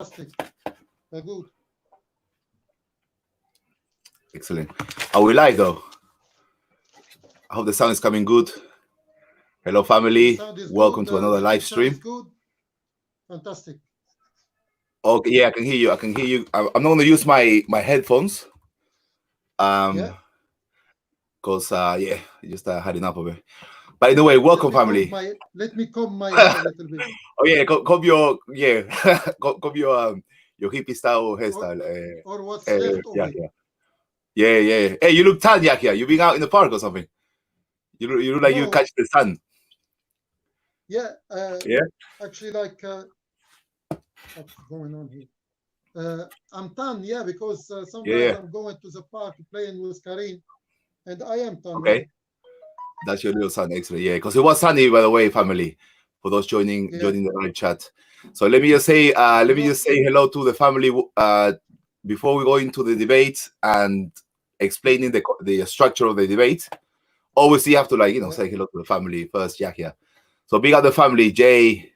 Good. Excellent. Are we live though? I hope the sound is coming good. Hello, The family. sound is good. Welcome to another live The sound is stream. good. Fantastic. Okay, yeah, I can hear you. I can hear you. I'm not going to use my headphones. Yeah. Because yeah, just had enough of it. By the way, welcome, family. Let me comb my hair a little bit. Oh yeah, comb your comb your hippie style hairstyle. Or what's left of yeah, it. yeah. Hey, you look tan, Yakia. You been out in the park or something? You look like you No. catch the sun. Yeah. Yeah. Actually, like what's going on here? I'm tan. Yeah, because sometimes Yeah. I'm going to the park playing with Karim, and I am tan. Yeah. Okay. That's your little son, excellent. Yeah, because it was sunny, by the way, family. For those joining Yeah. the live chat. So let me just say hello to the family before we go into the debate and explaining the structure of the debate. Obviously, you have to say hello to the family first, Yakia. So big up the family, Jay,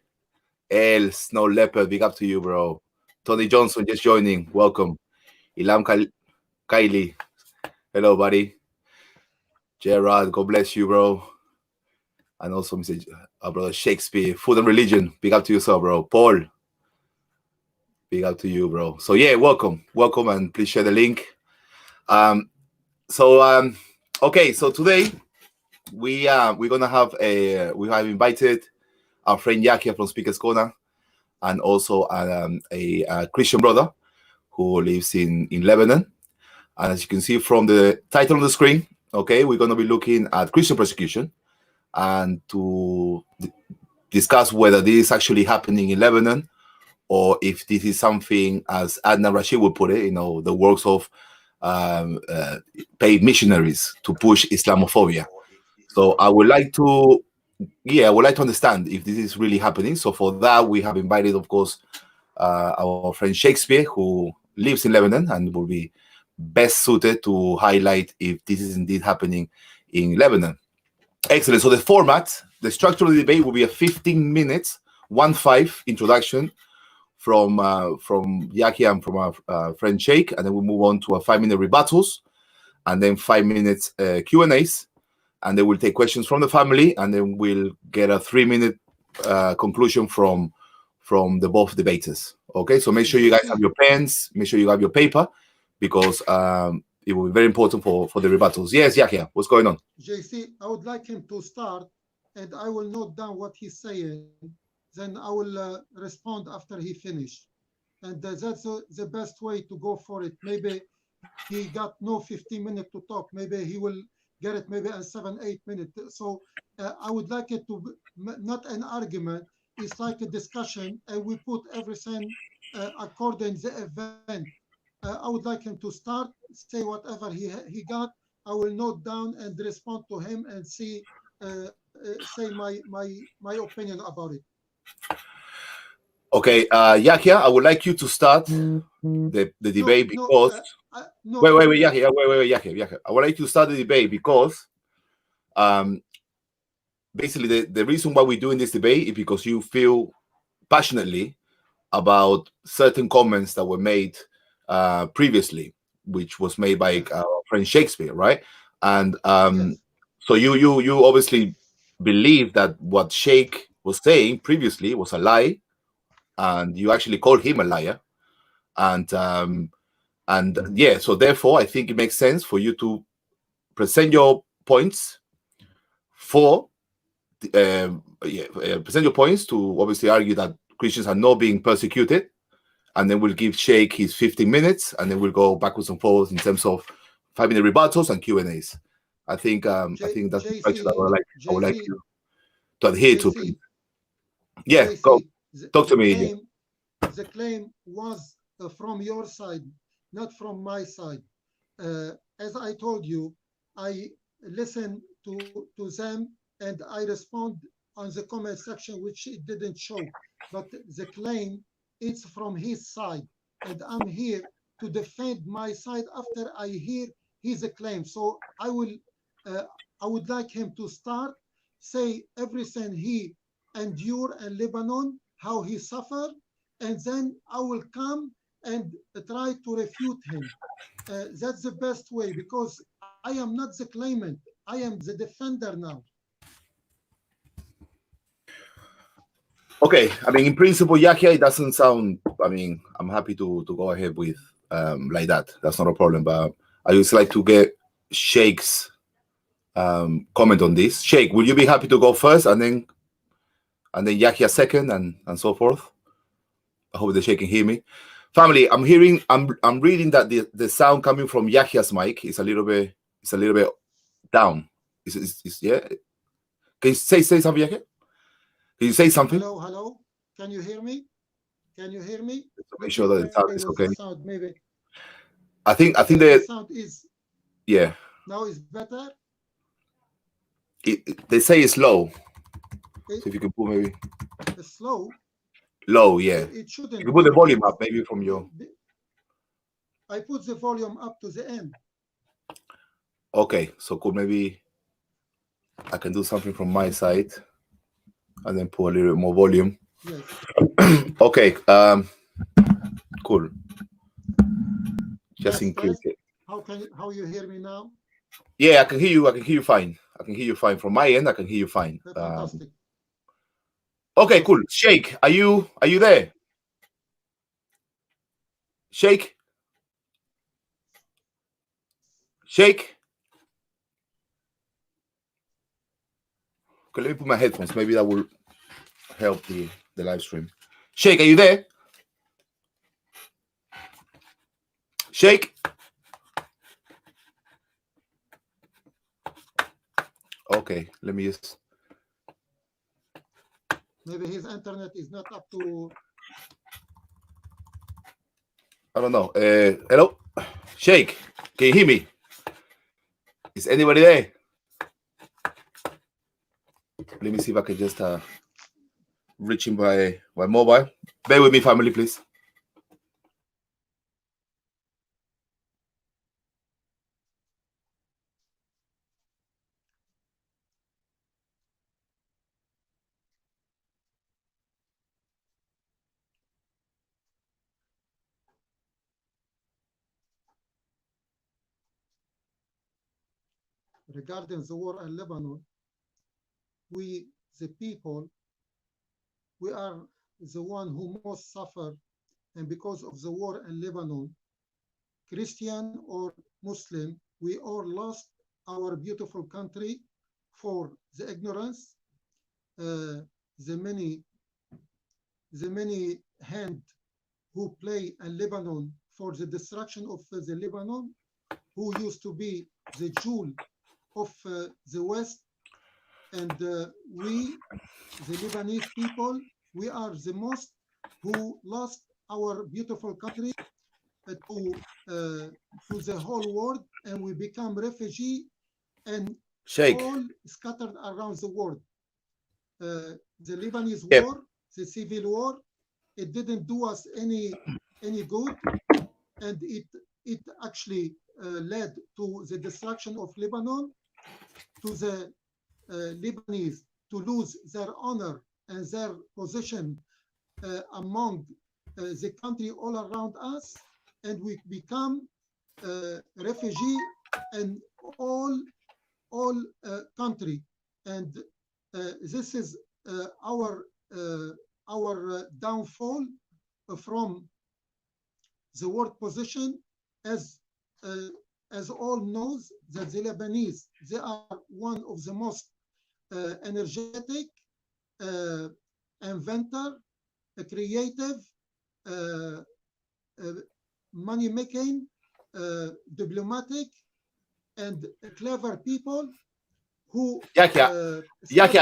El, Snow Leopard, big up to you, bro. Tony Johnson just joining, welcome. Ilam Kylie, hello, buddy. Gerard, God bless you, bro. And also, Mr. Brother Shakespeare, Food and Religion. Big up to yourself, bro. Paul, big up to you, bro. So yeah, welcome, and please share the link. Okay. So today we're gonna have we have invited our friend Yakia from Speaker's Corner, and also a Christian brother who lives in Lebanon. And as you can see from the title on the screen, okay, we're gonna be looking at Christian persecution and to discuss whether this is actually happening in Lebanon, or if this is something, as Adnan Rashid would put it, the works of paid missionaries to push Islamophobia. So I would like to understand if this is really happening. So for that, we have invited, of course, our friend Shakespeare, who lives in Lebanon and will be best suited to highlight if this is indeed happening in Lebanon. Excellent. So the structure of the debate will be a 15 minutes, 1-5 introduction from Yaki and from our friend Sheikh, and then we'll move on to a 5-minute rebuttals, and then 5 minutes Q&As, and then we'll take questions from the family, and then we'll get a 3-minute conclusion from the both debaters. Okay, so make sure you guys have your pens, make sure you have your paper, because it will be very important for the rebuttals. Yes, Yakia, what's going on? JC, I would like him to start, and I will note down what he's saying. Then I will respond after he finished. And that's the best way to go for it. Maybe he got no 15 minutes to talk. Maybe he will get it maybe in 7-8 minutes. So I would like it to be not an argument. It's like a discussion, and we put everything according to the event. I would like him to start, say whatever he got. I will note down and respond to him and say my opinion about it. Okay, Yakia, I would like you to start the debate because no. Wait, Yakia, Yakia. I would like you to start the debate because basically the reason why we're doing this debate is because you feel passionately about certain comments that were made previously, which was made by our friend Shakespeare, right? And so you obviously believe that what Sheikh was saying previously was a lie, and you actually called him a liar, and yeah, so therefore I think it makes sense for you to present your points for present your points to obviously argue that Christians are not being persecuted, and then we'll give Sheikh his 15 minutes, and then we'll go backwards and forwards in terms of 5-minute rebuttals and Q&As. I think that's the structure that I would like you to adhere to, please. Yeah, go. Talk to me. The claim was from your side, not from my side. As I told you, I listen to them and I respond on the comment section, which it didn't show. But the claim, it's from his side. And I'm here to defend my side after I hear his claim. So I would like him to start, say everything he endured in Lebanon, how he suffered, and then I will come and try to refute him. That's the best way, because I am not the claimant. I am the defender now. Okay, I mean, in principle, Yahya, it doesn't sound. I mean, I'm happy to go ahead with like that. That's not a problem. But I just like to get Sheikh's comment on this. Sheikh, will you be happy to go first, and then Yahya second, and so forth? I hope the Sheikh can hear me. Family, I'm reading that the sound coming from Yahya's mic is a little bit down. Is yeah? Can you say something, Yahya? Can you say something? Hello. Can you hear me? Can you hear me? Make sure that the sound is okay. The sound, maybe. I think the sound is. Yeah. Now is better. They say it's low. So if you can put maybe. It's slow. Low, yeah. It shouldn't. You can put the volume up, maybe from your. I put the volume up to the end. Okay, so cool. Maybe I can do something from my side, and then put a little bit more volume. Yes. Okay. Cool. Just increase it. How you hear me now? Yeah, I can hear you. I can hear you fine. I can hear you fine from my end. I can hear you fine. Fantastic. Okay, cool. Sheikh, are you there? Sheikh? Okay, let me put my headphones. Maybe that will help the live stream. Sheikh, are you there? Sheikh? Okay, let me just. Maybe his internet is not up to. I don't know. Hello? Sheikh, can you hear me? Is anybody there? Let me see if I can just reach him by mobile. Bear with me, family, please. Regarding the war in Lebanon, we, the people, we are the one who most suffer, and because of the war in Lebanon, Christian or Muslim, we all lost our beautiful country for the ignorance, the many hand who play in Lebanon for the destruction of the Lebanon, who used to be the jewel of the West. And we, the Lebanese people, we are the most who lost our beautiful country to the whole world, and we become refugee and Sheikh. all scattered around the world. The Lebanese war, the civil war, it didn't do us any good, and it actually led to the destruction of Lebanon, to the Lebanese to lose their honor and their position among the country all around us, and we become refugee in all country, and this is our downfall from the world position. As all knows that the Lebanese, they are one of the most energetic, inventor, creative, money-making, diplomatic, and clever people who... Yahya,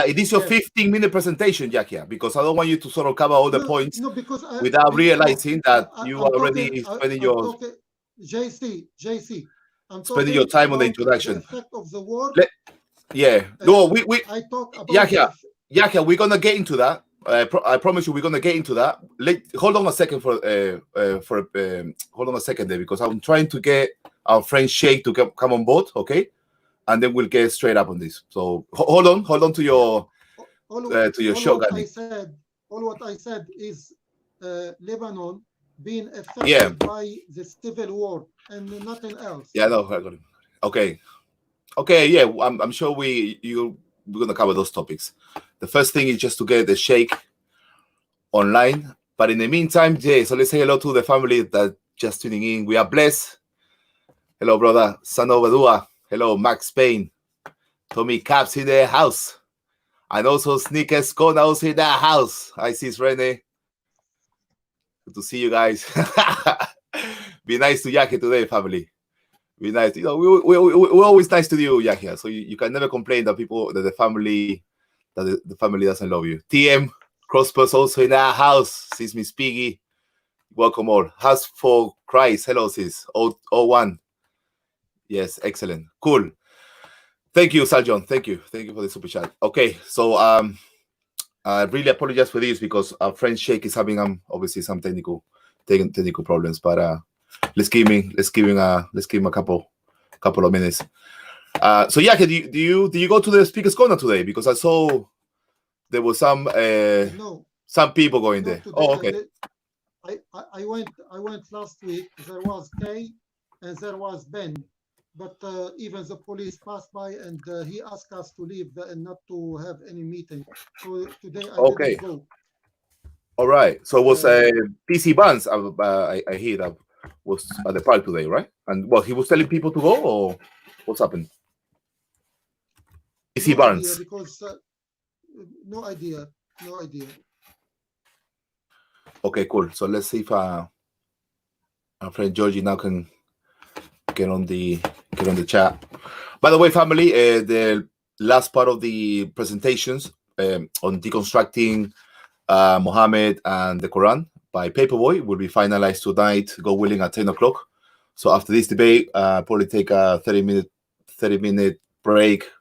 it is your 15-minute presentation, Yahya, because I don't want you to sort of cover all the points without realizing that you are already spending your... JC, I'm spending your time on the introduction. The effect of the war. I talk about Yahya, we're gonna get into that. I promise you, we're gonna get into that. Hold on a second hold on a second there, because I'm trying to get our friend Sheikh to come on board, okay? And then we'll get straight up on this. So hold on to your shotgun. All what I said is Lebanon being affected Yeah. by the civil war and nothing else. Yeah, no, I got it. Okay. Okay, yeah, I'm sure we're gonna cover those topics. The first thing is just to get the Sheikh online. But in the meantime, yeah, so let's say hello to the family that just tuning in. We are blessed. Hello, brother. Sano Badua. Hello, Max Payne. Tommy Caps in the house. And also Sneakers Conaus in the house. I see Rene. Good to see you guys. Be nice to Yaki today, family. Be nice. You know, we're always nice to you, Yahya. So you can never complain that the family doesn't love you. TM Crosspers also in our house. Sis Miss Piggy. Welcome all. House for Christ. Hello, sis. 01. Yes, excellent. Cool. Thank you, Saljon. Thank you. Thank you for the super chat. Okay, so I really apologize for this because our friend Sheikh is having obviously some technical problems, but let's give him a couple of minutes. So yeah, do you go to the speakers corner today? Because I saw there was some people going there. Today, oh, okay. I went last week. There was Kay and there was Ben, but even the police passed by and he asked us to leave and not to have any meeting. So today I didn't go. All right. So it was PC Barnes. I hear that was at the park today, right? And well, he was telling people to go, or what's happened? PC Barnes. Idea because no idea. Okay, cool. So let's see if our friend Georgie now can get on the chat. By the way, family, the last part of the presentations on deconstructing Muhammad and the Quran by Paperboy will be finalized tonight, God willing, at 10 o'clock. So after this debate, probably take a 30-minute break,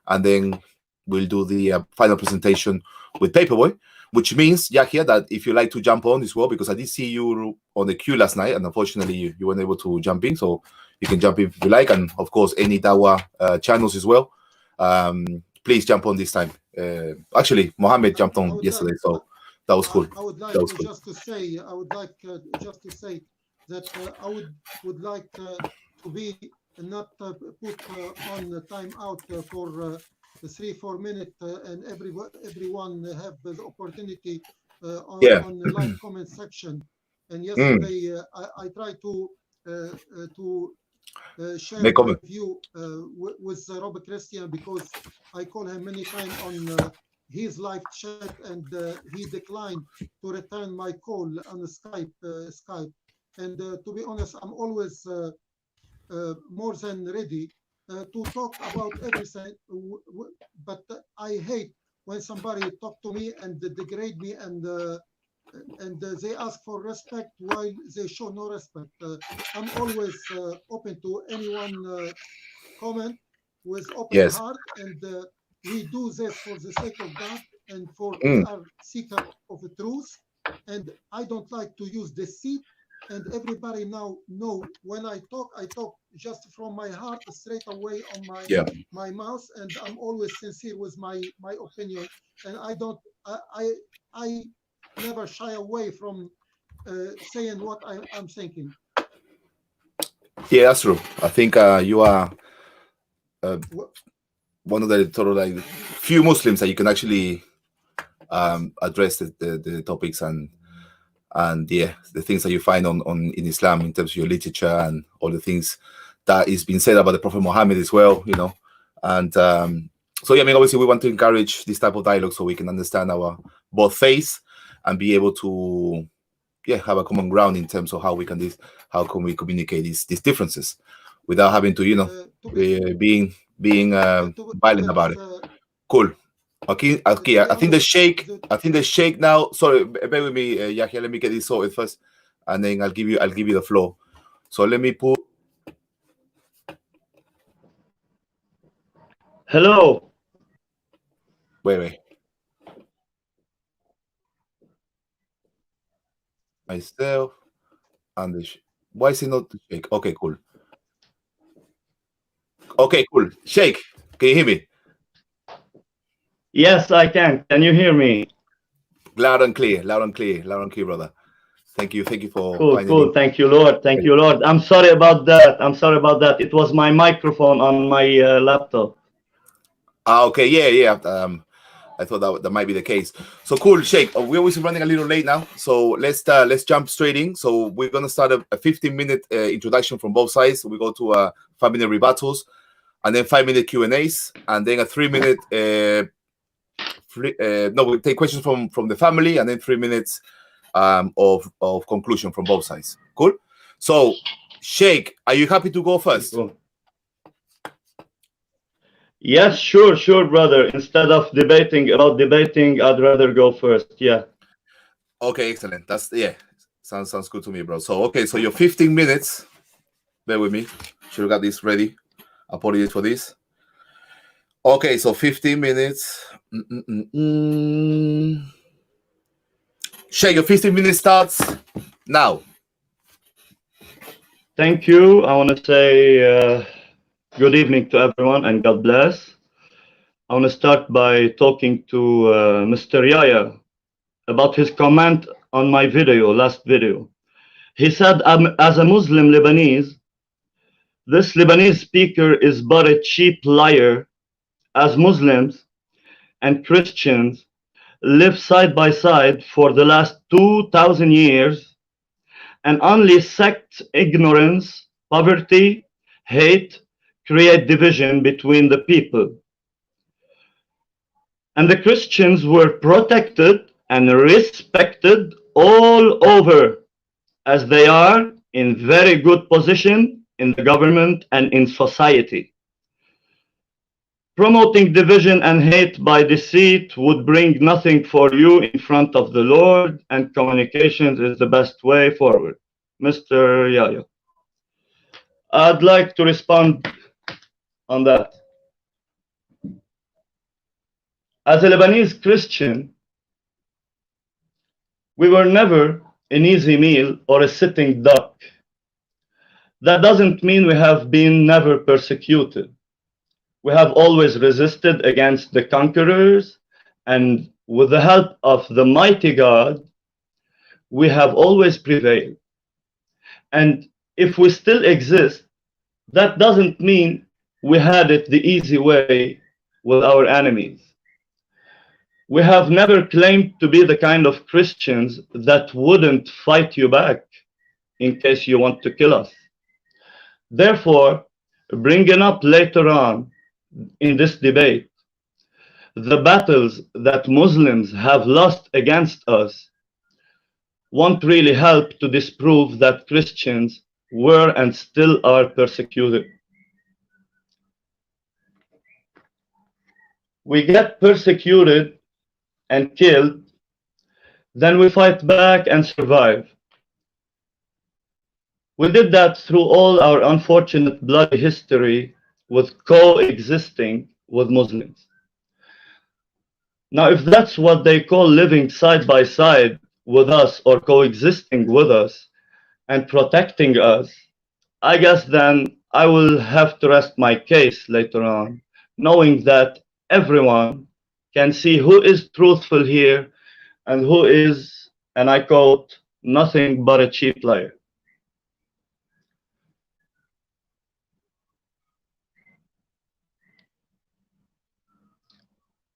and then we'll do the final presentation with Paperboy, which means, Yahya, that if you like to jump on as well, because I did see you on the queue last night, and unfortunately you weren't able to jump in, so you can jump in if you like, and of course any Dawa channels as well. Please jump on this time. Actually, Mohammed jumped on yesterday, so that was cool. I would like just to say that I would like to be not put on the time out for 3-4 minutes, and everyone have the opportunity on the live comment section. And yesterday I tried to share my view with Robert Christian, because I call him many times on his live chat, and he declined to return my call on Skype. And to be honest, I'm always more than ready to talk about everything, but I hate when somebody talk to me and degrade me, and they ask for respect while they show no respect. I'm always open to anyone comment with open heart, and we do this for the sake of God, and for we are seeker of the truth, and I don't like to use deceit. And everybody now know when I talk just from my heart, straight away on my mouth, and I'm always sincere with my opinion, and I never shy away from saying what I'm thinking. Yeah, that's true. I think you are one of the few Muslims that you can actually address the topics and yeah, the things that you find on in Islam in terms of your literature and all the things that is being said about the Prophet Muhammad as well, you know. And so yeah, I mean, obviously we want to encourage this type of dialogue so we can understand our both faiths and be able to have a common ground in terms of how we can communicate these differences without having to being violent about it. Cool. Okay, I think the Sheikh now. Sorry, bear with me, Yahya. Let me get this sorted first, and then I'll give you the floor. So let me put. Hello. Wait. Myself and the. Why is it not the Sheikh? Okay, cool. Okay, cool. Sheikh, can you hear me? Yes, I can. Can you hear me? Loud and clear, brother. Thank you for Cool, finally. cool. Thank you, Lord. Thank you, Lord. I'm sorry about that. I'm sorry about that. It was my microphone on my laptop. Okay, yeah. I thought that might be the case. So cool, Sheikh. We're always running a little late now, so let's jump straight in. So we're gonna start a 15-minute introduction from both sides. So we go to 5-minute rebuttals, and then 5-minute Q&As, and then a 3-minute. We take questions from the family, and then 3 minutes of conclusion from both sides. Cool. So, Sheikh, are you happy to go first? Cool. Yes, sure, brother. Instead of debating, I'd rather go first. Yeah. Okay, excellent. Sounds good to me, bro. So, okay, so your 15 minutes. Bear with me. Should have got this ready. Apologies for this. Okay, so 15 minutes. Sheikh, your 15 minutes starts now. Thank you. I want to say good evening to everyone and God bless. I want to start by talking to Mr. Yaya about his comment on my last video. He said, as a Muslim Lebanese, this Lebanese speaker is but a cheap liar, as Muslims and Christians live side by side for the last 2,000 years, and only sect ignorance, poverty, hate create division between the people. And the Christians were protected and respected all over, as they are in very good position in the government and in society. Promoting division and hate by deceit would bring nothing for you in front of the Lord, and communications is the best way forward. Mr. Yaya, I'd like to respond on that. As a Lebanese Christian, we were never an easy meal or a sitting duck. That doesn't mean we have been never persecuted. We have always resisted against the conquerors, and with the help of the mighty God, we have always prevailed. And if we still exist, that doesn't mean we had it the easy way with our enemies. We have never claimed to be the kind of Christians that wouldn't fight you back in case you want to kill us. Therefore, bringing up later on in this debate the battles that Muslims have lost against us won't really help to disprove that Christians were and still are persecuted. We get persecuted and killed, then we fight back and survive. We did that through all our unfortunate bloody history with coexisting with Muslims. Now, if that's what they call living side by side with us or coexisting with us and protecting us, I guess then I will have to rest my case later on, knowing that everyone can see who is truthful here and who is, and I quote, nothing but a cheap liar.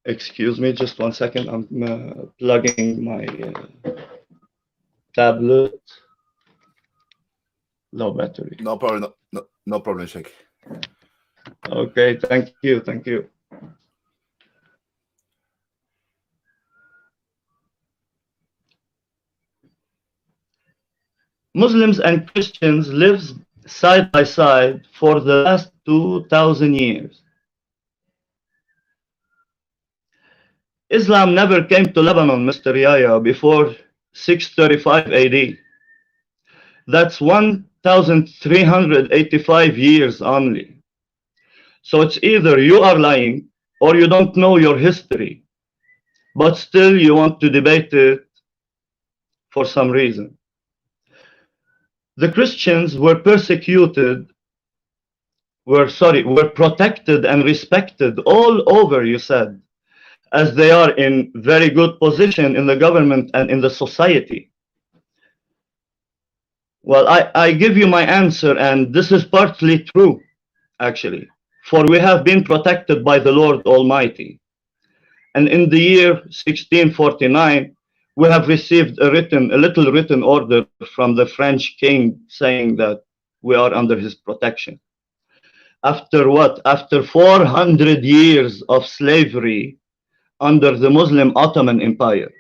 Excuse me, just 1 second. I'm plugging my tablet. Low battery. No problem. No problem, Sheikh. Okay, thank you. Muslims and Christians live side by side for the last 2,000 years. Islam never came to Lebanon, Mr. Yaya, before 635 AD. That's 1,385 years only. So it's either you are lying or you don't know your history, but still you want to debate it for some reason. The Christians were persecuted, were protected and respected all over, you said, as they are in very good position in the government and in the society. Well, I give you my answer, and this is partly true, actually. For we have been protected by the Lord Almighty. And in the year 1649, we have received a little written order from the French king saying that we are under his protection. After what? After 400 years of slavery under the Muslim Ottoman Empire.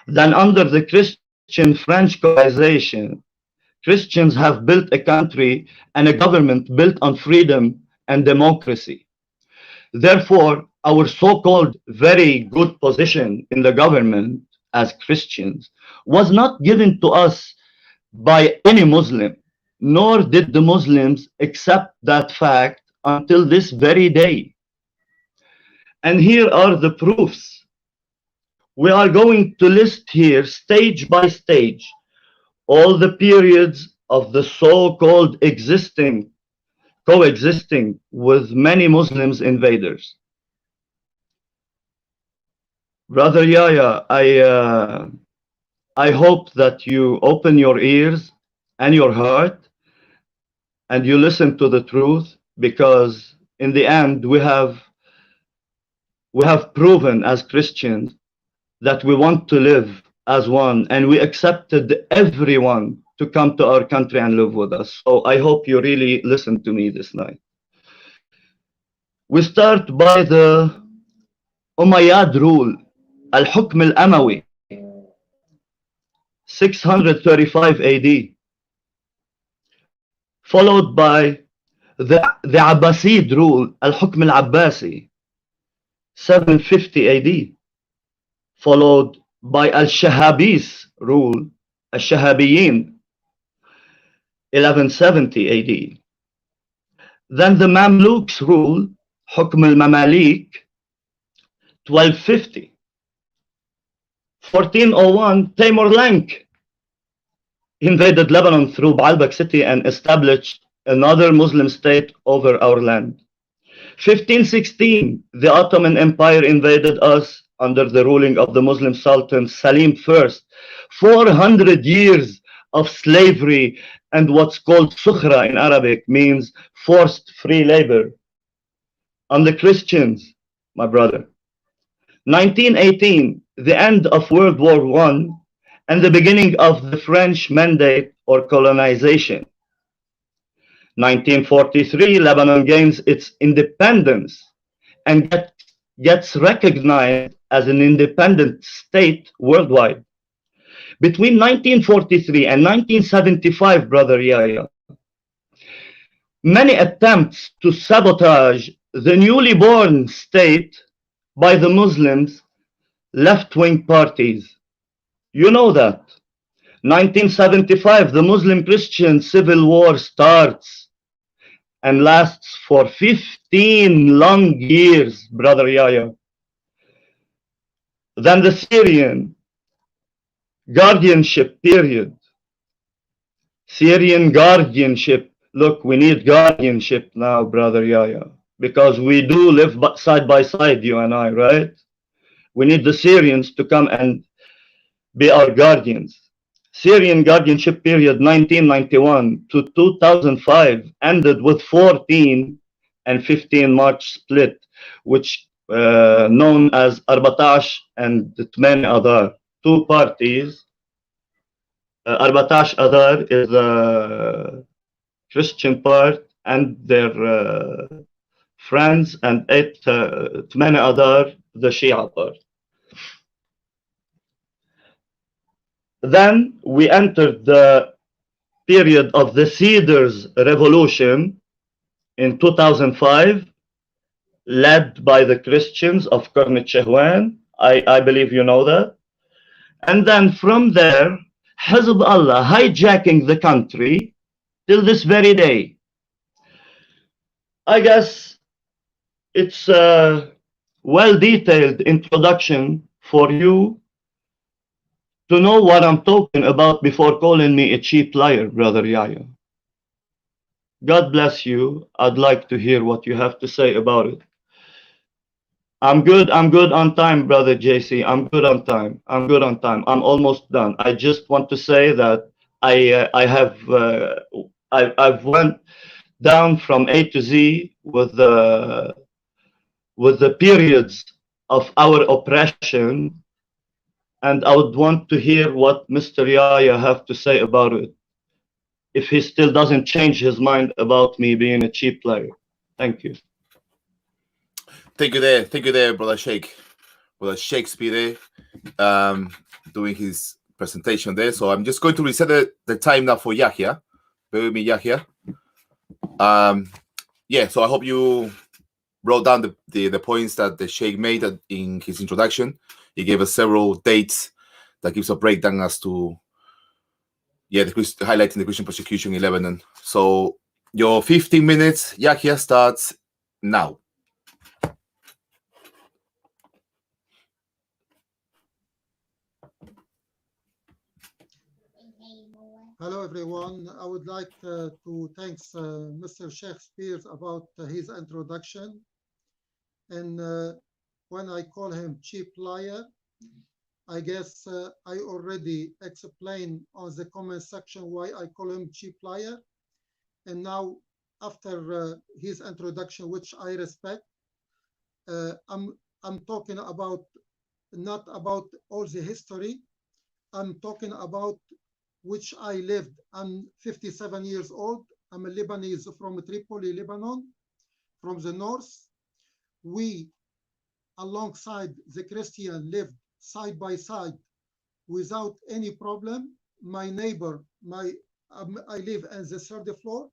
Then under the Christian French colonization, Christians have built a country and a government built on freedom and democracy. Therefore, our so-called very good position in the government as Christians was not given to us by any Muslim, nor did the Muslims accept that fact until this very day. And here are the proofs. We are going to list here, stage by stage, all the periods of the so-called coexisting with many Muslims invaders. Brother Yahya, I hope that you open your ears and your heart and you listen to the truth, because in the end we have proven as Christians that we want to live as one, and we accepted everyone to come to our country and live with us. So I hope you really listen to me this night. We start by the Umayyad rule, Al-Hukm al-Amawi, 635 AD, followed by the Abbasid rule, Al-Hukm al-Abbasi, 750 AD, followed by Al-Shahabis rule, Al-Shahabiyin, 1170 AD. Then the Mamluks rule, Hukm al-Mamalik, 1250. 1401, Timur-Lenk invaded Lebanon through Baalbek city and established another Muslim state over our land. 1516, the Ottoman Empire invaded us under the ruling of the Muslim Sultan Salim I. 400 years of slavery and what's called sukhra in Arabic, means forced free labor on the Christians, my brother. 1918, the end of World War I and the beginning of the French Mandate or colonization. 1943, Lebanon gains its independence and gets recognized as an independent state worldwide. Between 1943 and 1975, Brother Yahya, many attempts to sabotage the newly born state by the Muslims left-wing parties. You know that. 1975, the Muslim-Christian civil war starts and lasts for 15 long years, Brother Yahya. Then the Syrian guardianship period. Syrian guardianship. Look, we need guardianship now, Brother Yahya, because we do live side by side, you and I, right? We need the Syrians to come and be our guardians. Syrian guardianship period 1991 to 2005 ended with 14 and 15 March split, which known as 14 and 8 Adar, two parties. 14 Adar is the Christian part and their friends, and 8 Adar, the Shia part. Then we entered the period of the Cedars Revolution in 2005, led by the Christians of Cornet Chehwan. I believe you know that. And then from there, Hezbollah hijacking the country till this very day. I guess it's a well-detailed introduction for you to know what I'm talking about before calling me a cheap liar, Brother Yahya. God bless you. I'd like to hear what you have to say about it. I'm good on time, Brother JC. I'm good on time. I'm almost done. I just want to say that I've went down from A to Z with the periods of our oppression, and I would want to hear what Mr. Yahya have to say about it, if he still doesn't change his mind about me being a cheap player. Thank you. Thank you there, brother Sheikh. Brother Shakespeare there, doing his presentation there. So I'm just going to reset the time now for Yahya. Bear with me, Yahya. Yeah, so I hope you wrote down the points that the Sheikh made in his introduction. He gave us several dates that gives a breakdown as to, yeah, highlighting the Christian persecution in Lebanon. So your 15 minutes, Yahya, starts now. Hello, everyone. I would like to thank Mr. Shakespeare about his introduction. And when I call him cheap liar, I guess I already explained on the comment section why I call him cheap liar. And now, after his introduction, which I respect, I'm talking about not about all the history. I'm talking about which I lived. I'm 57 years old. I'm a Lebanese from Tripoli, Lebanon, from the north. We, alongside the Christian, lived side by side without any problem. My neighbor, I live on the third floor.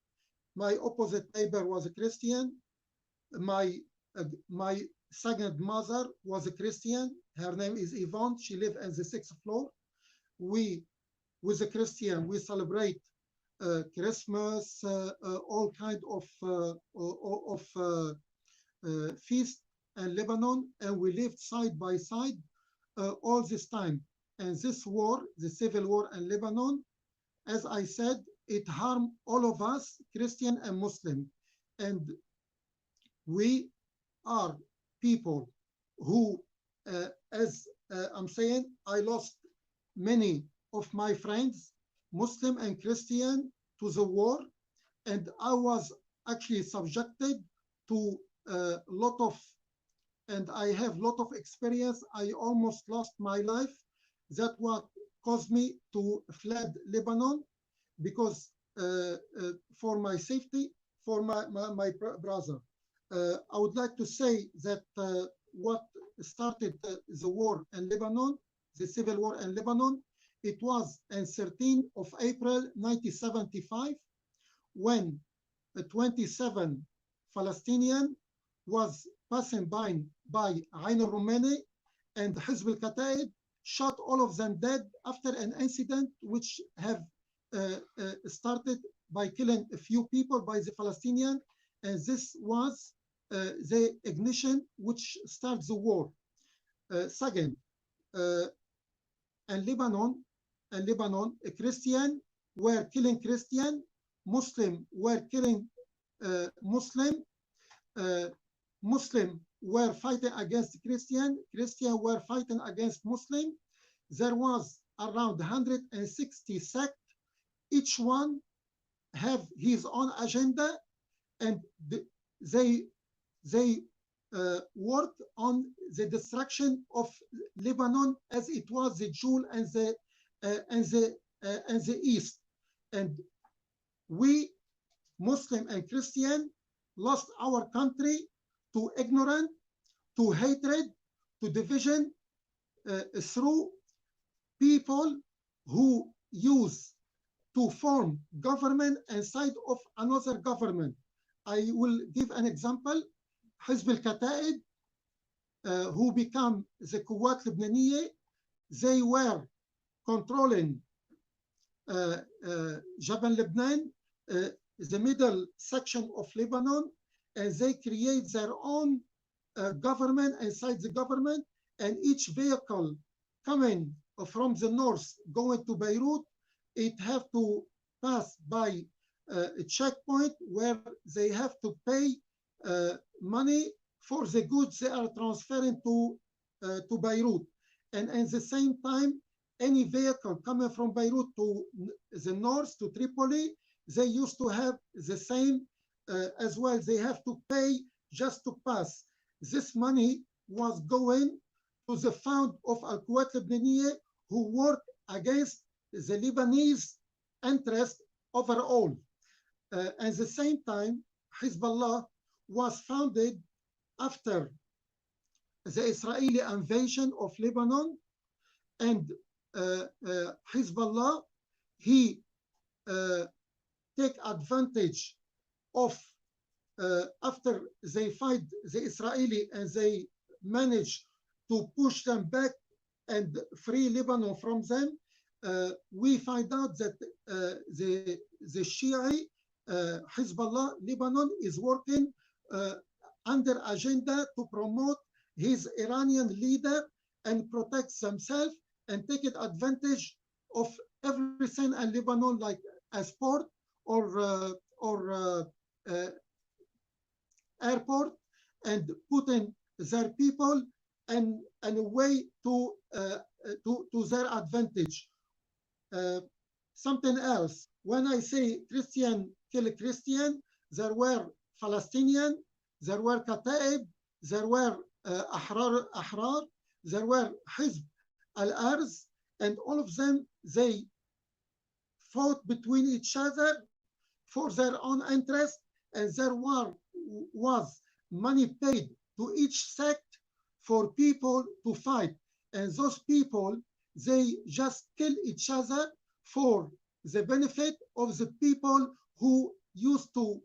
My opposite neighbor was a Christian. My second mother was a Christian. Her name is Yvonne. She lived on the sixth floor. We, with a Christian, we celebrate Christmas, all kind of feast in Lebanon, and we lived side by side all this time. And this war, the civil war in Lebanon, as I said, it harmed all of us, Christian and Muslim. And we are people who, as I'm saying, I lost many of my friends, Muslim and Christian, to the war, and I was actually subjected to a lot of, and I have a lot of experience. I almost lost my life. That what caused me to fled Lebanon, because for my safety, for my brother. I would like to say that what started the war in Lebanon, the civil war in Lebanon, it was on 13th of April 1975 when 27 Palestinian was passing by Ain al-Rumani, and Hizb al-Kataib shot all of them dead after an incident which have started by killing a few people by the Palestinian, and this was the ignition which starts the war. Second, in Lebanon, a Christian were killing Christian, Muslim were killing Muslim, Muslim were fighting against Christian, Christian were fighting against Muslim. There was around 160 sects. Each one have his own agenda, and they worked on the destruction of Lebanon as it was the jewel and the East. And we, Muslim and Christian, lost our country to ignorance, to hatred, to division through people who use to form government inside of another government. I will give an example. Hizb al-Kataib, who become the Quwat Lebanese, they were controlling Jabal Lebanon, the middle section of Lebanon, and they create their own government inside the government, and each vehicle coming from the north going to Beirut, it have to pass by a checkpoint where they have to pay money for the goods they are transferring to Beirut. And at the same time, any vehicle coming from Beirut to the north, to Tripoli, they used to have the same as well. They have to pay just to pass. This money was going to the fund of Al-Quwat Lebaniyah, who worked against the Lebanese interest overall. At the same time, Hezbollah was founded after the Israeli invasion of Lebanon, and Hezbollah, he take advantage of after they fight the Israeli and they manage to push them back and free Lebanon from them. We find out that the Shi'i Hezbollah Lebanon is working under agenda to promote his Iranian leader and protect themselves and take advantage of everything in Lebanon, like as port or airport, and putting their people and a way to their advantage. Something else, when I say Christian kill Christian, there were Palestinian, there were Kataib, there were Ahrar, there were Hizb al-Arz, and all of them, they fought between each other for their own interest, and there was money paid to each sect for people to fight. And those people, they just kill each other for the benefit of the people who used to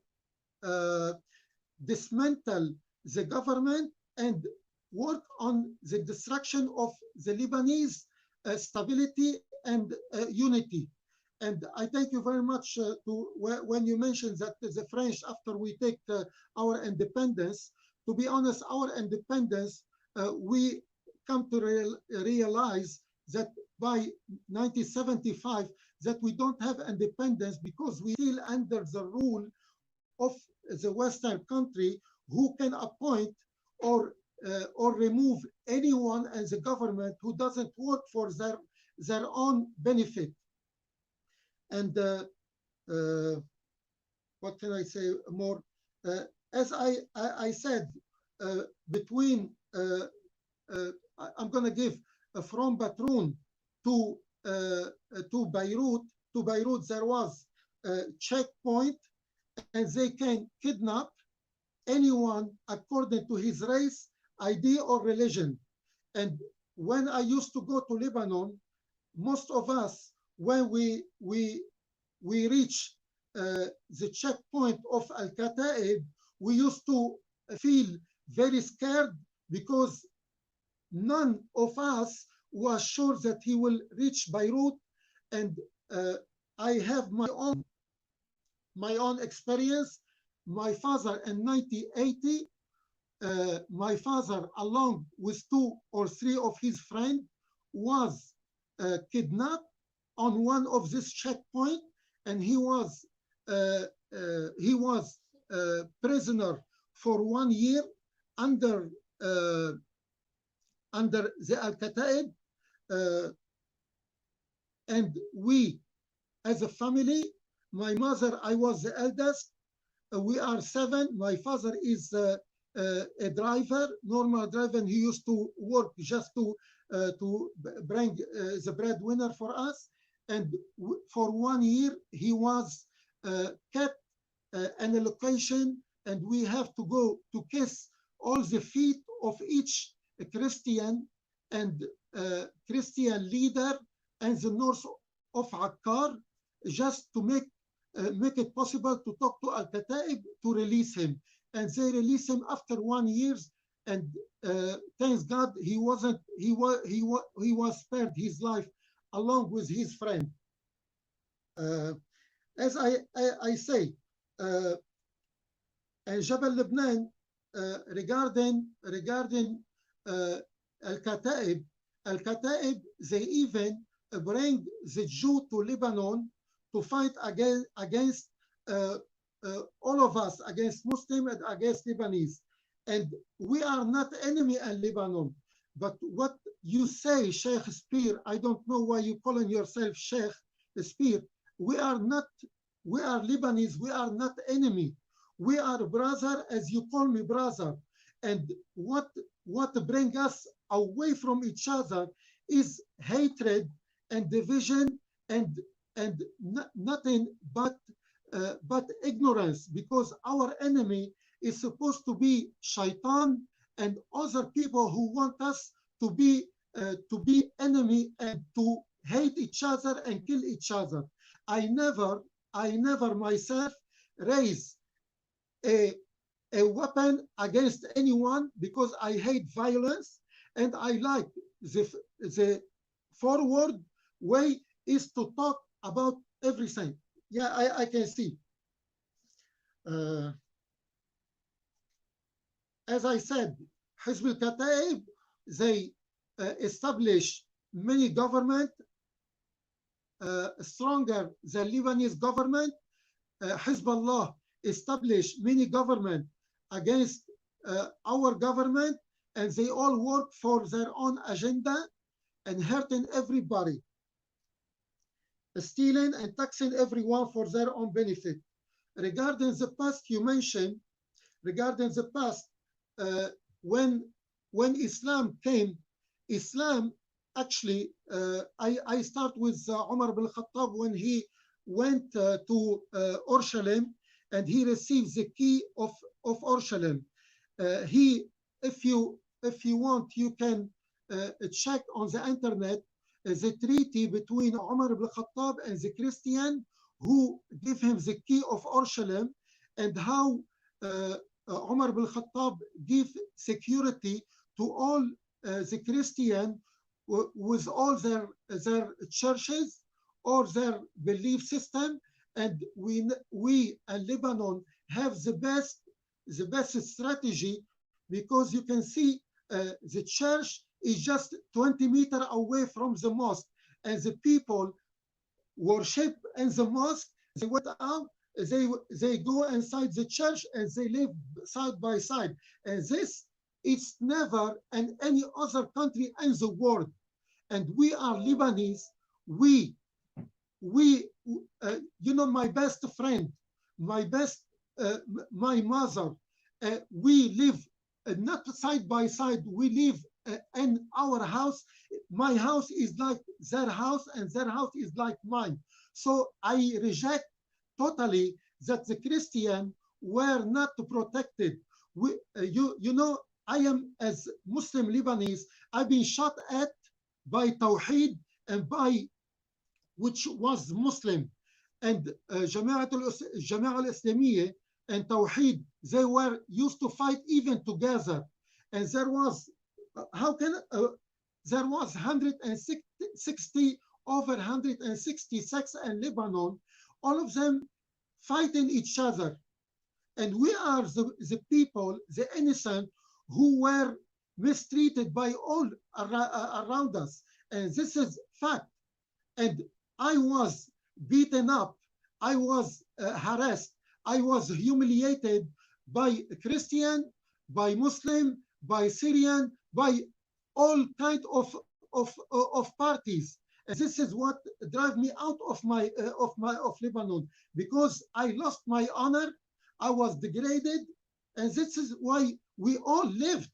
dismantle the government and work on the destruction of the Lebanese stability and unity. And I thank you very much when you mentioned that the French, after we take our independence, to be honest, our independence, we come to realize that by 1975, that we don't have independence because we still under the rule of the Western country who can appoint or remove anyone as a government who doesn't work for their own benefit. And what can I say more? As I said, between I'm going to give from Batroun to Beirut. To Beirut, there was a checkpoint, and they can kidnap anyone according to his race, ID, or religion. And when I used to go to Lebanon, most of us, when we reach the checkpoint of Al-Kataib, we used to feel very scared because none of us was sure that he will reach Beirut. And I have my own experience. My father in 1980, my father, along with 2 or 3 of his friends, was kidnapped on one of this checkpoint, and he was prisoner for 1 year under the Al-Kataib, and we, as a family, my mother, I was the eldest. We are 7. My father is a driver, normal driver, and he used to work just to bring the breadwinner for us. And for 1 year, he was kept in a location, and we have to go to kiss all the feet of each Christian and Christian leader in the north of Akkar, just to make it possible to talk to Al-Kataib to release him. And they released him after 1 year, and thanks God he was spared his life along with his friend. As I say, and Jabal Lebanon, regarding Al-Kataib, they even bring the Jew to Lebanon to fight against all of us, against Muslim and against Lebanese. And we are not enemy in Lebanon, but what you say Sheikh Spear, I don't know why you calling yourself Sheikh Spear. We are Lebanese, we are not enemy. We are brother as you call me brother. And what bring us away from each other is hatred and division and nothing but ignorance, because our enemy is supposed to be shaitan and other people who want us to be enemy and to hate each other and kill each other. I never myself raise a weapon against anyone because I hate violence, and I like the forward way is to talk about everything. Yeah, I can see. As I said, Hizb al-Kataib, they establish many government stronger than Lebanese government. Hezbollah established many government against our government, and they all work for their own agenda and hurting everybody, stealing and taxing everyone for their own benefit. Regarding the past, you mentioned, regarding the past, when Islam came, Islam actually, I start with Umar bin Khattab when he went to Jerusalem and he received the key of Jerusalem. If you want, you can check on the internet the treaty between Umar ibn Khattab and the Christian who give him the key of Jerusalem, and how Umar ibn Khattab give security to all the Christian with all their churches or their belief system. And we in Lebanon have the best strategy, because you can see the church is just 20 meters away from the mosque, and the people worship in the mosque. They went out, they go inside the church, and they live side by side. And this, it's never in any other country in the world. And we are Lebanese. We you know, my best friend, my mother, we live not side by side. We live in our house. My house is like their house, and their house is like mine. So I reject totally that the Christian were not protected. You know, I am, as Muslim Lebanese, I've been shot at by Tawheed and by which was Muslim, and Jama'at al-Islamiyya and Tawheed, they were used to fight even together. And there was, there was 160, over 160 sects in Lebanon, all of them fighting each other. And we are the people, the innocent, who were mistreated by all around us. And this is fact. And I was beaten up, I was harassed, I was humiliated by Christian, by Muslim, by Syrian, by all kind of parties. And this is what drive me out of Lebanon, because I lost my honor, I was degraded, and this is why we all lived.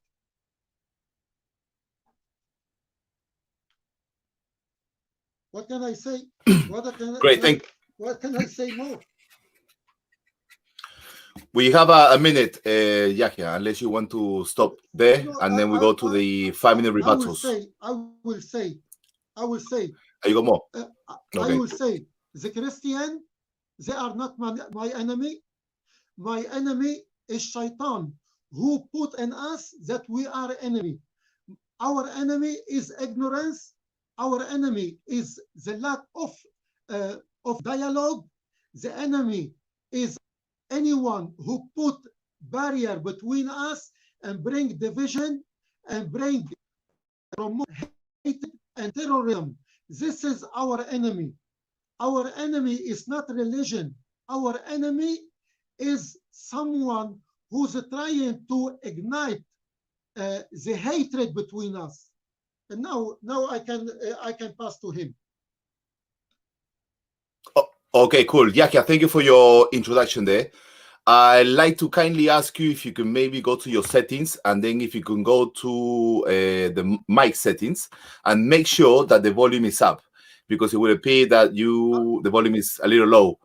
What can I say? Great, what can I say more? We have a minute, Yahya, unless you want to stop there, and then we go to the 5-minute rebuttals. I will say. You go more. Okay. I will say, the Christian, they are not my enemy. My enemy is Shaitan, who put in us that we are enemy. Our enemy is ignorance. Our enemy is the lack of dialogue. The enemy is anyone who put barrier between us and bring division and promote hate and terrorism. This is our enemy. Our enemy is not religion. Our enemy is someone who's trying to ignite the hatred between us. And now I can pass to him. Okay, cool. Yahya, thank you for your introduction there. I'd like to kindly ask you if you can maybe go to your settings, and then if you can go to the mic settings and make sure that the volume is up, because it will appear that the volume is a little low.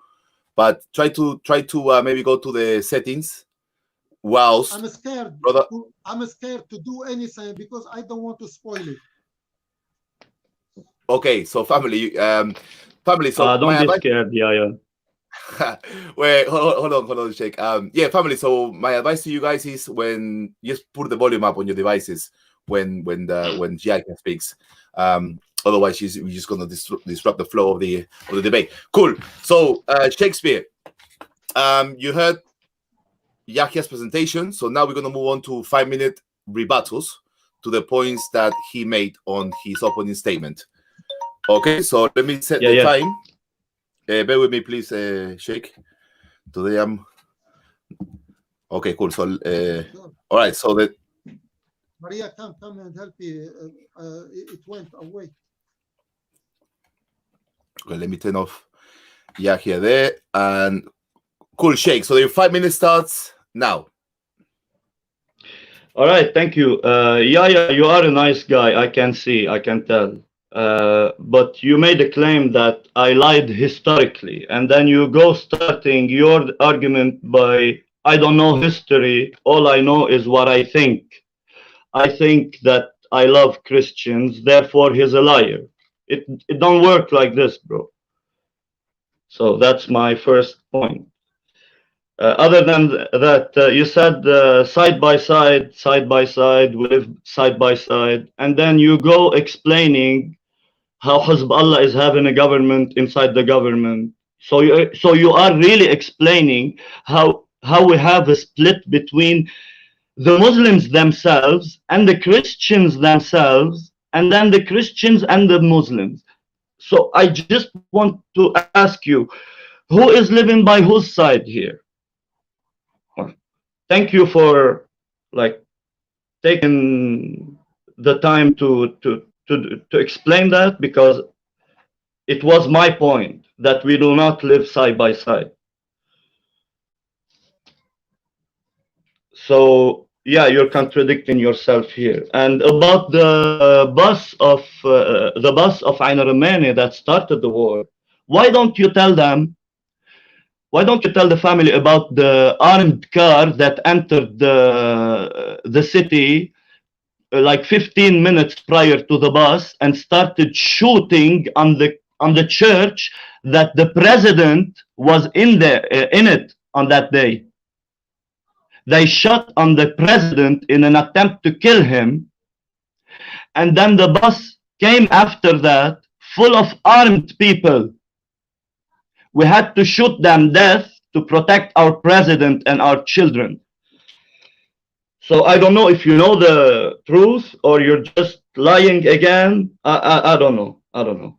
But try to maybe go to the settings whilst I'm scared. brother. I'm scared to do anything because I don't want to spoil it. Okay, so family. So don't be scared, yeah. Wait, hold on, Sheikh. Yeah, family. So my advice to you guys is when just put the volume up on your devices when Yahya speaks. Otherwise, we're just gonna disrupt the flow of the debate. Cool. So Shakespeare, you heard Yahya's presentation. So now we're gonna move on to 5-minute rebuttals to the points that he made on his opening statement. Okay, so let me set the time. Bear with me, please, Sheikh. Today I'm okay. Cool. So, all right. So that Maria, come and help me. It went away. Okay, let me turn off Yahya there, and cool, Sheikh. So your 5 minutes starts now. All right, thank you. Yahya, you are a nice guy. I can see, I can tell. But you made a claim that I lied historically, and then you go starting your argument by, I don't know history, all I know is what I think. I think that I love Christians, therefore he's a liar. It don't work like this, bro. So that's my first point. Other than that, you said side by side, we live side by side, and then you go explaining how Hezbollah is having a government inside the government. So you are really explaining how we have a split between the Muslims themselves and the Christians themselves, and then the Christians and the Muslims. So I just want to ask you, who is living by whose side here? Thank you for taking the time to explain that, because it was my point that we do not live side by side. So yeah, you're contradicting yourself here. And about the bus of Ain Romani that started the war, why don't you tell them? Why don't you tell the family about the armed car that entered the city like 15 minutes prior to the bus and started shooting on the church that the president was in it on that day? They shot on the president in an attempt to kill him, and then the bus came after that full of armed people. We had to shoot them dead to protect our president and our children. So I don't know if you know the truth or you're just lying again. I don't know. I don't know.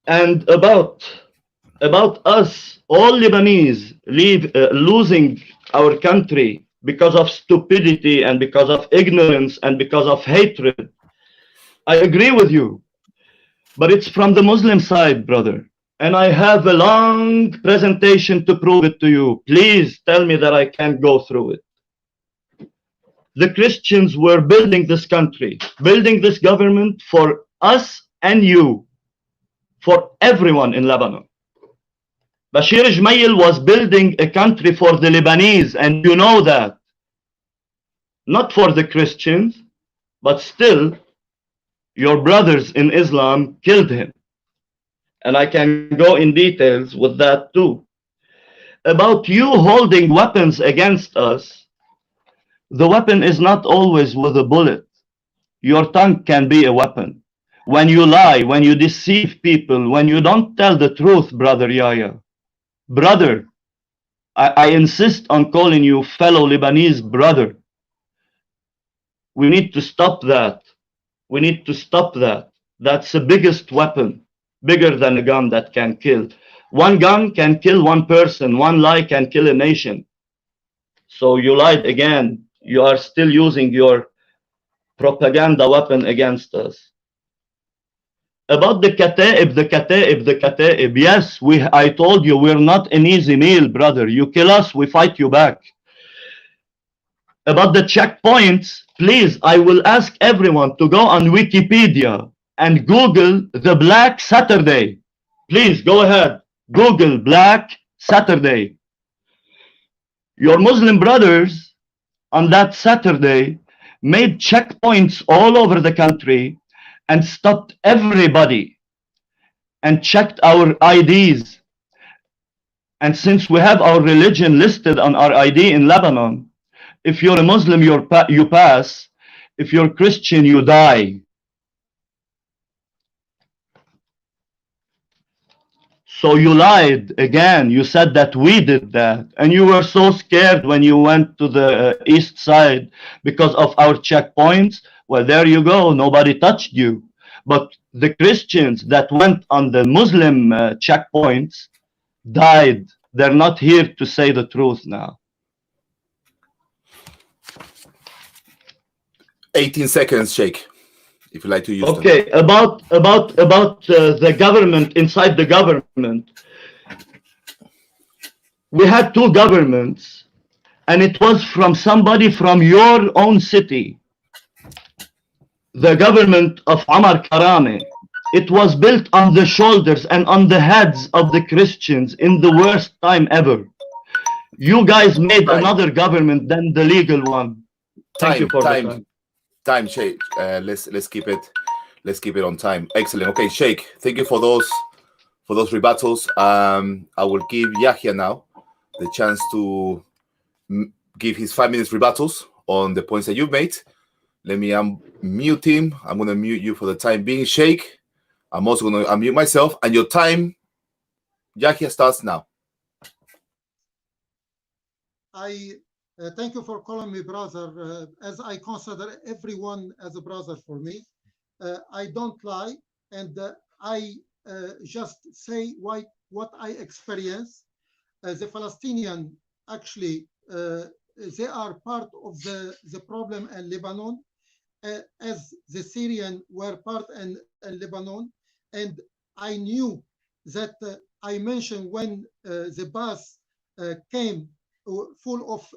And about us, all Lebanese losing our country because of stupidity and because of ignorance and because of hatred, I agree with you. But it's from the Muslim side, brother. And I have a long presentation to prove it to you. Please tell me that I can't go through it. The Christians were building this country, building this government for us and you, for everyone in Lebanon. Bashir Jmail was building a country for the Lebanese, and you know that. Not for the Christians, but still, your brothers in Islam killed him. And I can go in details with that too. About you holding weapons against us, the weapon is not always with a bullet. Your tongue can be a weapon. When you lie, when you deceive people, when you don't tell the truth, brother Yahya. Brother, I insist on calling you fellow Lebanese brother. We need to stop that. We need to stop that. That's the biggest weapon, bigger than a gun that can kill. One gun can kill one person. One lie can kill a nation. So you lied again. You are still using your propaganda weapon against us. About the Kataib, yes, I told you we're not an easy meal, brother. You kill us, we fight you back. About the checkpoints, please, I will ask everyone to go on Wikipedia and Google the Black Saturday. Please go ahead, Google Black Saturday. Your Muslim brothers on that Saturday made checkpoints all over the country and stopped everybody and checked our IDs. And since we have our religion listed on our ID in Lebanon, if you're a Muslim, you pass. If you're Christian, you die. So you lied again. You said that we did that. And you were so scared when you went to the east side because of our checkpoints. Well, there you go. Nobody touched you. But the Christians that went on the Muslim checkpoints died. They're not here to say the truth now. 18 seconds, Sheikh, if you like to use okay, them. About the government, inside the government, we had two governments, and it was from somebody from your own city. The government of Omar Karame. It was built on the shoulders and on the heads of the Christians in the worst time ever. You guys made another government than the legal one. Thank you for the time. Time, Sheikh. Let's keep it on time. Excellent. Okay, Sheikh, thank you for those rebuttals. I will give Yahya now the chance to give his 5 minutes rebuttals on the points that you've made. Let me mute him. I'm going to mute you for the time being, Sheikh. I'm also going to unmute myself, and your time, Yahya, starts now. Thank you for calling me brother, as I consider everyone as a brother for me. I don't lie, and I just say what I experience. The Palestinian, actually, they are part of the problem in Lebanon, as the Syrian were part in Lebanon. And I knew that I mentioned when the bus came full of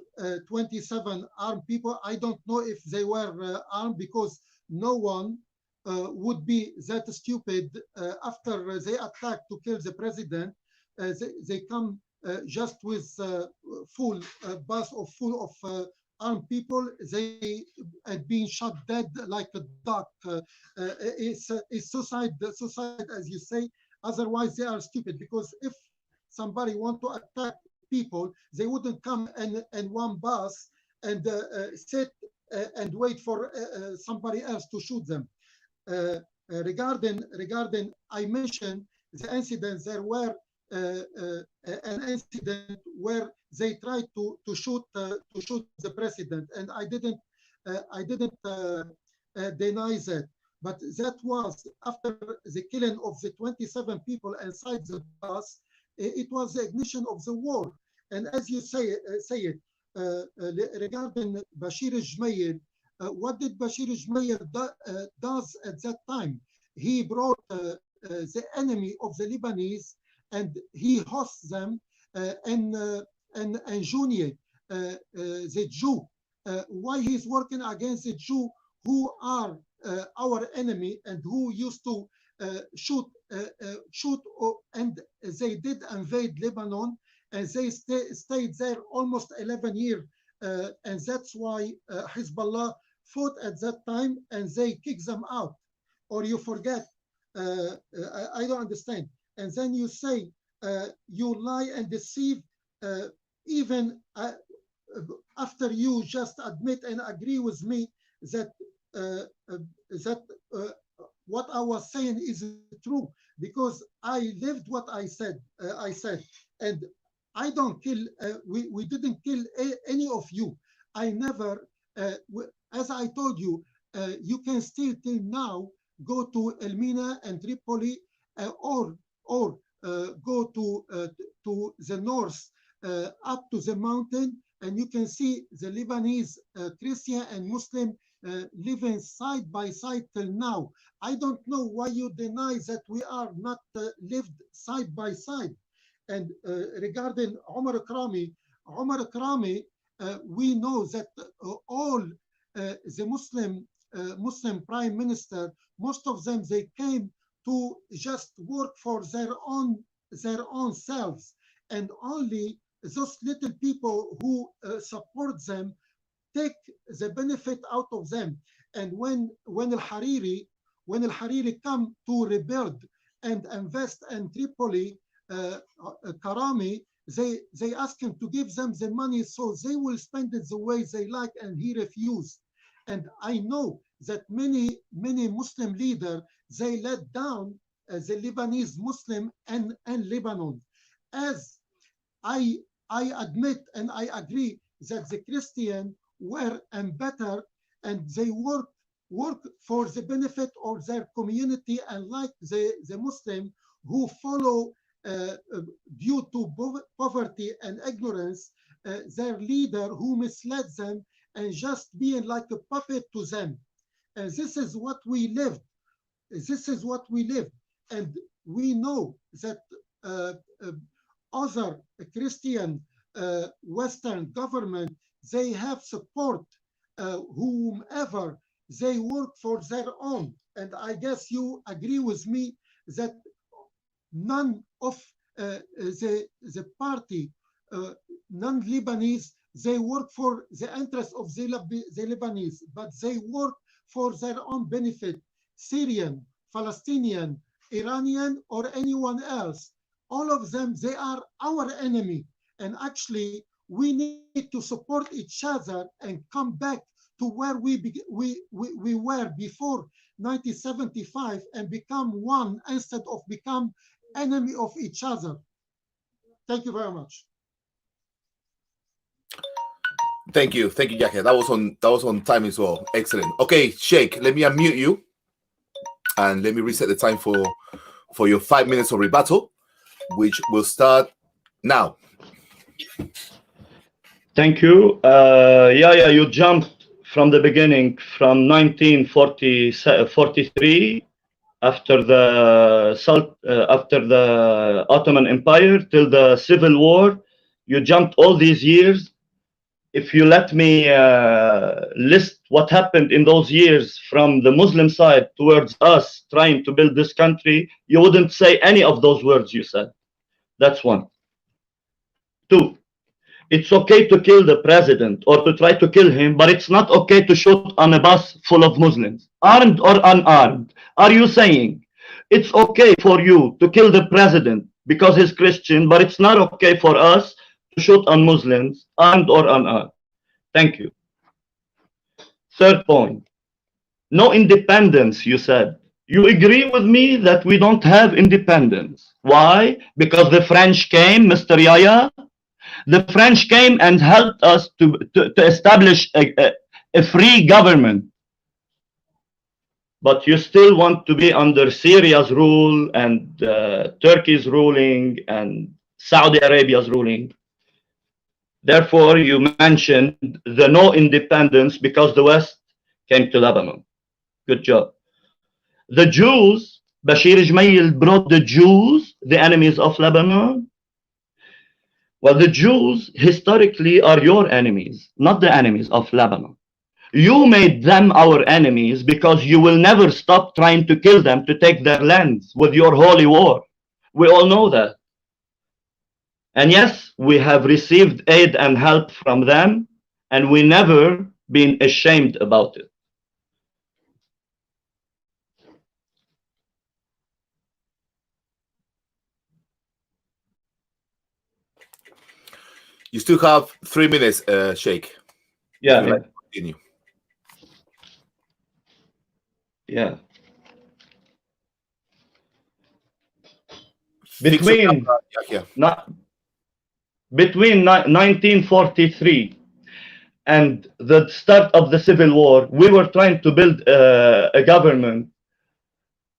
27 armed people. I don't know if they were armed, because no one would be that stupid after they attacked to kill the president. They come just with full bus of full of armed people. They had been shot dead like a duck. It's suicide, as you say. Otherwise, they are stupid, because if somebody want to attack people, they wouldn't come in one bus and sit and wait for somebody else to shoot them. Regarding, I mentioned the incidents. There were an incident where they tried to shoot the president, and I didn't deny that. But that was after the killing of the 27 people inside the bus. It was the ignition of the war. And as you say it, regarding Bashir al-Jumayr, what did Bashir al-Jumayr does at that time? He brought the enemy of the Lebanese, and he hosts them in Junia, the Jew. Why he's working against the Jew who are our enemy and who used to shoot, and they did invade Lebanon, and they stayed there almost 11 years. And that's why Hezbollah fought at that time, and they kicked them out. Or you forget, I don't understand. And then you say, you lie and deceive, even after you just admit and agree with me that what I was saying is true, because I lived what I said. And I don't kill, we didn't kill any of you. I never, as I told you, you can still till now go to Elmina and Tripoli, or go to the north, up to the mountain, and you can see the Lebanese Christian and Muslim living side by side till now. I don't know why you deny that we are not lived side by side. And regarding Omar Krami, we know that all the Muslim prime minister, most of them, they came to just work for their own selves, and only those little people who support them take the benefit out of them. And when Al-Hariri come to rebuild and invest in Tripoli, Karami, they ask him to give them the money so they will spend it the way they like, and he refused. And I know that many Muslim leaders, they let down the Lebanese Muslim and Lebanon. As I admit and I agree that the Christian were and better, and they work for the benefit of their community, and like the Muslim who follow due to poverty and ignorance their leader who misled them and just being like a puppet to them. And this is what we lived. This is what we live. And we know that other Christian Western government, they have support whomever they work for their own. And I guess you agree with me that none of the party, non-Lebanese, they work for the interests of the Lebanese, but they work for their own benefit. Syrian, Palestinian, Iranian, or anyone else, all of them, they are our enemy. And actually, we need to support each other and come back to where we were before 1975 and become one instead of become enemy of each other. Thank you very much. Thank you, Yahya. That was on time as well. Excellent. Okay, Sheikh, let me unmute you, and let me reset the time for your 5 minutes of rebuttal, which will start now. Thank you. You jumped from the beginning, from 1943, after the Ottoman Empire till the Civil War. You jumped all these years. If you let me list what happened in those years from the Muslim side towards us trying to build this country, you wouldn't say any of those words you said. That's one. Two, it's okay to kill the president or to try to kill him, but it's not okay to shoot on a bus full of Muslims, armed or unarmed. Are you saying it's okay for you to kill the president because he's Christian, but it's not okay for us to shoot on Muslims, armed or unarmed? Thank you. Third point, no independence, you said. You agree with me that we don't have independence. Why? Because the French came, Mr. Yahya. The French came and helped us to establish a free government. But you still want to be under Syria's rule and Turkey's ruling and Saudi Arabia's ruling. Therefore, you mentioned the no independence because the West came to Lebanon. Good job. The Jews, Bashir Jmail brought the Jews, the enemies of Lebanon. Well, the Jews historically are your enemies, not the enemies of Lebanon. You made them our enemies because you will never stop trying to kill them to take their lands with your holy war. We all know that. And yes, we have received aid and help from them, and we never been ashamed about it. You still have 3 minutes, Sheikh. Yeah. Like continue. Yeah. Between 1943 and the start of the Civil War, we were trying to build a government,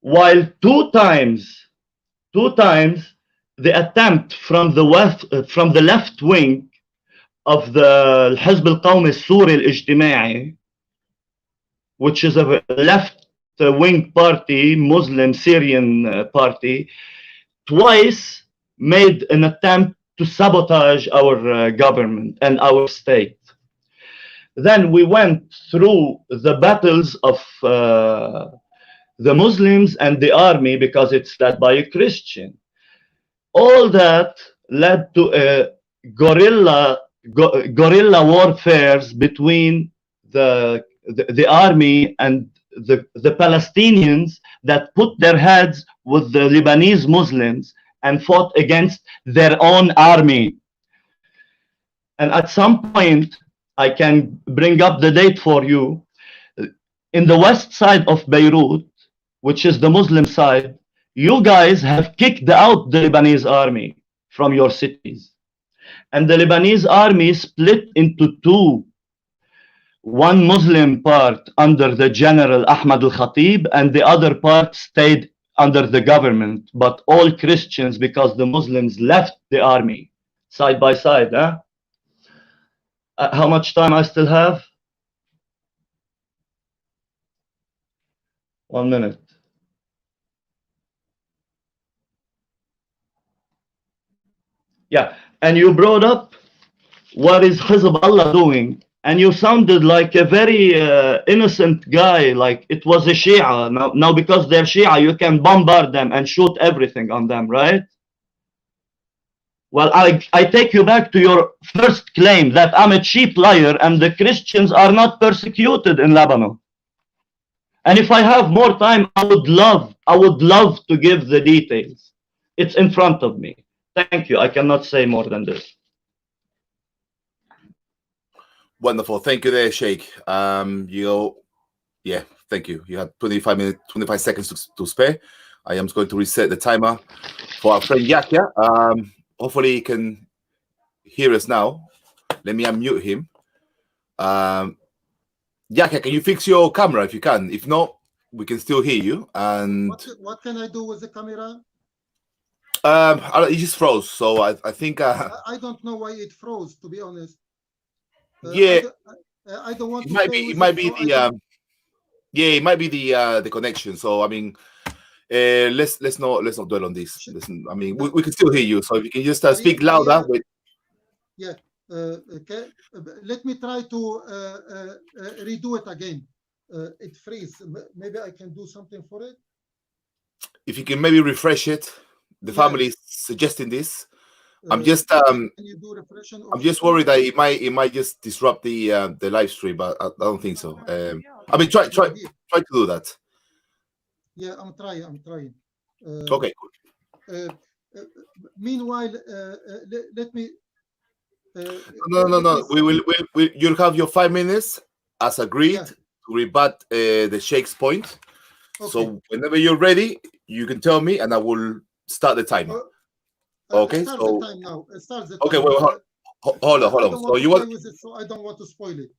while two times the attempt from the left wing of the Hizb al-Qawmi al-Suri al-Ijtima'i which is a left-wing party, Muslim Syrian party, twice made an attempt to sabotage our government and our state. Then we went through the battles of the Muslims and the army because it's led by a Christian. All that led to a guerrilla warfares between the army and the Palestinians that put their heads with the Lebanese Muslims and fought against their own army. And at some point, I can bring up the date for you. In the west side of Beirut, which is the Muslim side, you guys have kicked out the Lebanese army from your cities. And the Lebanese army split into two. One Muslim part under the general Ahmad al-Khatib, and the other part stayed under the government, but all Christians because the Muslims left the army side by side. Huh? How much time I still have? 1 minute. Yeah, and you brought up what is Hezbollah doing, and you sounded like a very innocent guy, like it was a Shia. Now because they're Shia, you can bombard them and shoot everything on them, right? Well, I take you back to your first claim that I'm a cheap liar and the Christians are not persecuted in Lebanon. And if I have more time, I would love to give the details. It's in front of me. Thank you. I cannot say more than this. Wonderful. Thank you there, Sheikh. Thank you. You had 25 seconds to spare. I am going to reset the timer for our friend Yahya. Hopefully he can hear us now. Let me unmute him. Yahya, can you fix your camera if you can? If not, we can still hear you. And what can I do with the camera? It just froze. So I think I don't know why it froze, to be honest. I don't want to. It might be the connection. So I mean, let's not dwell on this. Listen, I mean, we can still hear you. So if you can just speak louder. Yeah. Okay. Let me try to redo it again. It freeze. Maybe I can do something for it. If you can maybe refresh it. The family is suggesting this. I'm just I'm just worried that it might just disrupt the live stream, but I don't think so. I mean, try to do that. Yeah, I'm trying. Okay, cool. Meanwhile, let me. No. You'll have your 5 minutes as agreed to rebut the Sheikh's point. Okay. So whenever you're ready, you can tell me, and I will start the timer. Okay, start so the time now. Start the time. Okay, wait, hold on. So you want? So I don't want to spoil it.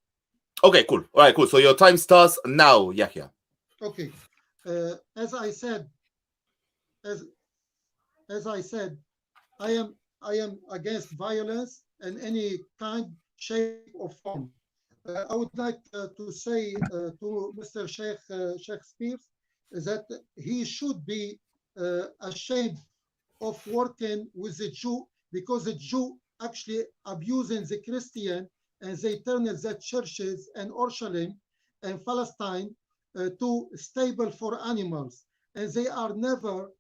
Okay, cool. All right, cool. So your time starts now, Yahya. Okay. As I said, I am against violence in any kind, shape, or form. I would like to say to Mr. Sheikh Spears that he should be ashamed of working with the Jew, because the Jew actually abusing the Christian, and they turn the churches and Jerusalem and Palestine to stable for animals, and they are never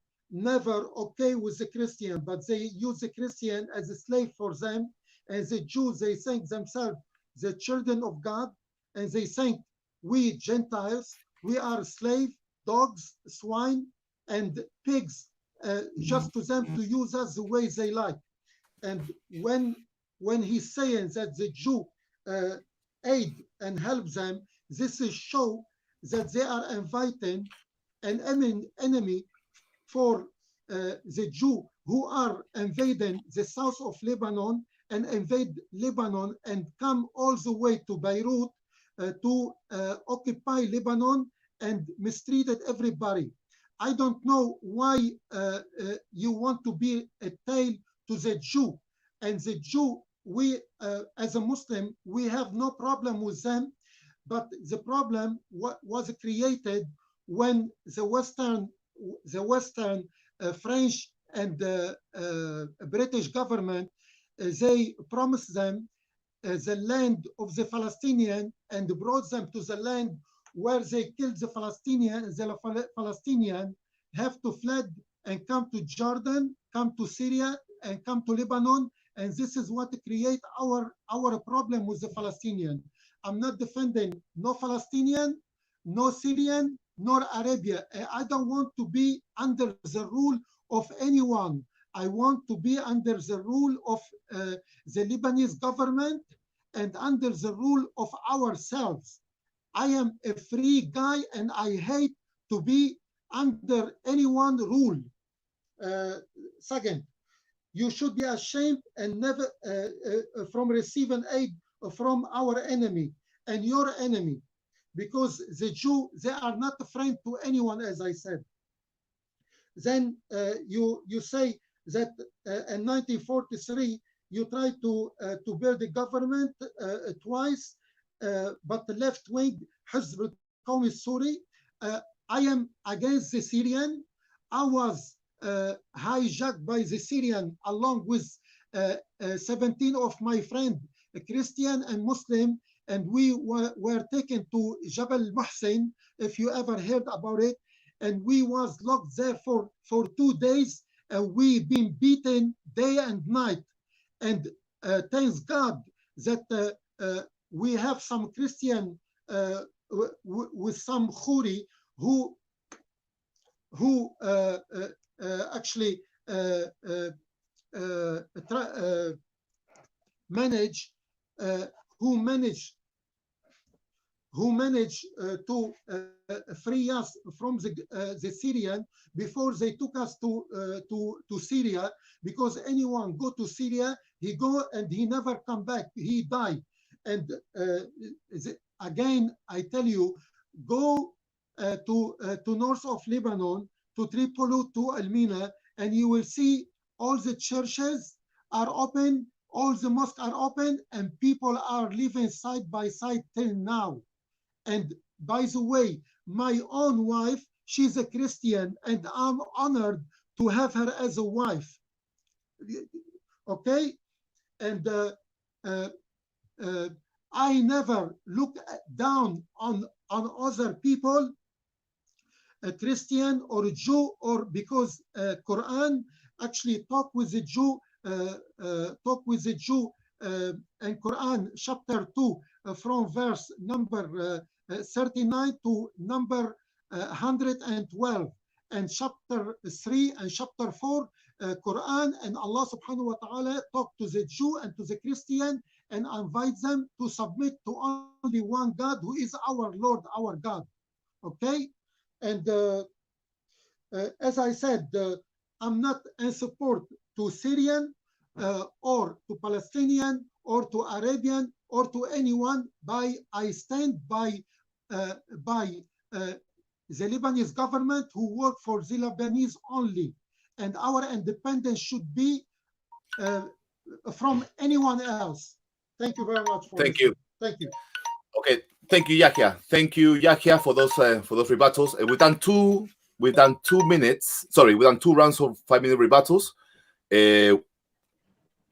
okay with the Christian, but they use the Christian as a slave for them, and the Jews, they think themselves the children of God, and they think we Gentiles, we are slave, dogs, swine, and pigs, just to them to use us the way they like. And when he's saying that the Jew aid and help them, this is show that they are inviting an enemy for the Jew who are invading the south of Lebanon and invade Lebanon and come all the way to Beirut to occupy Lebanon and mistreated everybody. I don't know why you want to be a tail to the Jew. And the Jew, we as a Muslim, we have no problem with them but the problem was created when the Western French and British government, they promised them the land of the Palestinian and brought them to the land where they killed the Palestinian. The Palestinian have to fled and come to Jordan, come to Syria, and come to Lebanon. And this is what create our problem with the Palestinian. I'm not defending no Palestinian, no Syrian, nor Arabia. I don't want to be under the rule of anyone. I want to be under the rule of the Lebanese government and under the rule of ourselves. I am a free guy and I hate to be under anyone rule. Second, you should be ashamed and never from receiving aid from our enemy and your enemy, because the Jew, they are not a friend to anyone, as I said. Then you say that in 1943 you tried to build a government twice, but the left wing Hizb al-Qawmi Suri. I am against the Syrian. I was hijacked by the Syrian along with 17 of my friends, Christian and Muslim, and we were taken to Jabal Muhsin, if you ever heard about it, and we was locked there for 2 days, and we been beaten day and night. And thanks God that we have some Christian with some Khoury who actually manage to free us from the Syrian before they took us to Syria, because anyone go to Syria, he go and he never come back, he died. And again, I tell you, go to north of Lebanon, to Tripoli, to Elmina, and you will see all the churches are open, all the mosques are open, and people are living side by side till now. And by the way, my own wife, she's a Christian, and I'm honored to have her as a wife. Okay? And I never look down on other people, a Christian or a Jew, or because Quran actually talk with the Jew, in Quran chapter 2 from verse number 39 to number 112, and chapter 3 and chapter 4 Quran, and Allah subhanahu wa ta'ala talk to the Jew and to the Christian and invite them to submit to only one God, who is our Lord, our God. Okay? And as I said, I'm not in support to Syrian or to Palestinian or to Arabian or to anyone. I stand by the Lebanese government, who work for the Lebanese only, and our independence should be from anyone else. Thank you very much. Thank you. Thank you. Okay, thank you, Yahya. Thank you, Yahya, for those rebuttals. And we've done 2 minutes. Sorry, we've done 2 rounds of 5-minute rebuttals.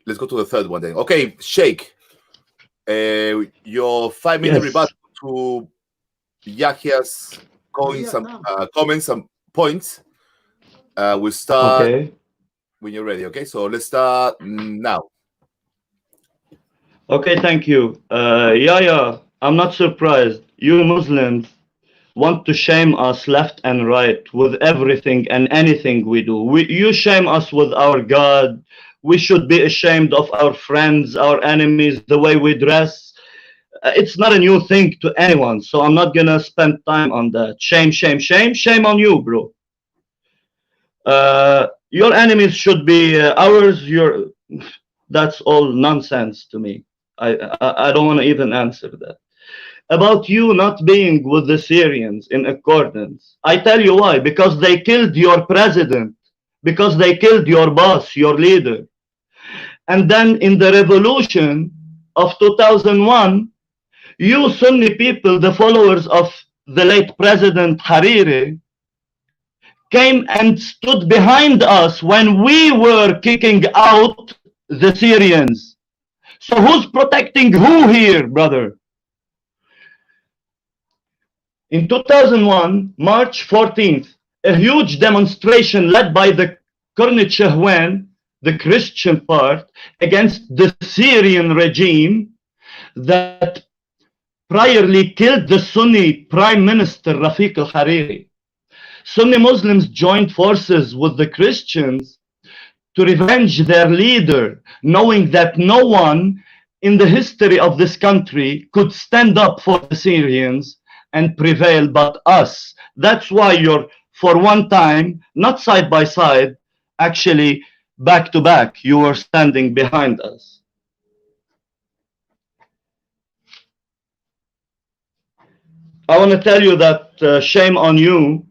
Let's go to the third one then. Okay, Sheikh, your 5-minute rebuttal to Yahya's comments and points. We'll start when you're ready. Okay, so let's start now. Okay, thank you. Yahya, I'm not surprised. You Muslims want to shame us left and right with everything and anything we do. You shame us with our God. We should be ashamed of our friends, our enemies, the way we dress. It's not a new thing to anyone, so I'm not gonna spend time on that. Shame, shame, shame. Shame on you, bro. Your enemies should be ours. That's all nonsense to me. I don't want to even answer that. About you not being with the Syrians in accordance, I tell you why. Because they killed your president, because they killed your boss, your leader. And then in the revolution of 2001, You Sunni people, the followers of the late President Hariri, came and stood behind us when we were kicking out the Syrians. So who's protecting who here, brother? In 2001, March 14th, a huge demonstration led by the Kurnet Shahwan, the Christian part, against the Syrian regime that priorly killed the Sunni Prime Minister Rafiq al-Hariri. Sunni Muslims joined forces with the Christians to revenge their leader, knowing that no one in the history of this country could stand up for the Syrians and prevail but us. That's why you're, for one time, not side by side, actually back to back, you were standing behind us. I want to tell you that shame on you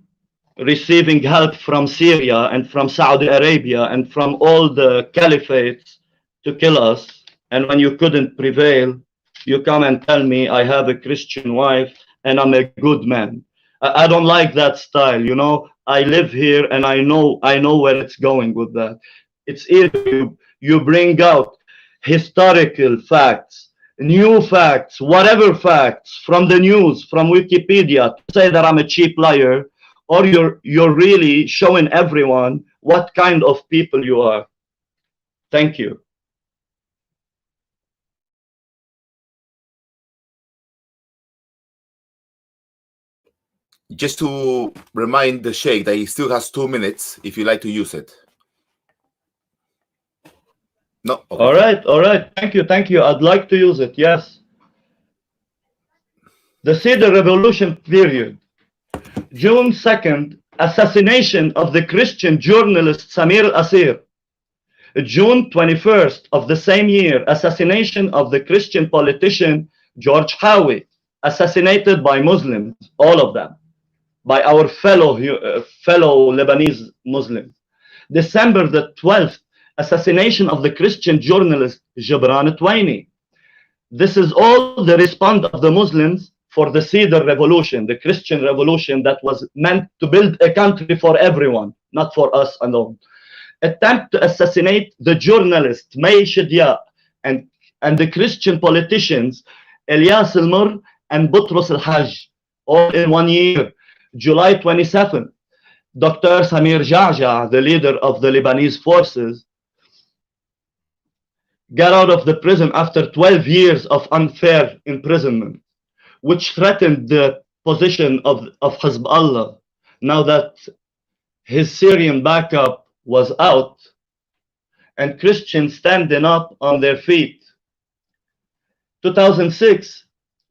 receiving help from Syria and from Saudi Arabia and from all the caliphates to kill us. And when you couldn't prevail, you come and tell me I have a Christian wife and I'm a good man. I don't like that style, you know. I live here and I know where it's going with that. It's either you bring out historical facts, new facts, whatever facts from the news, from Wikipedia to say that I'm a cheap liar, or you're really showing everyone what kind of people you are. Thank you. Just to remind the Sheikh that he still has 2 minutes if you like to use it. No? Okay. All right. Thank you. I'd like to use it, yes. The Cedar Revolution period. June 2nd, assassination of the Christian journalist Samir al-Asir. June 21st of the same year, assassination of the Christian politician George Howie, assassinated by Muslims, all of them, by our fellow Lebanese Muslims. December the 12th, assassination of the Christian journalist Gibran Twaini. This is all the response of the Muslims for the Cedar Revolution, the Christian revolution that was meant to build a country for everyone, not for us alone. Attempt to assassinate the journalist May Shidia and the Christian politicians Elias al-Mur and Butros al-Hajj, all in 1 year. July 27th, Dr. Samir Ja'ja, the leader of the Lebanese forces, got out of the prison after 12 years of unfair imprisonment, which threatened the position of Hezbollah now that his Syrian backup was out and Christians standing up on their feet. 2006,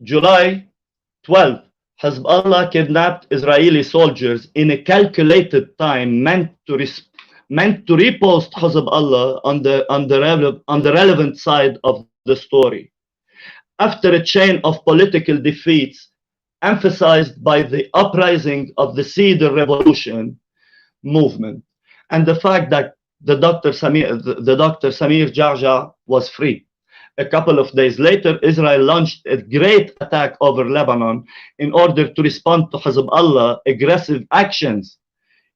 July 12th, Hezbollah kidnapped Israeli soldiers in a calculated time meant to repost Hezbollah on the relevant side of the story. After a chain of political defeats emphasized by the uprising of the Cedar Revolution movement and the fact that the Dr. Samir Ja'ja was free. A couple of days later, Israel launched a great attack over Lebanon in order to respond to Hezbollah's aggressive actions.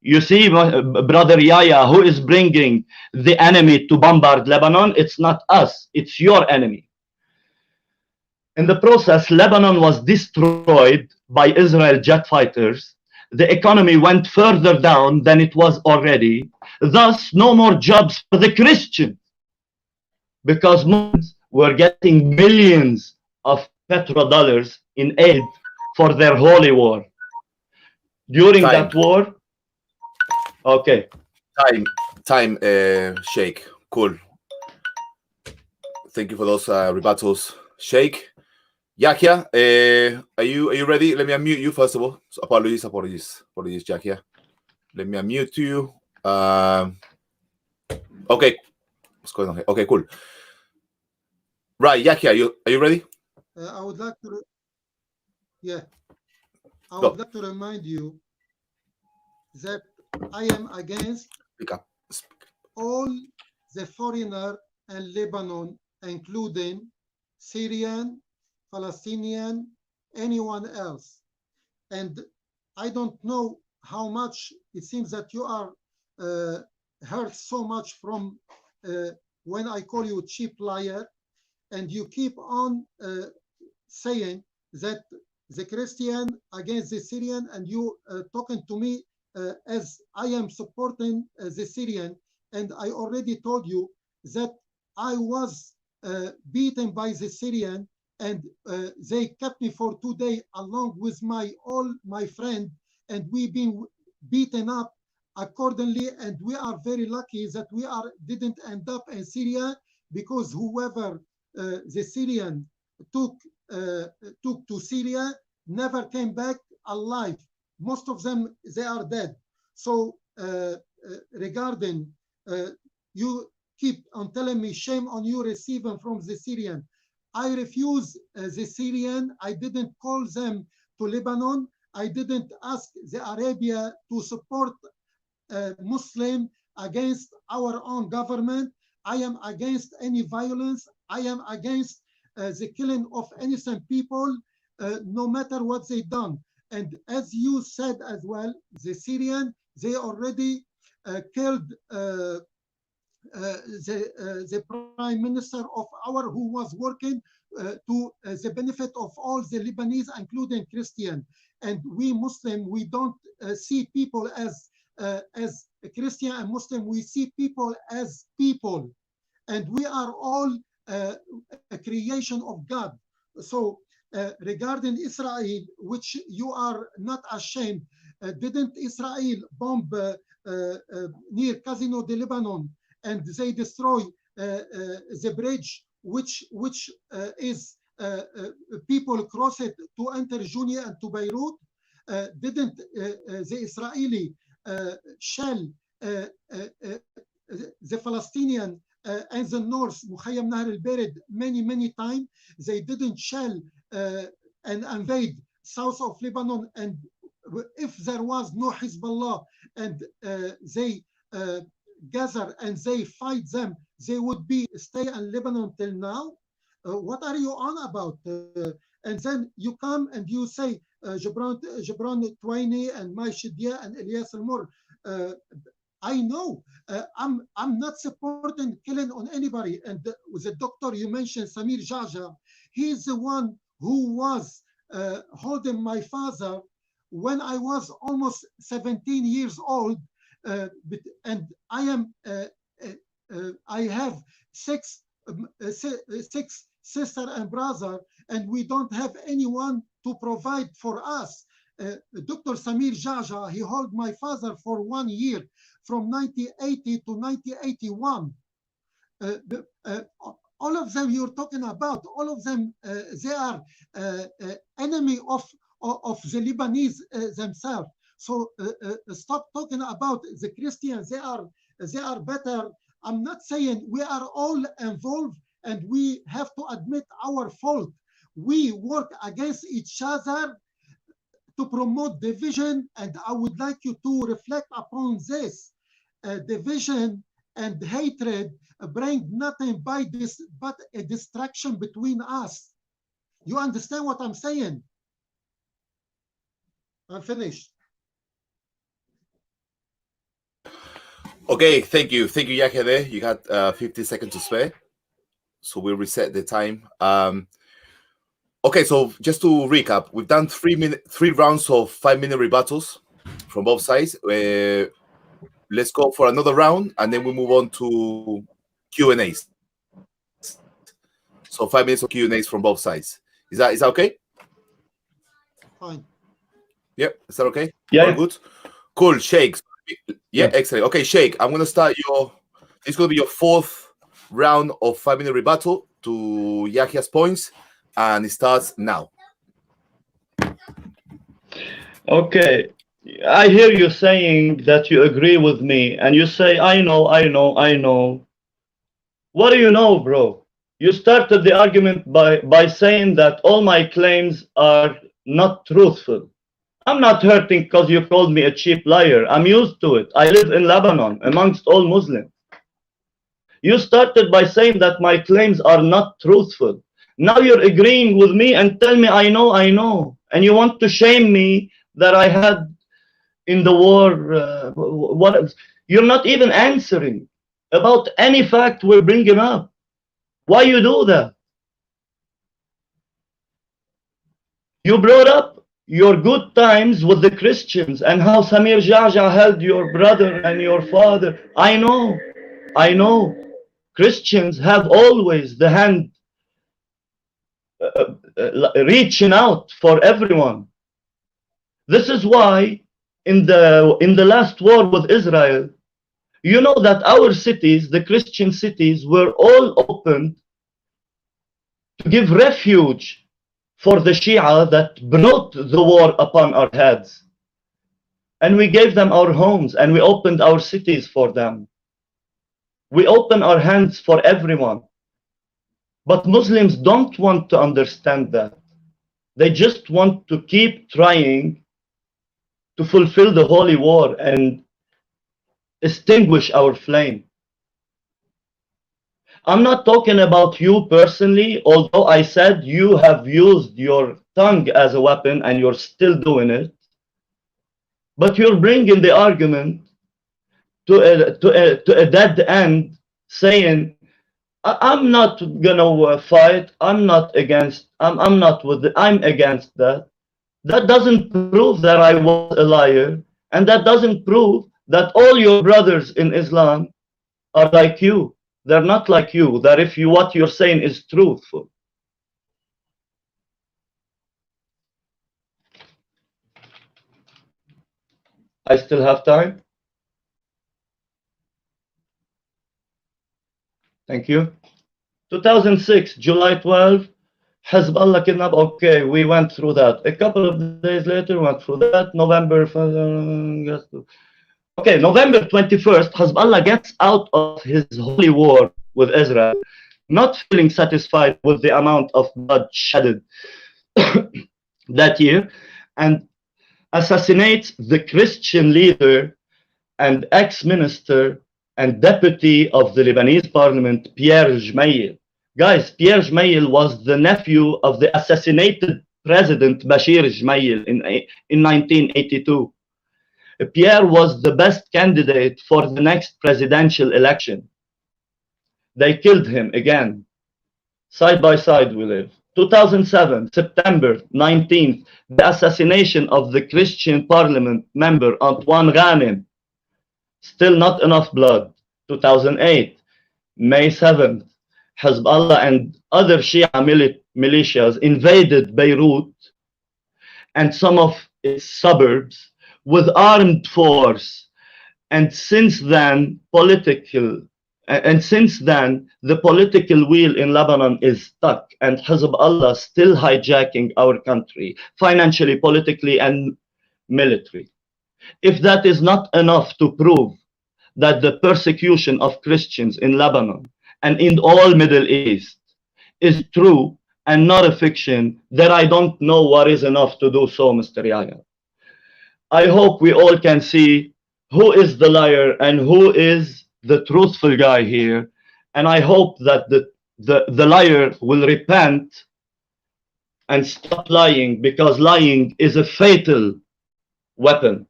You see, brother Yahya, who is bringing the enemy to bombard Lebanon? It's not us, it's your enemy. In the process, Lebanon was destroyed by Israel jet fighters. The economy went further down than it was already. Thus, no more jobs for the Christians, because Muslims were getting millions of petrodollars in aid for their holy war. During that war, okay. Time, Sheikh. Cool. Thank you for those rebuttals, Sheikh. Yahya, are you ready? Let me unmute you first of all. So apologies, Yahya. Let me unmute you. Okay. What's going on here? Okay, cool. Right, Yahya, are you ready? I would like to, I would like to remind you that I am against all the foreigner in Lebanon, including Syrian, Palestinian, anyone else. And I don't know how much it seems that you are hurt so much from when I call you cheap liar, and you keep on saying that the Christian against the Syrian, and you talking to me as I am supporting the Syrian, and I already told you that I was beaten by the Syrian, and they kept me for 2 days along with all my friend, and we've been beaten up accordingly, and we are very lucky that we didn't end up in Syria, because whoever the Syrian took to Syria never came back alive. Most of them, they are dead. So regarding you keep on telling me shame on you receiving from the Syrian. I refuse the Syrian. I didn't call them to Lebanon. I didn't ask the Arabia to support Muslim against our own government. I am against any violence. I am against the killing of innocent people, no matter what they done. And as you said as well, the Syrian, they already killed the prime minister of who was working to the benefit of all the Lebanese, including Christian. And we Muslim, we don't see people as Christian and Muslim. We see people as people, and we are all a creation of God. So regarding Israel, which you are not ashamed, didn't Israel bomb near Casino de Lebanon, and they destroy the bridge, which is people cross it to enter Junia and to Beirut? Didn't the Israeli shell the Palestinian and the north, Mukhayyam Nahr al-Barid, many times? They didn't shell and invade south of Lebanon, and if there was no Hezbollah and they gather and they fight them, they would stay in Lebanon till now. What are you on about? And then you come and you say Jabran Twaini and Mai Shidia and Ilyas al-Mur. I know I'm not supporting killing on anybody. And the doctor you mentioned, Samir Jaja, he's the one who was holding my father when I was almost 17 years old, and I have six sister and brother, and we don't have anyone to provide for us. Dr. Samir Jaja, he held my father for 1 year, from 1980 to 1981. All of them you're talking about, all of them, they are enemy of the Lebanese themselves. So stop talking about the Christians. They are better. I'm not saying we are all involved, and we have to admit our fault. We work against each other to promote division, and I would like you to reflect upon this. Division and hatred bring nothing by this but a distraction between us. You understand what I'm saying? I'm finished. Okay, thank you, Yahya. There, you got 50 seconds to spare, so we'll reset the time. Okay, so just to recap, we've done 3 rounds of 5-minute rebuttals from both sides. Let's go for another round, and then we move on to Q&As. So 5 minutes of Q&As from both sides. Is that okay? Fine. Yeah, is that okay? Yeah. All good. Cool, Sheikh. Yeah, excellent. Okay, Sheikh, I'm gonna start it's gonna be your 4th round of 5-minute rebuttal to Yahya's points, and it starts now. Okay, I hear you saying that you agree with me, and you say, I know. What do you know, bro? You started the argument by saying that all my claims are not truthful. I'm not hurting because you called me a cheap liar. I'm used to it. I live in Lebanon amongst all Muslims. You started by saying that my claims are not truthful. Now you're agreeing with me and tell me I know. And you want to shame me that I had in the war. What? You're not even answering about any fact we're bringing up. Why you do that? You brought up your good times with the Christians and how Samir Jaja held your brother and your father. I know. Christians have always the hand reaching out for everyone. This is why in the last war with Israel, you know that our cities, the Christian cities, were all opened to give refuge for the Shia that brought the war upon our heads. And we gave them our homes and we opened our cities for them. We open our hands for everyone. But Muslims don't want to understand that. They just want to keep trying to fulfill the holy war and extinguish our flame. I'm not talking about you personally, although I said you have used your tongue as a weapon and you're still doing it. But you're bringing the argument to a dead end, saying, I'm not gonna fight. I'm not against. I'm not with. I'm against that. That doesn't prove that I was a liar, and that doesn't prove that all your brothers in Islam are like you. They're not like you. That if you what you're saying is truthful. I still have time. Thank you. 2006, July 12, Hezbollah kidnap. Okay, we went through that. A couple of days later, went through that. November. Okay, November 21st, Hezbollah gets out of his holy war with Israel, not feeling satisfied with the amount of blood shedded that year, and assassinates the Christian leader and ex-minister and deputy of the Lebanese parliament, Pierre Gemayel. Guys, Pierre Gemayel was the nephew of the assassinated president Bashir Gemayel in 1982. Pierre was the best candidate for the next presidential election. They killed him again. Side by side we live. 2007, September 19th, the assassination of the Christian parliament member Antoine Ghanem. Still not enough blood. 2008, May 7th, Hezbollah and other Shia militias invaded Beirut and some of its suburbs with armed force. And since then, the political wheel in Lebanon is stuck, and Hezbollah still hijacking our country, financially, politically, and military. If that is not enough to prove that the persecution of Christians in Lebanon and in all Middle East is true and not a fiction, then I don't know what is enough to do so, Mr. Yahya. I hope we all can see who is the liar and who is the truthful guy here. And I hope that the liar will repent and stop lying, because lying is a fatal weapon.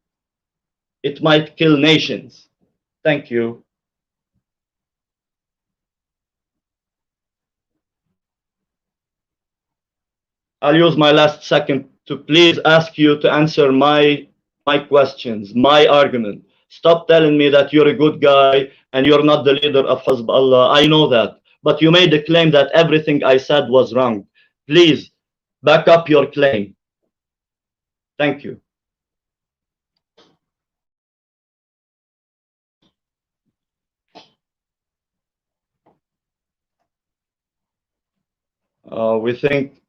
It might kill nations. Thank you. I'll use my last second to please ask you to answer my questions, my argument. Stop telling me that you're a good guy and you're not the leader of Hezbollah. I know that. But you made a claim that everything I said was wrong. Please back up your claim. Thank you.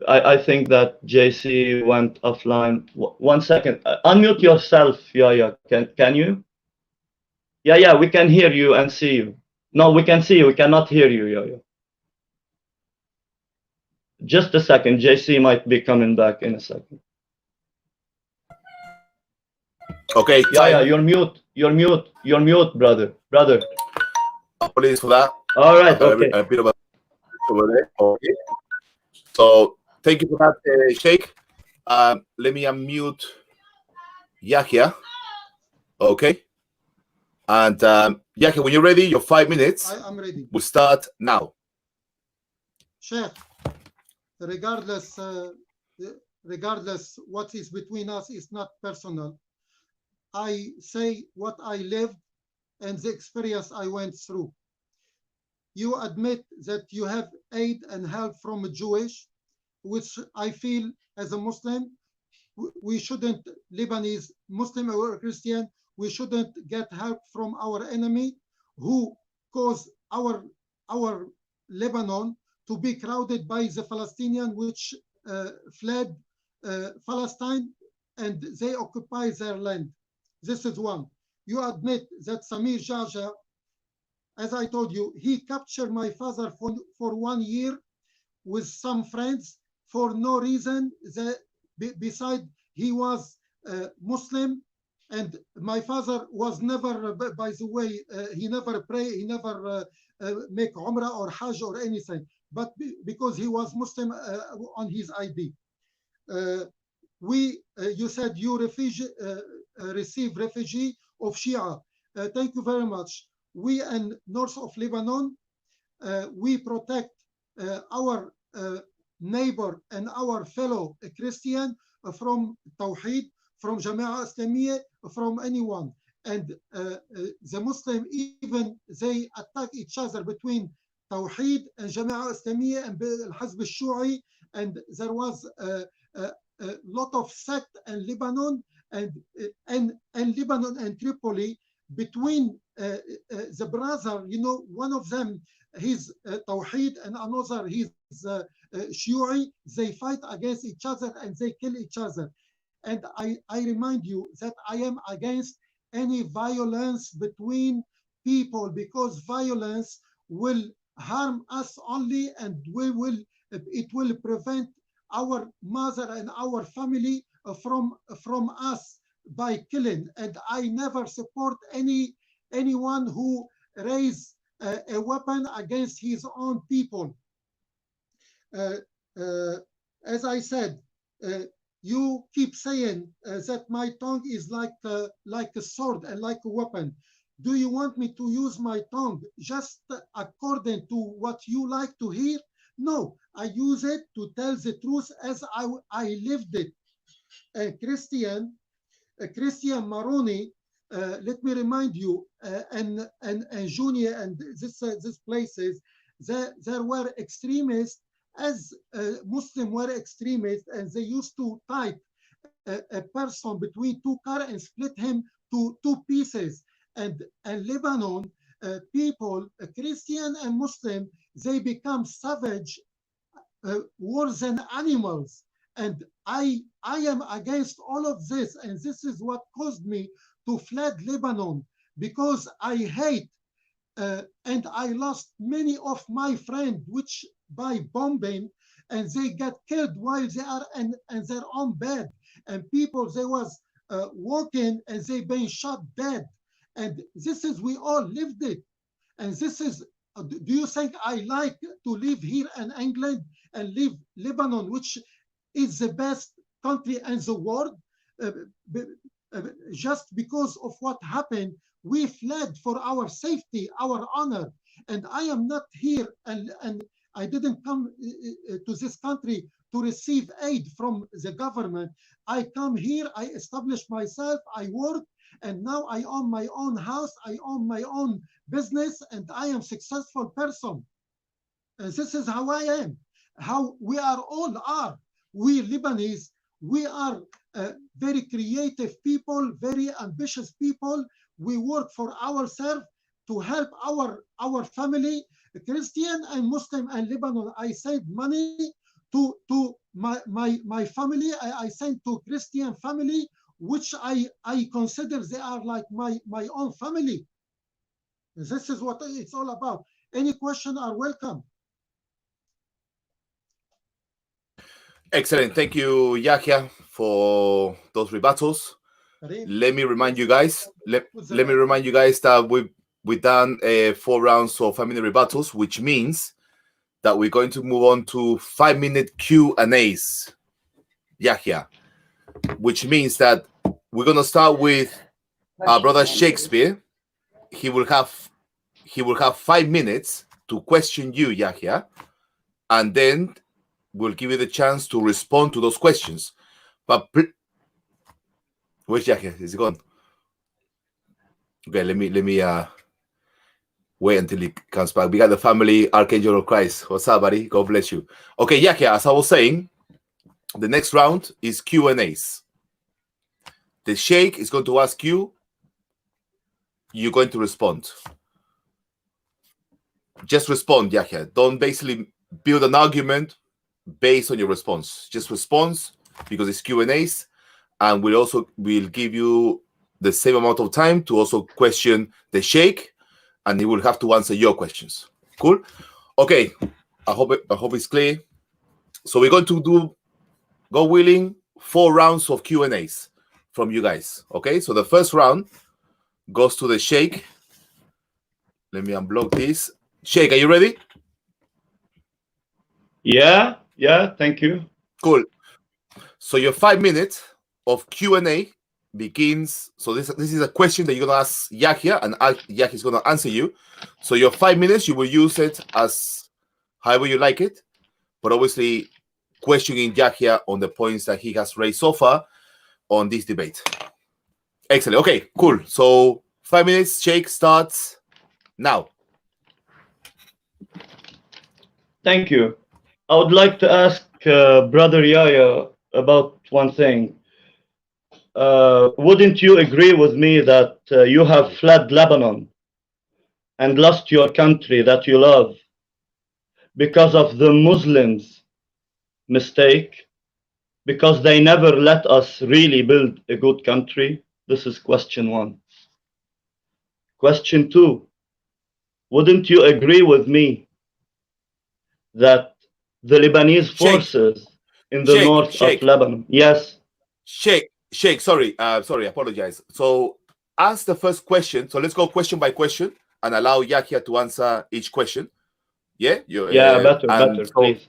I think that JC went offline. 1 second. Unmute yourself, Yaya. Can you? Yeah, we can hear you and see you. No, we can see you. We cannot hear you, Yaya. Just a second. JC might be coming back in a second. Okay. Yeah, you're mute. You're mute, brother. Apologies for that. All right. Okay. A bit of a over there. Okay. So thank you for that, Sheikh. Let me unmute Yahya. Okay. And Yahya, when you're ready, your 5 minutes. I'm ready. We'll start now. Sheikh, regardless what is between us is not personal. I say what I lived and the experience I went through. You admit that you have aid and help from a Jewish, which I feel as a Muslim, we shouldn't, Lebanese, Muslim or Christian, we shouldn't get help from our enemy who caused our Lebanon to be crowded by the Palestinian, which fled Palestine and they occupy their land. This is one. You admit that Samir Jaja, as I told you, he captured my father for 1 year with some friends for no reason. Beside, he was Muslim, and my father was never, by the way, he never pray, he never make Umrah or Hajj or anything, but because he was Muslim on his ID. You said you receive refugee of Shia. Thank you very much. We in north of Lebanon, we protect our neighbor and our fellow Christian from Tawheed, from Jama'ah Islamiyah, from anyone. And the Muslim, even they attack each other between Tawheed and Jama'ah Islamiyah and Al-Hazb al-Shu'i, and there was a lot of sect in Lebanon and Lebanon and Tripoli between the brother, you know, one of them, he's Tawheed and another, he's Shu'i. They fight against each other and they kill each other. And I remind you that I am against any violence between people, because violence will harm us only, and it will prevent our mother and our family from us by killing. And I never support anyone who raise a weapon against his own people. As I said, you keep saying that my tongue is like a sword and like a weapon. Do you want me to use my tongue just according to what you like to hear? No, I use it to tell the truth as I lived it. Christian Maroni, let me remind you, and Junia and these places, there were extremists, as Muslims were extremists, and they used to tie a person between two cars and split him to two pieces. And Lebanon, people, Christian and Muslim, they become savage, worse than animals. And I am against all of this, and this is what caused me to fled Lebanon, because I hate and I lost many of my friends, which by bombing, and they get killed while they are in their own bed, and people they was walking and they been shot dead, and this is we all lived it, and this is. Do you think I like to live here in England and live Lebanon, which is the best country in the world? Just because of what happened, we fled for our safety, our honor. And I am not here, and I didn't come to this country to receive aid from the government. I come here, I established myself, I work, and now I own my own house, I own my own business, and I am a successful person. And this is how I am, how we all are. We Lebanese, we are very creative people, very ambitious people. We work for ourselves to help our family, Christian and Muslim and Lebanon. I send money to my family. I send to Christian family, which I consider they are like my own family. This is what it's all about. Any question are welcome. Excellent. Thank you, Yahya, for those rebuttals. Let me remind you guys. Let me remind you guys that we've done 4 rounds of 5-minute rebuttals, which means that we're going to move on to 5-minute Q&As, Yahya, which means that we're going to start with our brother Shakespeare. He will have 5 minutes to question you, Yahya, and then we'll give you the chance to respond to those questions. But where's Yahya? Is he gone? Okay, let me wait until he comes back. We got the family Archangel of Christ. What's up, buddy? God bless you. Okay, Yahya, as I was saying, the next round is Q&As. The Sheikh is going to ask you. You're going to respond. Just respond, Yahya. Don't basically build an argument based on your response. Just respond because it's Q&As, and we'll give you the same amount of time to also question the Sheikh, and he will have to answer your questions. Cool? Okay. I hope it's clear. So we're going to do, God willing, 4 rounds of Q&As from you guys. Okay? So the first round goes to the Sheikh. Let me unblock this. Sheikh, are you ready? Yeah, thank you. Cool. So your 5 minutes of Q&A begins. So this is a question that you're going to ask Yahya, and Yahya is going to answer you. So your 5 minutes, you will use it as however you like it, but obviously questioning Yahya on the points that he has raised so far on this debate. Excellent. Okay, cool. So 5 minutes, Sheikh, starts now. Thank you. I would like to ask Brother Yahya about one thing. Wouldn't you agree with me that you have fled Lebanon and lost your country that you love because of the Muslims' mistake? Because they never let us really build a good country? This is question 1. Question 2, wouldn't you agree with me that the Lebanese forces in the north of Lebanon? Yes. Sheikh, sorry, apologize. So ask the first question. So let's go question by question and allow Yahya to answer each question. Yeah? Better, please.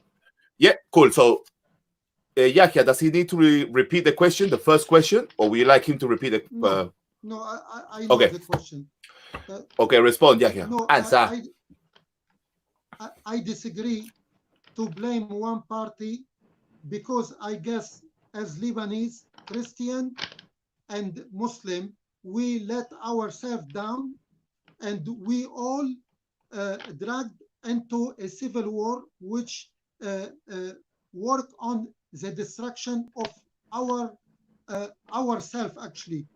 Yeah, cool. So Yahya, does he need to repeat the question, the first question, or would you like him to repeat it? No, I know the question. Okay, respond, Yahya. No, answer. I disagree to blame one party, because I guess as Lebanese, Christian, and Muslim, we let ourselves down, and we all dragged into a civil war, which work on the destruction of ourselves actually,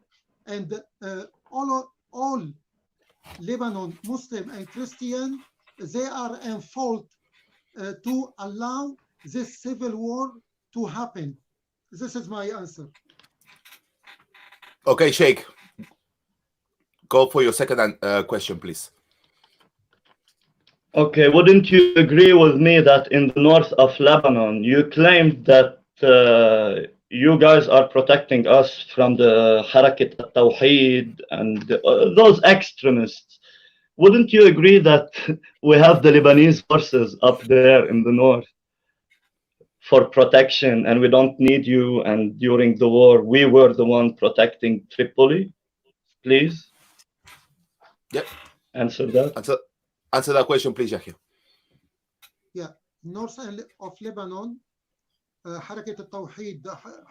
and all Lebanon, Muslim and Christian, they are in fault to allow this civil war to happen. This is my answer. Okay, Sheikh, go for your second question, please. Okay, wouldn't you agree with me that in the north of Lebanon, you claimed that you guys are protecting us from the Harakat al-Tawheed and those extremists? Wouldn't you agree that we have the Lebanese forces up there in the north for protection, and we don't need you, and during the war, we were the one protecting Tripoli? Please? Yep. Answer that. Answer that question, please, Yahya. Yeah, north of Lebanon, Harakat al-Tawheed,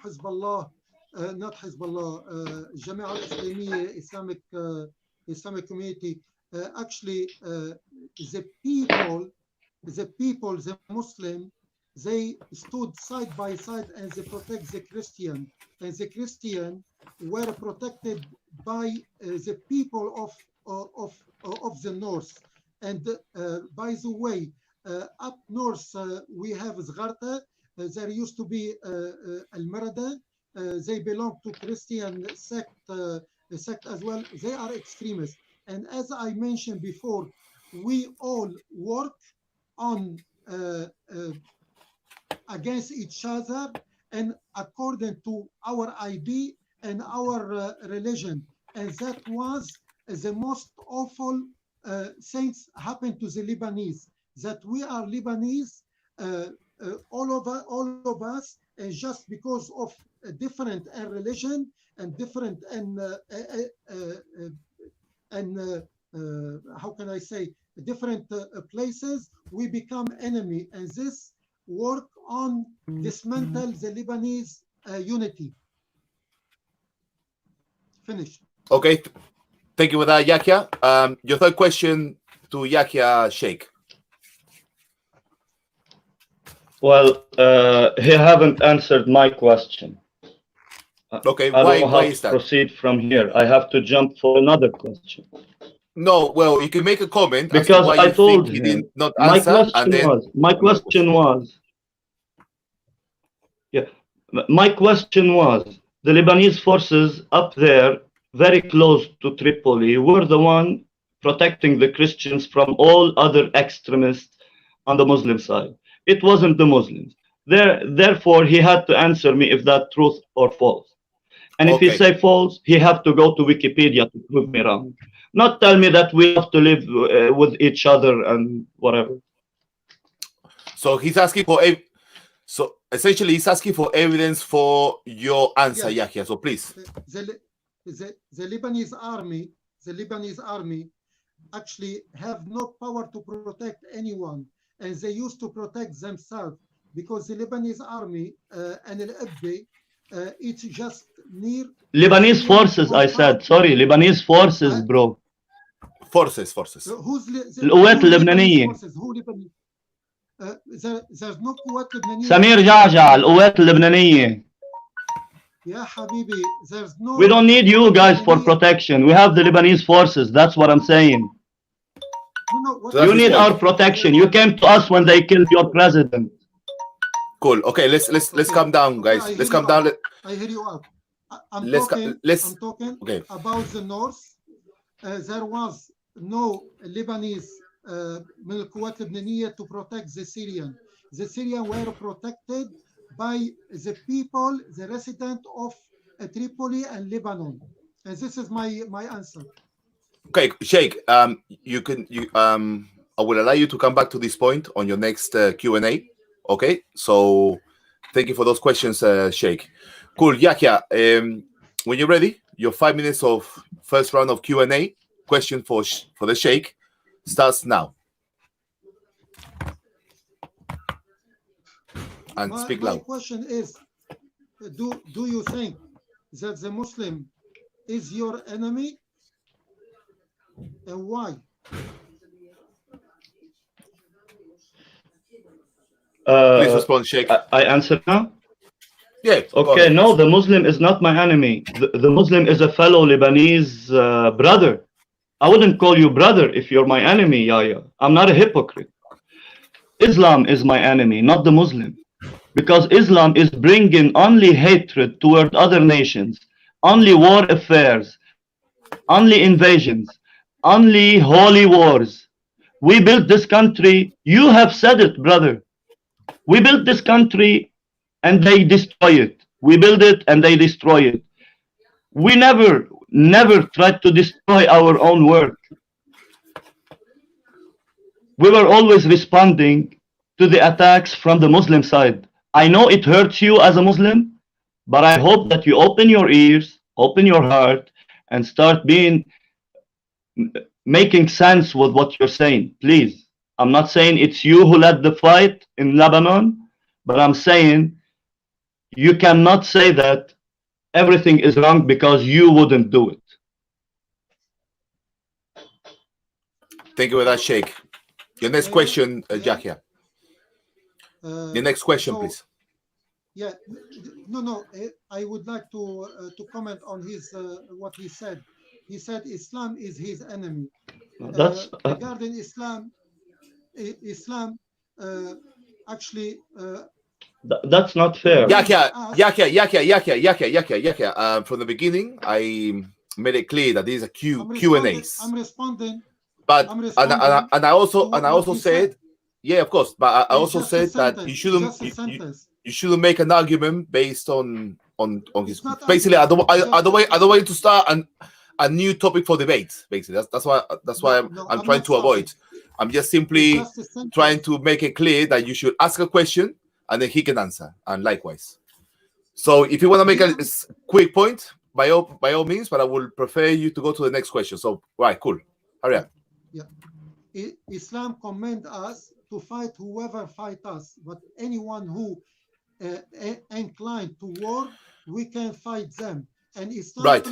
Hezbollah, not Hezbollah, Jama'ah al-Islamiyya, Islamic community, actually the Muslim, they stood side by side and they protect the Christian, and the Christian were protected by the people of the north. And by the way, up north we have Zgharta. There used to be Al-Marada. They belong to Christian sect as well. They are extremists. And as I mentioned before, we all work on against each other and according to our ID and our religion. And that was the most awful things happened to the Lebanese. that we are Lebanese, all of us, and just because of a different religion and different how can I say, different places, we become enemy, and this work on dismantle the Lebanese unity. Finish. Okay, thank you for that, Yahya. Your third question to Yahya, Sheikh. Well, he haven't answered my question. Okay, I don't know why how is to that? proceed from here. I have to jump for another question. No, well, you can make a comment as to Because why I you told think he him, did not my answer, and question then was, my question was, the Lebanese forces up there, very close to Tripoli, were the one protecting the Christians from all other extremists on the Muslim side. It wasn't the Muslims. Therefore, he had to answer me if that's truth or false. And if he Okay. say false, he have to go to Wikipedia to prove me wrong. Not tell me that we have to live with each other and whatever. So he's asking for so essentially he's asking for evidence for your answer, Yes. Yahya. So please. The Lebanese army actually have no power to protect anyone, and they used to protect themselves, because the Lebanese army and Al-Abbi, it's just near Lebanese forces, I said. Sorry, Lebanese forces, bro. Forces. Who's القوات Lebanese اللبنانية. forces? Who Lebanese? There's no قوات لبنانية. سمير جعجع القوات اللبنانية. يا حبيبي, there's no. We don't need you guys for protection. We have the Lebanese forces. That's what I'm saying. You need our protection. You came to us when they killed your president. Cool. Okay, let's calm down, guys. Okay, let's calm down. I hear you out. I'm talking okay. about the north. There was no Lebanese من القوات اللبنانية to protect the Syrian. The Syrian were protected by the people, the resident of Tripoli and Lebanon. And this is my answer. Okay, Sheikh, I will allow you to come back to this point on your next Q&A. Okay, so thank you for those questions, Sheikh. Cool, Yahya, when you're ready, your 5 minutes of first round of Q&A question for the Sheikh starts now. And speak loud. My question is, do you think that the Muslim is your enemy, and why? Please respond, Sheikh. I answer now? Yeah. Okay, no, the Muslim is not my enemy. The Muslim is a fellow Lebanese brother. I wouldn't call you brother if you're my enemy, Yahya. I'm not a hypocrite. Islam is my enemy, not the Muslim. Because Islam is bringing only hatred toward other nations, only war affairs, only invasions, only holy wars. We built this country. You have said it, brother. We built this country and they destroy it. We build it and they destroy it. We never tried to destroy our own work. We were always responding to the attacks from the Muslim side. I know it hurts you as a Muslim, but I hope that you open your ears, open your heart, and start making sense with what you're saying, please. I'm not saying it's you who led the fight in Lebanon, but I'm saying you cannot say that everything is wrong because you wouldn't do it. Thank you for that, Sheikh. Your next question, Yahya. The next question, please. Yeah, no. I would like to comment on his what he said. He said Islam is his enemy. Regarding Islam actually. That's not fair. Yahya. From the beginning, I made it clear that these are Q&As. I'm responding. But and I also said. Yeah, of course. But I also said that you shouldn't make an argument based on his. Basically, I don't want you to start a new topic for debate. Basically, that's why I'm trying not to avoid. starting. I'm just It's simply just a sentence. trying to make it clear that you should ask a question and then he can answer, and likewise. So if you want to make a quick point, by all means, but I will prefer you to go to the next question. So right, cool. Hurry up. Yeah. Islam command us to fight whoever fight us, but anyone who inclined to war, we can fight them. And Islam Right.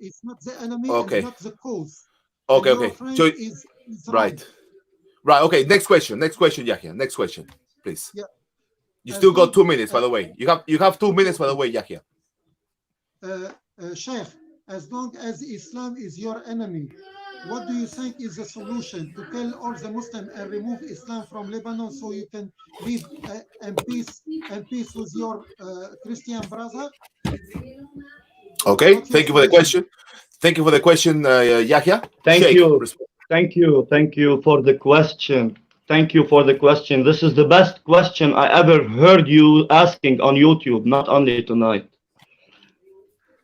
is not the enemy Okay. and not the cause. Okay, and your okay. friend So, is right. Right, okay. Next question, Yahya. Next question, please. Yeah. You As still got long 2 minutes, by the way. You have 2 minutes, by the way, Yahya. Sheikh, as long as Islam is your enemy, what do you think is the solution to kill all the Muslims and remove Islam from Lebanon so you can live in peace with your Christian brother? Okay, What's your thank you for the solution? question. Thank you for the question, Yahya. Thank Sheikh, you. Thank you for the question. Thank you for the question. This is the best question I ever heard you asking on YouTube, not only tonight.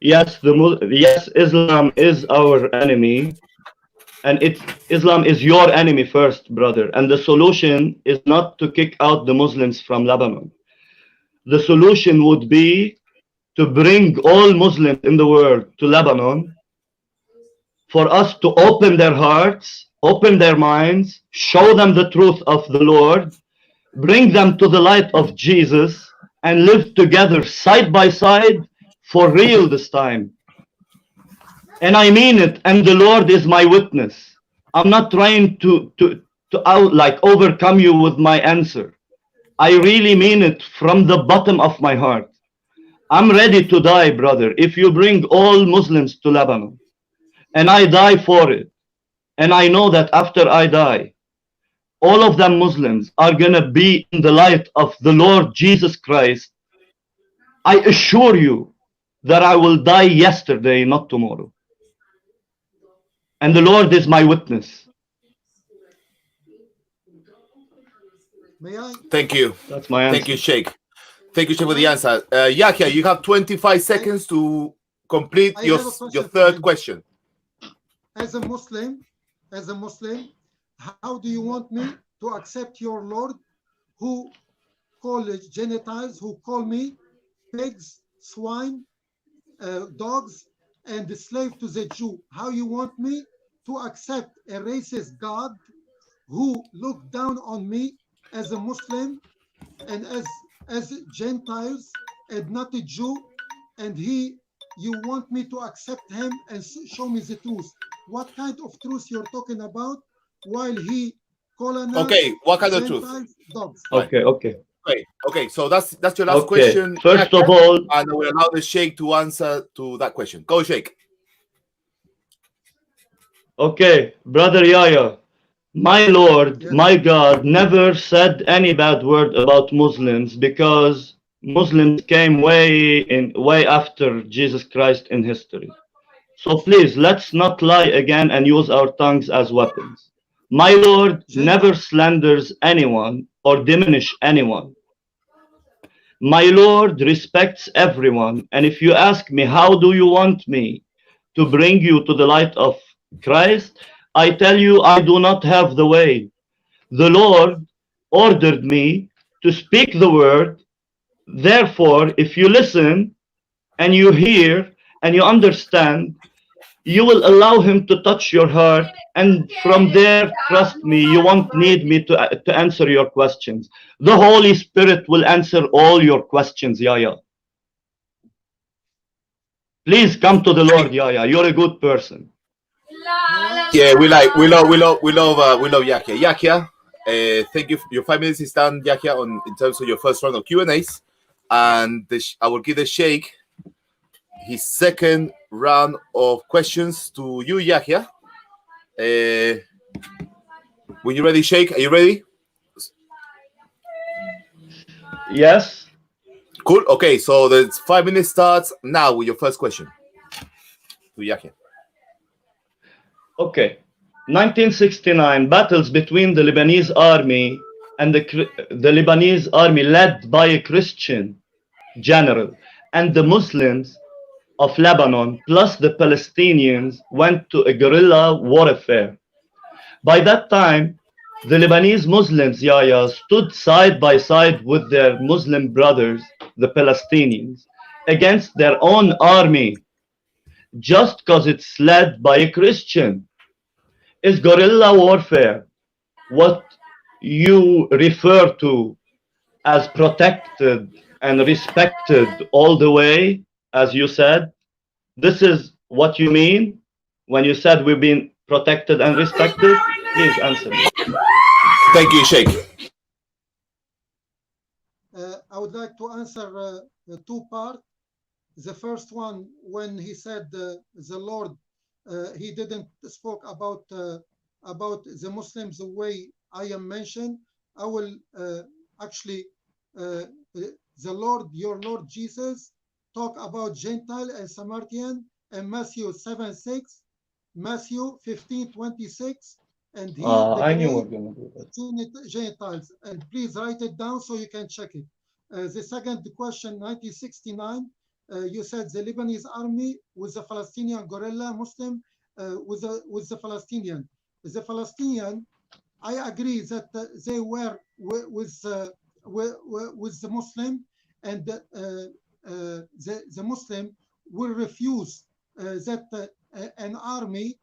Yes, yes, Islam is our enemy, and Islam is your enemy first, brother. And the solution is not to kick out the Muslims from Lebanon. The solution would be to bring all Muslims in the world to Lebanon, for us to open their hearts, open their minds, show them the truth of the Lord, bring them to the light of Jesus, and live together side by side for real this time. And I mean it, and the Lord is my witness. I'm not trying to overcome you with my answer. I really mean it from the bottom of my heart. I'm ready to die, brother, if you bring all Muslims to Lebanon. And I die for it. And I know that after I die, all of them Muslims are going to be in the light of the Lord Jesus Christ. I assure you that I will die yesterday, not tomorrow. And the Lord is my witness. May I? Thank you. That's my answer. Thank you, Sheikh. Thank you, Sheikh, for the answer. Yahya, you have 25 seconds to complete your third question. As a Muslim, how do you want me to accept your Lord who call Gentiles, who call me pigs, swine, dogs, and slave to the Jew? How you want me to accept a racist God who looked down on me as a Muslim and as Gentiles and not a Jew, and you want me to accept him and show me the truth? What kind of truth you're talking about while he calling us Okay, what kind Gentiles, of truth? dogs? Okay, so that's your last Okay. question. First Yahya, of all, and I will allow the Sheikh to answer to that question. Go, Sheikh. okay, brother Yahya, my Lord, Yes. my God never said any bad word about Muslims, because Muslims came way after Jesus Christ in history. So please, let's not lie again and use our tongues as weapons. My Lord never slanders anyone or diminish anyone. My Lord respects everyone. And if you ask me, how do you want me to bring you to the light of Christ? I tell you, I do not have the way. The Lord ordered me to speak the word. Therefore, if you listen and you hear and you understand, you will allow him to touch your heart, and from there, trust me, you won't need me to answer your questions. The Holy Spirit will answer all your questions, Yahya. Please come to the Lord, Yahya. You're a good person. Yeah, we love Yahya. Yahya, thank you. Your 5 minutes is done, Yahya, in terms of your first round of Q&As, and I will give the Sheikh his second round of questions to you, Yahya. When you're ready, Sheikh, are you ready? Yes. Cool. Okay, so the 5 minutes starts now with your first question to Yahya. Okay. 1969, battles between the Lebanese army and the Lebanese army led by a Christian general and the Muslims of Lebanon plus the Palestinians went to a guerrilla warfare. By that time, the Lebanese Muslims, Yahya, stood side by side with their Muslim brothers, the Palestinians, against their own army, just because it's led by a Christian. Is guerrilla warfare what you refer to as protected and respected all the way, as you said? This is what you mean when you said we've been protected and respected? Please answer me. Thank you, Sheikh. I would like to answer the two parts. The first one, when he said the Lord, he didn't spoke about the Muslims the way I am mentioned. I will actually the Lord, your Lord Jesus, talk about Gentile and Samaritan in Matthew 7:6, Matthew 15:26, and here the I knew we were great going to do that. Gentiles. And please write it down so you can check it. The second question, 1969, you said the Lebanese army with the Palestinian guerrilla Muslim with the Palestinian. The Palestinian, I agree that they were with the Muslim, and the Muslim will refuse that an army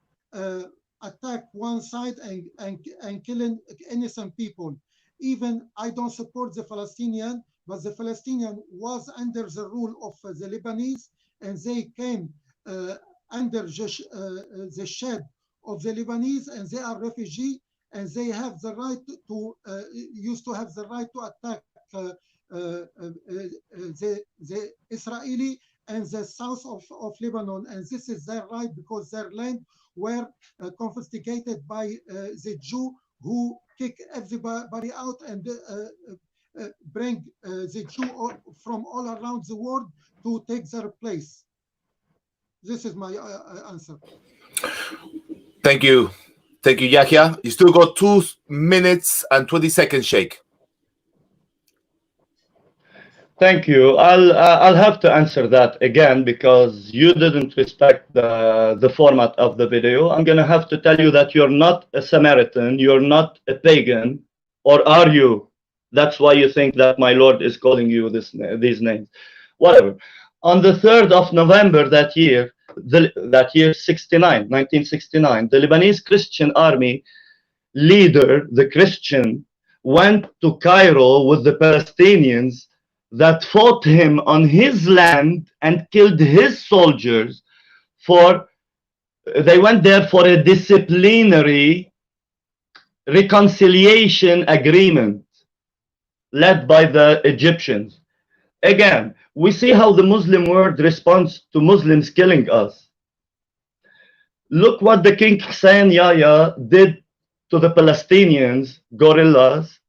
attack one side and killing innocent people. Even I don't support the Palestinian, but the Palestinian was under the rule of the Lebanese, and they came under the shed of the Lebanese, and they are refugee, and they have the right to used to have the right to attack the Israeli and the south of Lebanon, and this is their right because their land were confiscated by the Jew who kick everybody out and bring the Jew from all around the world to take their place. This is my answer. Thank you. Thank you, Yahya. You still got 2 minutes and 20 seconds, Sheikh. Thank you. I'll have to answer that again because you didn't respect the format of the video. I'm gonna have to tell you that you're not a Samaritan, you're not a pagan, or are you? That's why you think that my Lord is calling you these names. Whatever. On the 3rd of November that year, 1969, the Lebanese Christian army leader, the Christian, went to Cairo with the Palestinians that fought him on his land and killed his soldiers they went there for a disciplinary reconciliation agreement led by the Egyptians. Again, we see how the Muslim world responds to Muslims killing us. Look what the King Hussein Yahya did to the Palestinians, guerrillas,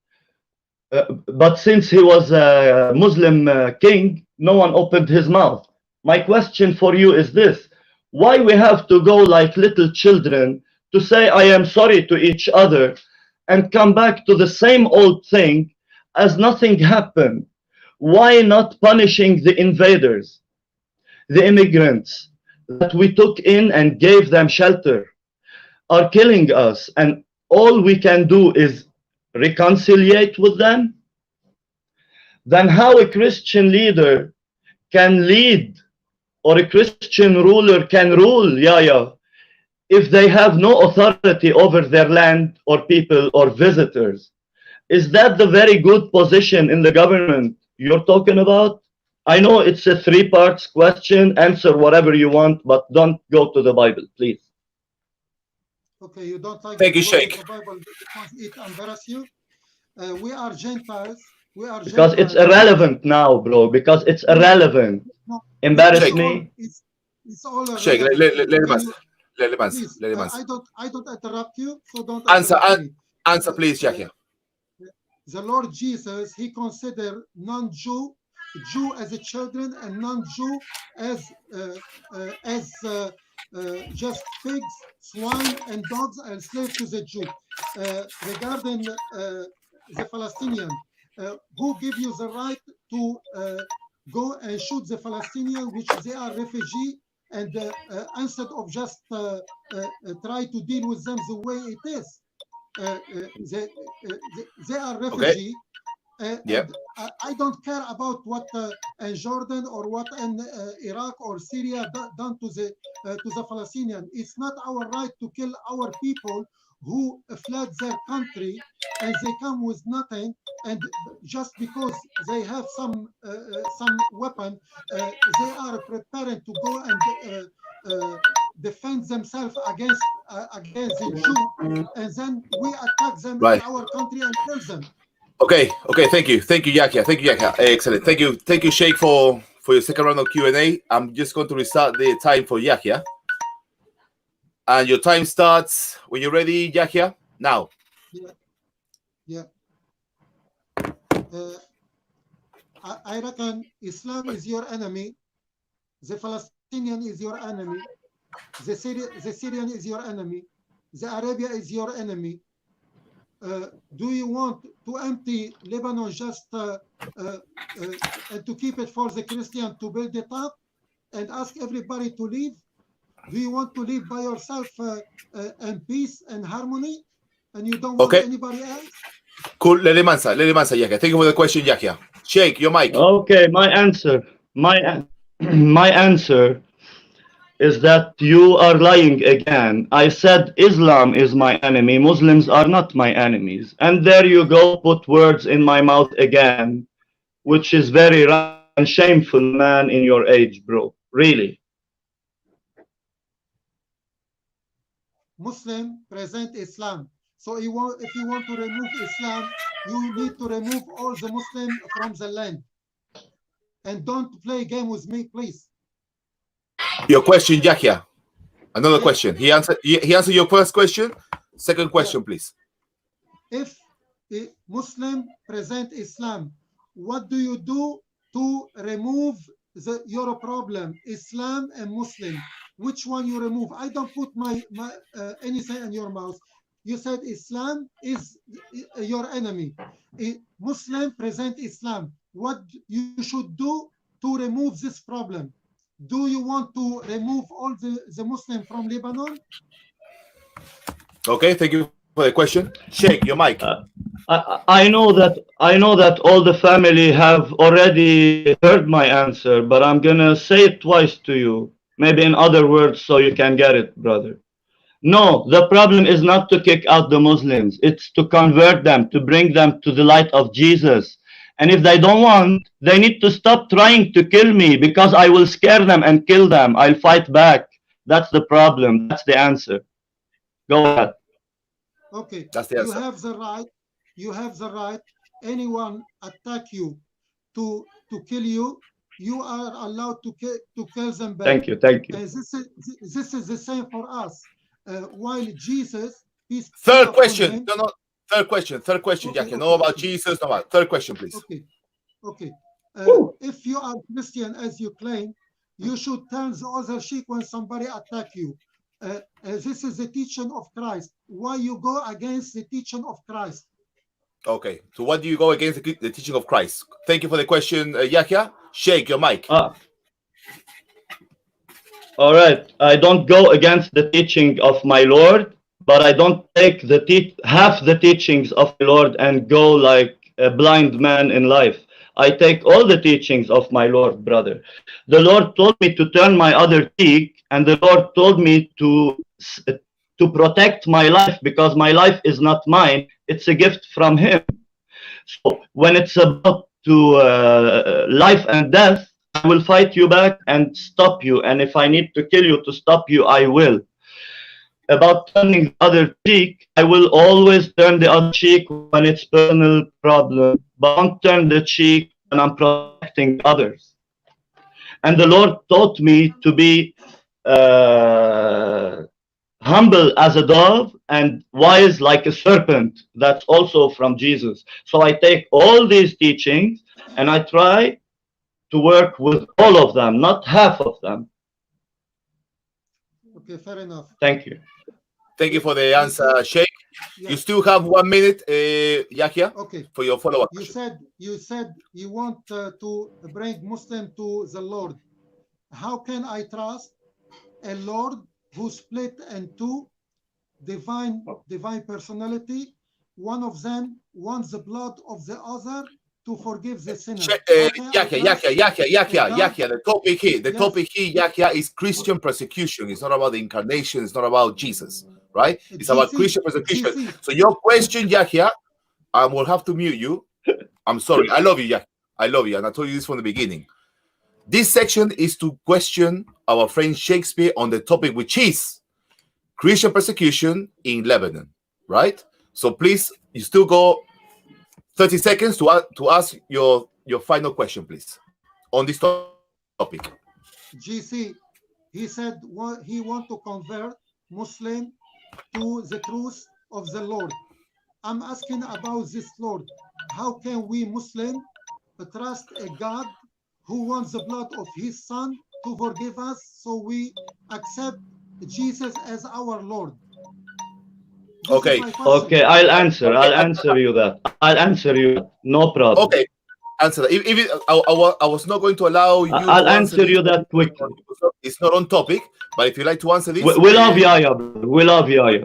but since he was a Muslim king, no one opened his mouth. My question for you is this: why we have to go like little children to say I am sorry to each other and come back to the same old thing as nothing happened? Why not punishing the invaders, the immigrants that we took in and gave them shelter are killing us, and all we can do is reconciliate with them? Then how a Christian leader can lead or a Christian ruler can rule, Yahya, if they have no authority over their land or people or visitors? Is that the very good position in the government you're talking about? I know it's a 3-part question, answer whatever you want, but don't go to the Bible, please. Okay, you don't like Thank to you, go to Sheikh. the Bible because it embarrasses you. We are Gentiles. We are Because it's Gentiles. irrelevant now, bro. Because it's irrelevant. No, Embarrass Sheikh. me. It's all Sheikh, irrelevant. let him answer. Let him answer. Please, Let him answer. I don't interrupt you, so don't Answer, interrupt me. answer, please, Yahya. The Lord Jesus, he considered non-Jew, Jew as a children, and non-Jew as just pigs, swine, and dogs, and slave to the Jew. Regarding the Palestinian, who give you the right to go and shoot the Palestinians, which they are refugee, and instead of just try to deal with them the way it is. They are refugee. Yep. And I don't care about what in Jordan or what in Iraq or Syria done to the Palestinians. It's not our right to kill our people who fled their country and they come with nothing, and just because they have some weapon, they are preparing to go and defend themselves against the Jew, and then we attack them Right. in our country and kill them. Okay. Thank you, Yahya. Excellent. Thank you, Sheikh, for your second round of Q&A. I'm just going to restart the time for Yahya, and your time starts when you're ready, Yahya. Now. Yeah. I reckon Islam is your enemy. The Palestinian is your enemy. The Syrian is your enemy. The Arabia is your enemy. Do you want to empty Lebanon just and to keep it for the Christian to build it up and ask everybody to leave? Do you want to live by yourself in peace and harmony, and you don't want anybody else? Cool. Let him answer, Yahya. Thank you for the question, Yahya. Sheikh, your mic. Okay, my answer is that you are lying again. I said Islam is my enemy. Muslims are not my enemies. And there you go, put words in my mouth again, which is very wrong and shameful, man, in your age, bro. Really. Muslim present Islam. So if you want to remove Islam, you need to remove all the Muslims from the land. And don't play a game with me, please. Your question, Yahya. Another question. He answered your first question. Second question, please. If a Muslim present Islam, what do you do to remove your problem, Islam and Muslim? Which one you remove? I don't put my anything in your mouth. You said Islam is your enemy. A Muslim present Islam. What you should do to remove this problem? Do you want to remove all the Muslims from Lebanon? Okay, thank you for the question. Sheikh, your mic. I know that all the family have already heard my answer, but I'm gonna say it twice to you, maybe in other words so you can get it, brother. No, the problem is not to kick out the Muslims. It's to convert them, to bring them to the light of Jesus. And if they don't want, they need to stop trying to kill me, because I will scare them and kill them. I'll fight back. That's the problem. That's the answer. Go ahead. Okay. That's the answer. You have the right. Anyone attack you to kill you, you are allowed to kill them back. Thank you. This is the same for us. While Jesus, peace. Third question. No. Third question, okay, Jackie. No about Jesus, no about. Third question, please. Okay. If you are Christian, as you claim, you should tell the other sheikh when somebody attack you. This is the teaching of Christ. Why you go against the teaching of Christ? Okay. So what do you go against the teaching of Christ? Thank you for the question, Yahya. Sheikh, your mic. All right. I don't go against the teaching of my Lord, but I don't take half the teachings of the Lord and go like a blind man in life. I take all the teachings of my Lord, brother. The Lord told me to turn my other cheek, and the Lord told me to protect my life, because my life is not mine. It's a gift from Him. So when it's about life and death, I will fight you back and stop you. And if I need to kill you to stop you, I will. About turning the other cheek, I will always turn the other cheek when it's personal problem, but don't turn the cheek when I'm protecting others. And the Lord taught me to be humble as a dove and wise like a serpent. That's also from Jesus. So I take all these teachings and I try to work with all of them, not half of them. Okay, fair enough. Thank you. Thank you for the answer, Sheikh. Yes. You still have 1 minute, Yahya, Okay. for your follow-up You question. said you want to bring Muslim to the Lord. How can I trust a Lord who split into divine personality? One of them wants the blood of the other to forgive the sinner. How can I Yahya, trust a God? Yahya. The Yes, topic here, Yahya, is Christian persecution. It's not about the incarnation. It's not about Jesus, right? It's about GC, Christian persecution. GC. So your question, Yahya, I will have to mute you. I'm sorry. I love you, Yahya. I love you, and I told you this from the beginning. This section is to question our friend Shakespeare on the topic, which is Christian persecution in Lebanon, right? So please, you still go 30 seconds to ask your final question, please, on this topic. GC, he said he want to convert Muslim to the truth of the Lord. I'm asking about this Lord. How can we Muslim trust a God who wants the blood of his son to forgive us, so we accept Jesus as our Lord? This Okay. is my question. Okay, I'll answer you that. I'll answer you that. No problem. Okay. Answer that. If I was not going to allow you I'll to answer answer this. you that quickly. It's not on topic, but if you like to answer this, We love Yahya, brother. We love Yahya.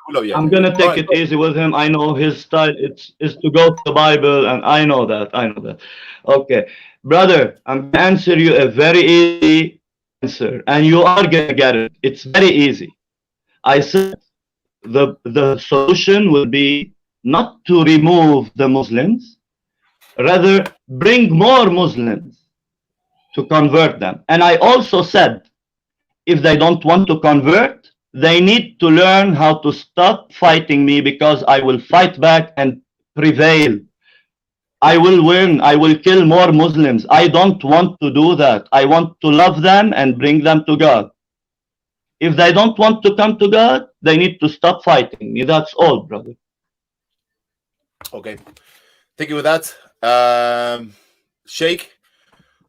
we love you. I'm gonna All take right. it easy with him. I know his style is to go to the Bible, and I know that. Okay, brother, I'm gonna answer you a very easy answer, and you are gonna get it. It's very easy. I said the solution will be not to remove the Muslims, rather bring more Muslims to convert them. And I also said, if they don't want to convert, they need to learn how to stop fighting me, because I will fight back and prevail. I will win. I will kill more Muslims. I don't want to do that. I want to love them and bring them to God. If they don't want to come to God, they need to stop fighting me. That's all, brother. Okay. Thank you for that. Sheikh.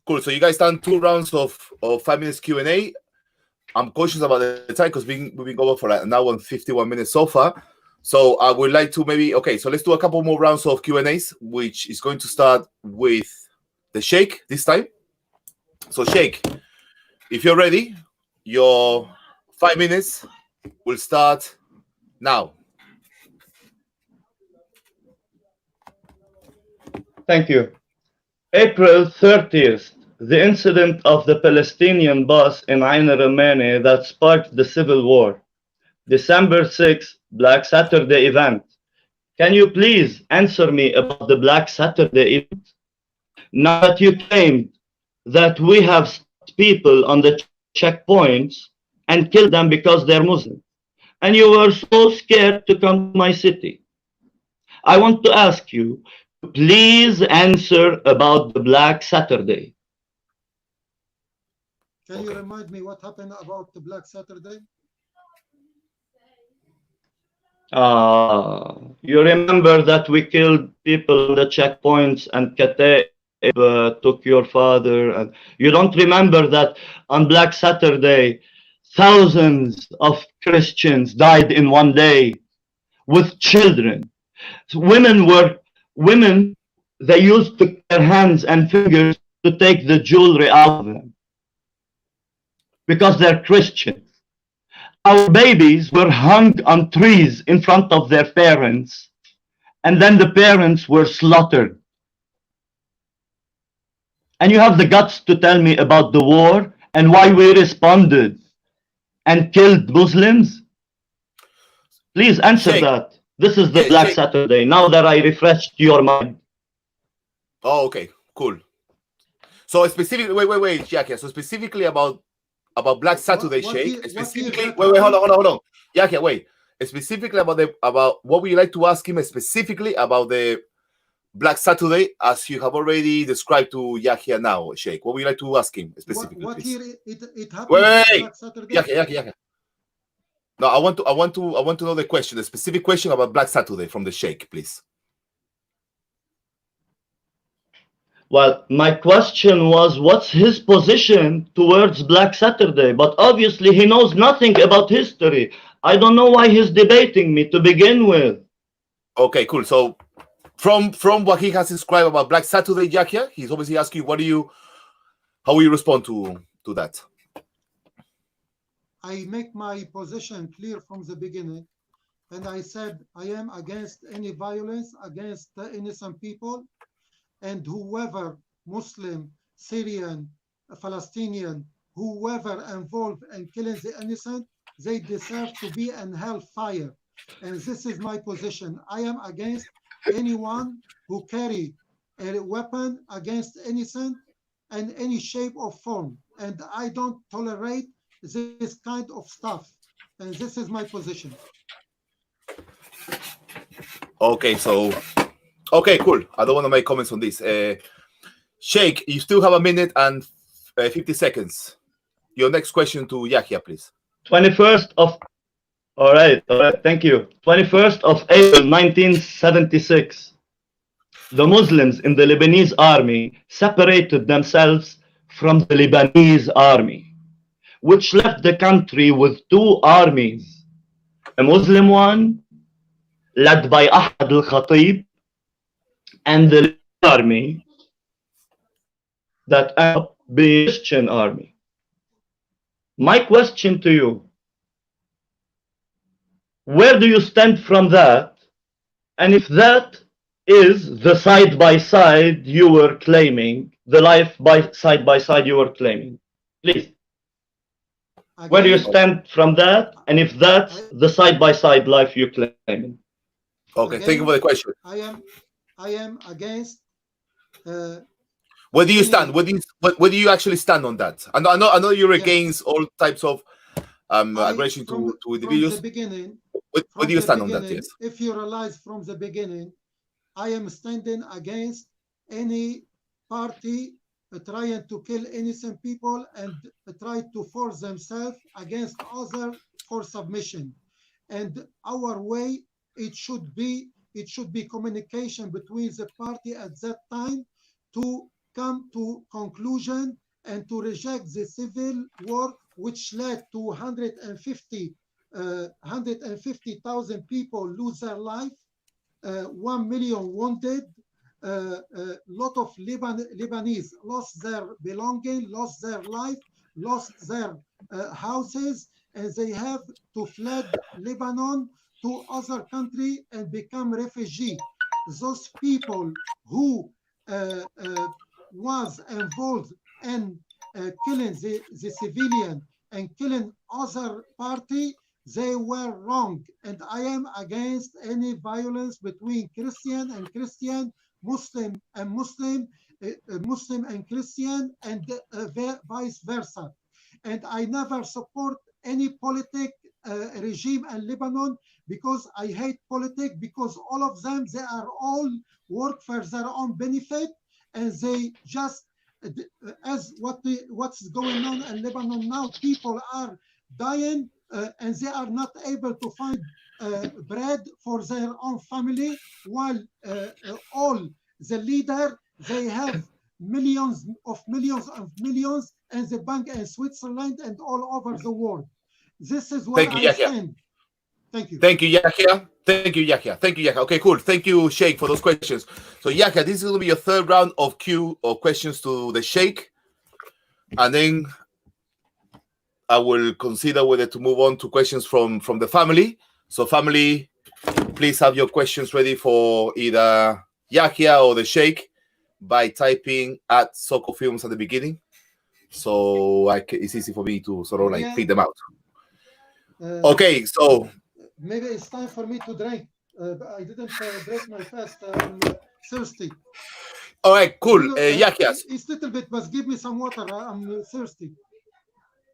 Cool. So you guys done 2 rounds of 5 minutes Q&A. I'm cautious about the time because we've been over for like an hour and 51 minutes so far. So I would like to so let's do a couple more rounds of Q&As, which is going to start with the Sheikh this time. So Sheikh, if you're ready, your 5 minutes will start now. Thank you. April 30th, the incident of the Palestinian bus in Ain Romani that sparked the civil war. December 6th, Black Saturday event. Can you please answer me about the Black Saturday event? Now that you claimed that we have stopped people on the checkpoints and killed them because they're Muslim, and you were so scared to come to my city. I want to ask you, please answer about the Black Saturday. Can you remind me what happened about the Black Saturday? You remember that we killed people on the checkpoints and Kataib took your father, and you don't remember that on Black Saturday thousands of Christians died in one day with children. Women, they used their hands and fingers to take the jewelry out of them because they're Christian. Our babies were hung on trees in front of their parents, and then the parents were slaughtered. And you have the guts to tell me about the war and why we responded and killed Muslims? Please answer Sheikh, that. This is the Black Saturday, now that I refreshed your mind. Oh, okay, cool. So specifically, wait, Yahya. So specifically about Black Saturday, Sheikh. Specifically, wait, hold on. Yahya, wait. Specifically about what would you like to ask him specifically about the Black Saturday, as you have already described to Yahya now, Sheikh? What would you like to ask him specifically? What year it happened? Wait. Black Saturday? Yahya. No, I want to know the question, the specific question about Black Saturday from the Sheikh, please. Well, my question was, what's his position towards Black Saturday? But obviously he knows nothing about history. I don't know why he's debating me to begin with. Okay, cool. So from what he has described about Black Saturday, Yahya, he's obviously asking how will you respond to that? I make my position clear from the beginning, and I said I am against any violence against innocent people, and whoever, Muslim, Syrian, Palestinian, whoever involved in killing the innocent, they deserve to be in hellfire. And this is my position. I am against anyone who carry a weapon against innocent in any shape or form. And I don't tolerate this kind of stuff. And this is my position. Okay, cool. I don't want to make comments on this. Sheikh, you still have a minute and 50 seconds. Your next question to Yahya, please. 21st of all right, thank you. 21st of April 1976. The Muslims in the Lebanese army separated themselves from the Lebanese army, which left the country with two armies. A Muslim one, led by Ahmad al-Khatib, and the army that ended up being a Christian army. My question to you, where do you stand from that? And if that is the side-by-side you were claiming, the life by side-by-side you were claiming, please. Again, Where do you stand from that? And if that's the side-by-side life you're claiming? Okay, again, thank you for the question. I am against. Where do you stand? Where do you actually stand on that? I know you're against all types of aggression to individuals. From the beginning, Where do you stand on that? Yes. If you realize from the beginning, I am standing against any party trying to kill innocent people and try to force themselves against other for submission. And our way, it should be communication between the party at that time to come to conclusion and to reject the civil war, which led to 150,000 people lose their life, 1 million wounded, lot of Lebanese lost their belonging, lost their life, lost their houses, and they have to fled Lebanon to other country and become refugee. Those people who was involved in killing the civilian and killing other party, they were wrong. And I am against any violence between Christian and Christian, Muslim and Muslim, Muslim and Christian, and vice versa. And I never support any politic regime in Lebanon because I hate politics, because all of them, they are all work for their own benefit, and they just, as what's going on in Lebanon now, people are dying and they are not able to find bread for their own family, while all the leader, they have millions in the bank in Switzerland and all over the world. This is where I stand. Thank you. Thank you, Yahya. Thank you, Yahya. Thank you, Yahya. Okay, cool. Thank you, Sheikh, for those questions. So, Yahya, this is going to be your third round of Q or questions to the Sheikh. And then I will consider whether to move on to questions from the family. So, family, please have your questions ready for either Yahya or the Sheikh by typing at Soccer Films at the beginning. So it's easy for me to sort of like feed them out. Okay, so maybe it's time for me to drink. I didn't break my fast. I'm thirsty. All right, cool. Yahya. It's a little bit, but give me some water. I'm thirsty.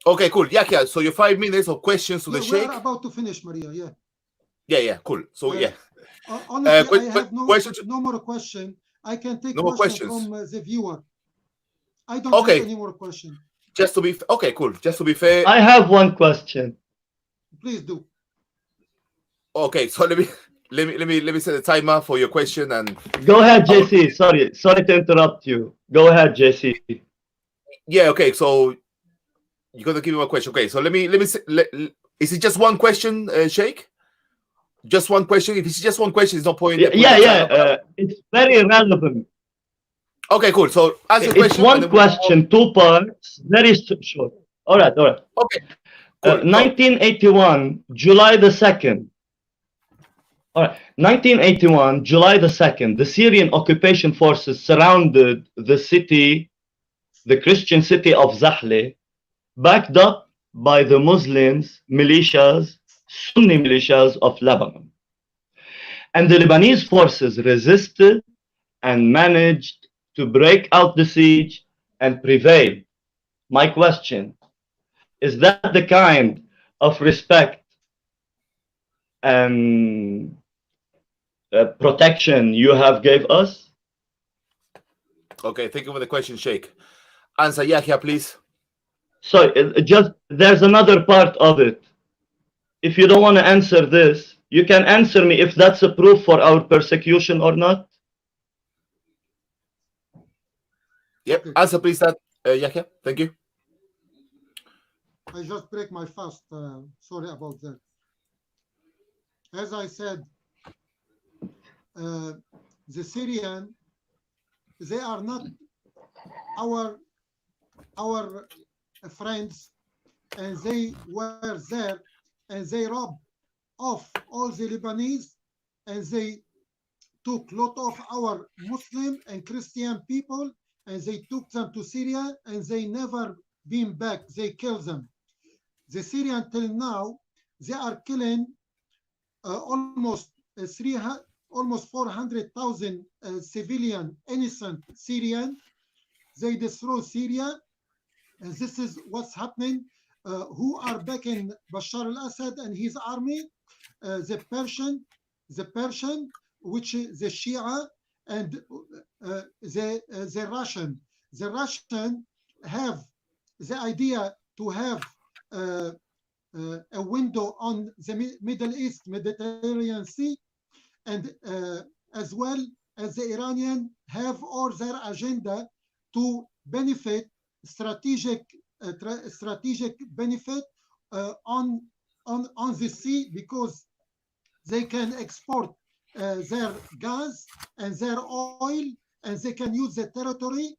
Okay, cool. Yahya, so your 5 minutes of questions to the Sheikh. We're about to finish, Maria. Yeah, cool. So honestly, I have no more question. I can take no questions from the viewer. I don't have any more questions. Just to be cool. Just to be fair, I have one question. Please do. Okay, so let me set a timer for your question and go ahead, JC. Sorry to interrupt you. Go ahead, JC. Yeah, okay. So you're gonna give me a question. Okay, so let me Is it just one question, Sheikh? Just one question. If it's just one question, it's no point. It's very relevant. Okay, cool. So answer the question. It's one question, two parts, very short. All right. Okay. Cool. 1981, July the 2nd. All right. 1981, July the 2nd, the Syrian occupation forces surrounded the city, the Christian city of Zahle, backed up by the Muslims, militias, Sunni militias of Lebanon. And the Lebanese forces resisted and managed to break out the siege and prevail. My question, is that the kind of respect and protection you have gave us? Okay, thank you for the question, Sheikh. Answer Yahya, please. So just there's another part of it. If you don't want to answer this, you can answer me if that's a proof for our persecution or not. Yep. Okay. Answer please that, Yahya. Thank you. I just break my fast. Sorry about that. As I said, the Syrian, they are not our friends, and they were there, and they robbed off all the Lebanese, and they took lot of our Muslim and Christian people, and they took them to Syria, and they never been back. They killed them. The Syrian till now, they are killing almost 400,000 civilian, innocent Syrian. They destroy Syria, and this is what's happening. Who are backing Bashar al-Assad and his army? The Persian, which is the Shia, and the Russian. The Russian have the idea to have a window on the Middle East, Mediterranean Sea, and as well as the Iranian have all their agenda to benefit strategic benefit on the sea, because they can export their gas and their oil, and they can use the territory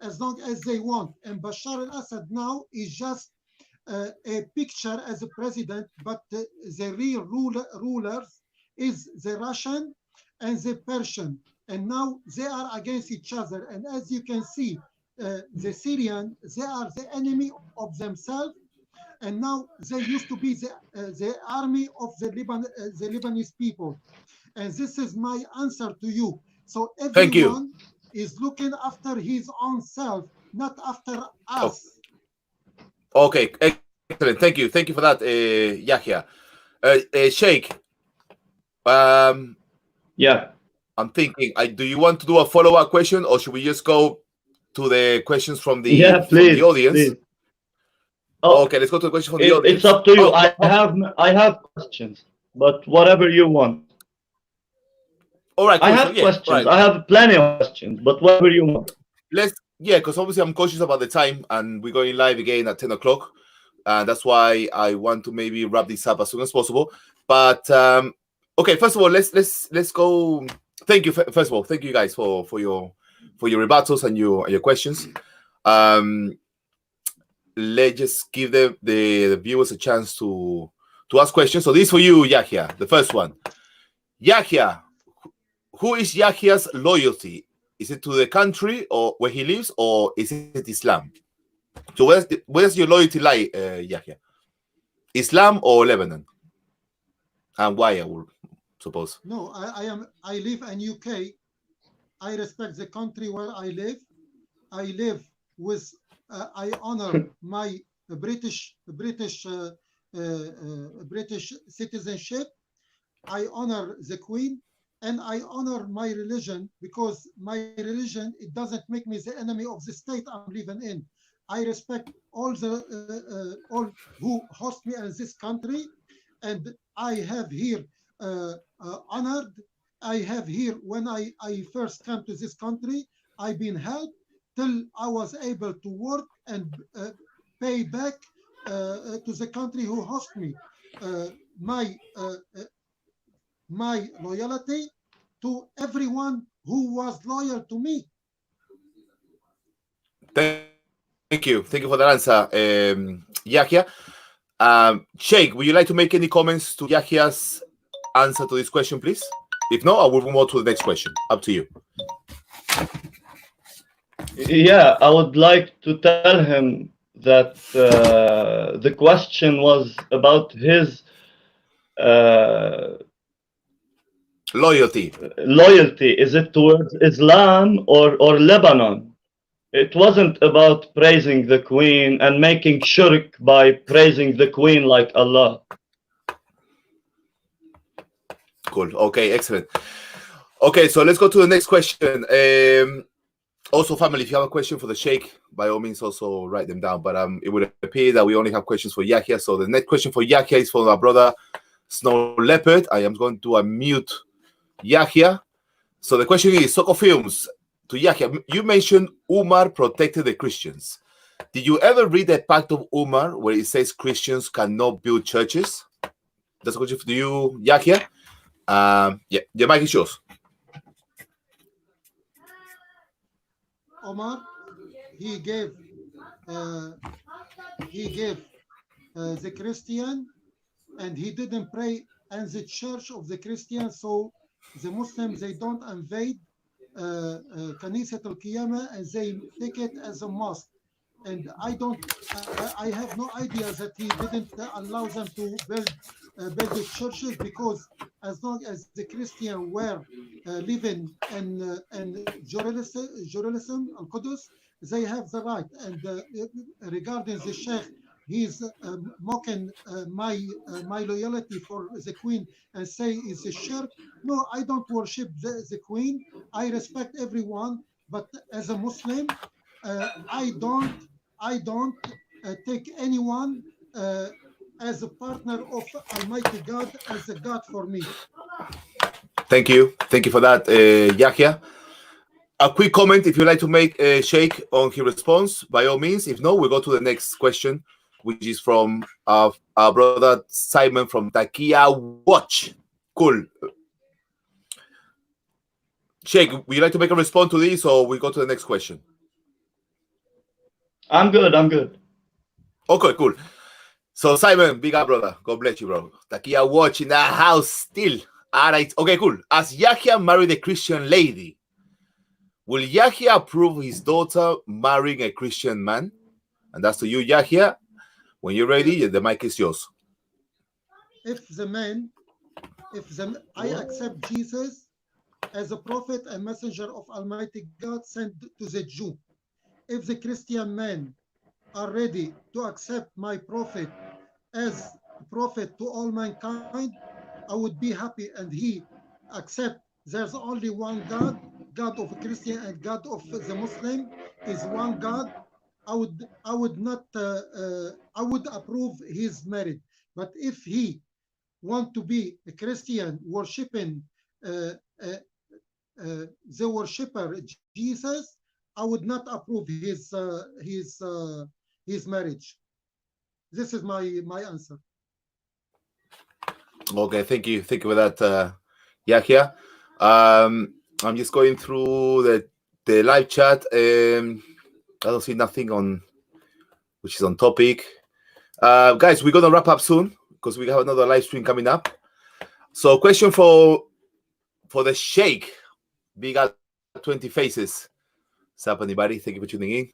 as long as they want. And Bashar al-Assad now is just a picture as a president, but the real rulers is the Russian and the Persian, and now they are against each other. And as you can see, the Syrian, they are the enemy of themselves, and now they used to be the army of the Lebanese people. And this is my answer to you. So everyone is looking after his own self, not after us. Okay, excellent. Thank you for that, Yahya. Sheikh, yeah, I'm thinking, do you want to do a follow-up question, or should we just go to the questions from the audience? Please. Oh, okay, let's go to the question from the audience. It's up to you. I have questions, but whatever you want. All right, cool. I have questions. Right. I have plenty of questions, but whatever you want. Because obviously I'm cautious about the time, and we're going live again at 10 o'clock. That's why I want to maybe wrap this up as soon as possible. But okay, first of all, let's go. Thank you. First of all, thank you guys for your rebuttals and your questions. Let's just give the viewers a chance to ask questions. So this is for you, Yahya. The first one, Yahya. Who is Yahya's loyalty? Is it to the country or where he lives, or is it Islam? So where does your loyalty lie, Yahya? Islam or Lebanon? And why, I would suppose? No, I live in UK. I respect the country where I live. I live with, I honor my British citizenship. I honor the Queen. And I honor my religion, because my religion, it doesn't make me the enemy of the state I'm living in. I respect all who host me in this country, and I have here honored. I have here, when I first came to this country, I've been helped till I was able to work and pay back to the country who host me. my loyalty to everyone who was loyal to me. Thank you for that answer, Yahya. Sheikh, would you like to make any comments to Yahya's answer to this question, please? If not, I will move on to the next question. Up to you. Yeah, I would like to tell him that the question was about his Loyalty. loyalty. Is it towards Islam or Lebanon? It wasn't about praising the Queen and making shirk by praising the Queen like Allah. Cool. Okay, excellent. Okay, so let's go to the next question. Also, family, if you have a question for the Sheikh, by all means, also write them down. But it would appear that we only have questions for Yahya. So the next question for Yahya is from our brother Snow Leopard. I am going to unmute Yahya. So the question is, Soccer Films, to Yahya, you mentioned Umar protected the Christians. Did you ever read the Pact of Umar where it says Christians cannot build churches? That's a question for you, Yahya. Yeah, the mic is yours. Omar, he gave the Christian, and he didn't pray in the church of the Christians, so the Muslims, they don't invade Kanisat al-Qiyamah and they take it as a mosque. And I have no idea that he didn't allow them to build the churches, because as long as the Christians were living in Jerusalem, Al-Qudus, they have the right. And regarding the Sheikh, he's mocking my loyalty for the Queen and say it's a shirk. No, I don't worship the Queen. I respect everyone, but as a Muslim, I don't take anyone as a partner of Almighty God, as a God for me. Thank you for that, Yahya. A quick comment, if you'd like to make a Sheikh on his response, by all means. If not, we'll go to the next question, which is from our brother Simon from Takia Watch. Cool. Sheikh, would you like to make a response to this, or we go to the next question? I'm good. Okay, cool. So Simon, big up, brother. God bless you, bro. Takia Watch in the house still. All right. Okay, cool. As Yahya married a Christian lady, will Yahya approve his daughter marrying a Christian man? And that's to you, Yahya. When you're ready, the mic is yours. I accept Jesus as a prophet and messenger of Almighty God sent to the Jew. If the Christian men are ready to accept my prophet as prophet to all mankind, I would be happy, and he accept there's only one God, God of a Christian and God of the Muslim is one God. I would not I would approve his marriage. But if he want to be a Christian worshiping the worshipper Jesus, I would not approve his marriage. This is my answer. Okay, thank you for that, Yahya. I'm just going through the live chat. I don't see nothing on which is on topic. Guys, we're gonna wrap up soon because we have another live stream coming up. So, question for the Sheikh. Big up 20 faces. What's up, anybody? Thank you for tuning in.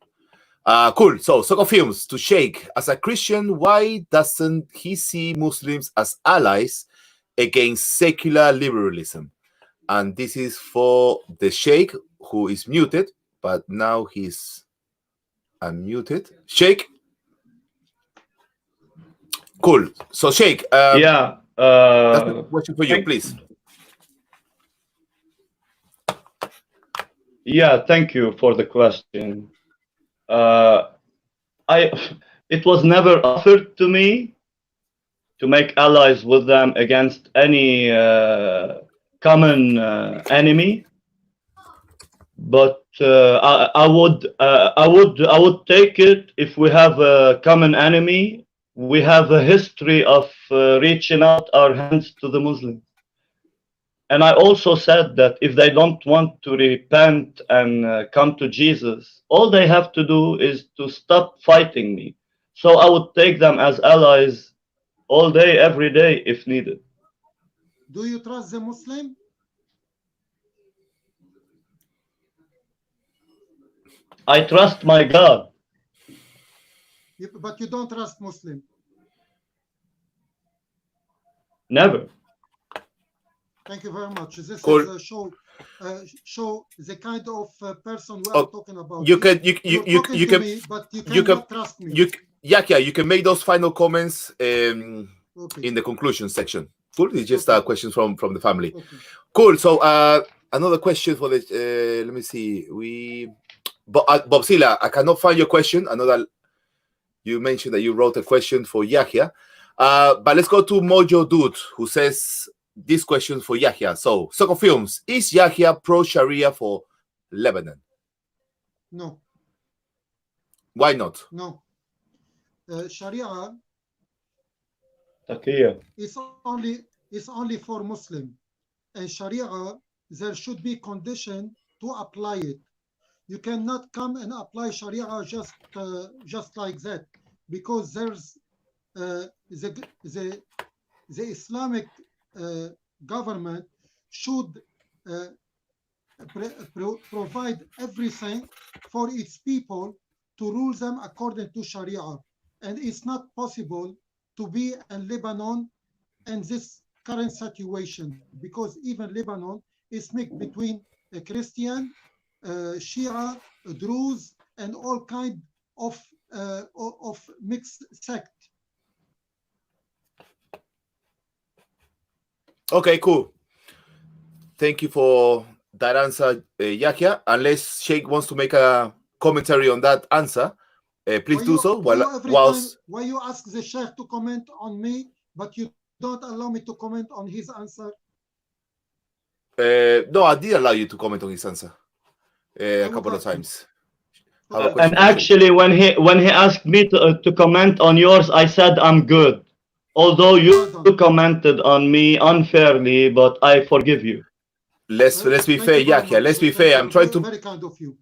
Cool. So, Soccer Films, to Sheikh, as a Christian, why doesn't he see Muslims as allies against secular liberalism? And this is for the Sheikh, who is muted, but now he's unmuted. Sheikh? Cool. So, Sheikh, Yeah. that's a question for you, please. Yeah, thank you for the question. It was never offered to me to make allies with them against any common enemy, but I would take it if we have a common enemy we have a history of reaching out our hands to the Muslims. And I also said that if they don't want to repent and come to Jesus, all they have to do is to stop fighting me. So I would take them as allies all day, every day, if needed. Do you trust the Muslim? I trust my God. But you don't trust Muslim. Never. Thank you very much. This Cool. is show the kind of person we Oh, are talking about. you can You're you talking to can me, but you you can cannot trust me. you can make those final comments Okay. in the conclusion section. Cool. It's just Okay. questions from the family. Okay. Cool. So another question for the let me see. Bob Sila, I cannot find your question. I know that you mentioned that you wrote a question for Yahya. But let's go to Mojo Dude, who says this question for Yahya. So, Soccer Films, is Yahya pro-Sharia for Lebanon? No. Why not? No. Sharia Taqiyya. is only for Muslim, and Sharia there should be condition to apply it. You cannot come and apply Sharia just like that, because there's the Islamic government should provide everything for its people to rule them according to Sharia, and it's not possible to be in Lebanon in this current situation, because even Lebanon is mixed between a Christian, Shia, Druze, and all kind of mixed sect. Okay, cool. Thank you for that answer, Yahya. Unless Sheikh wants to make a commentary on that answer, please do so. Why you ask the Sheikh to comment on me, but you don't allow me to comment on his answer? No, I did allow you to comment on his answer a couple of times. And actually, when he asked me to comment on yours, I said I'm good. Although you commented on me unfairly, but I forgive you. Let's be fair, Yahya. Let's be fair. I'm trying to very kind of you.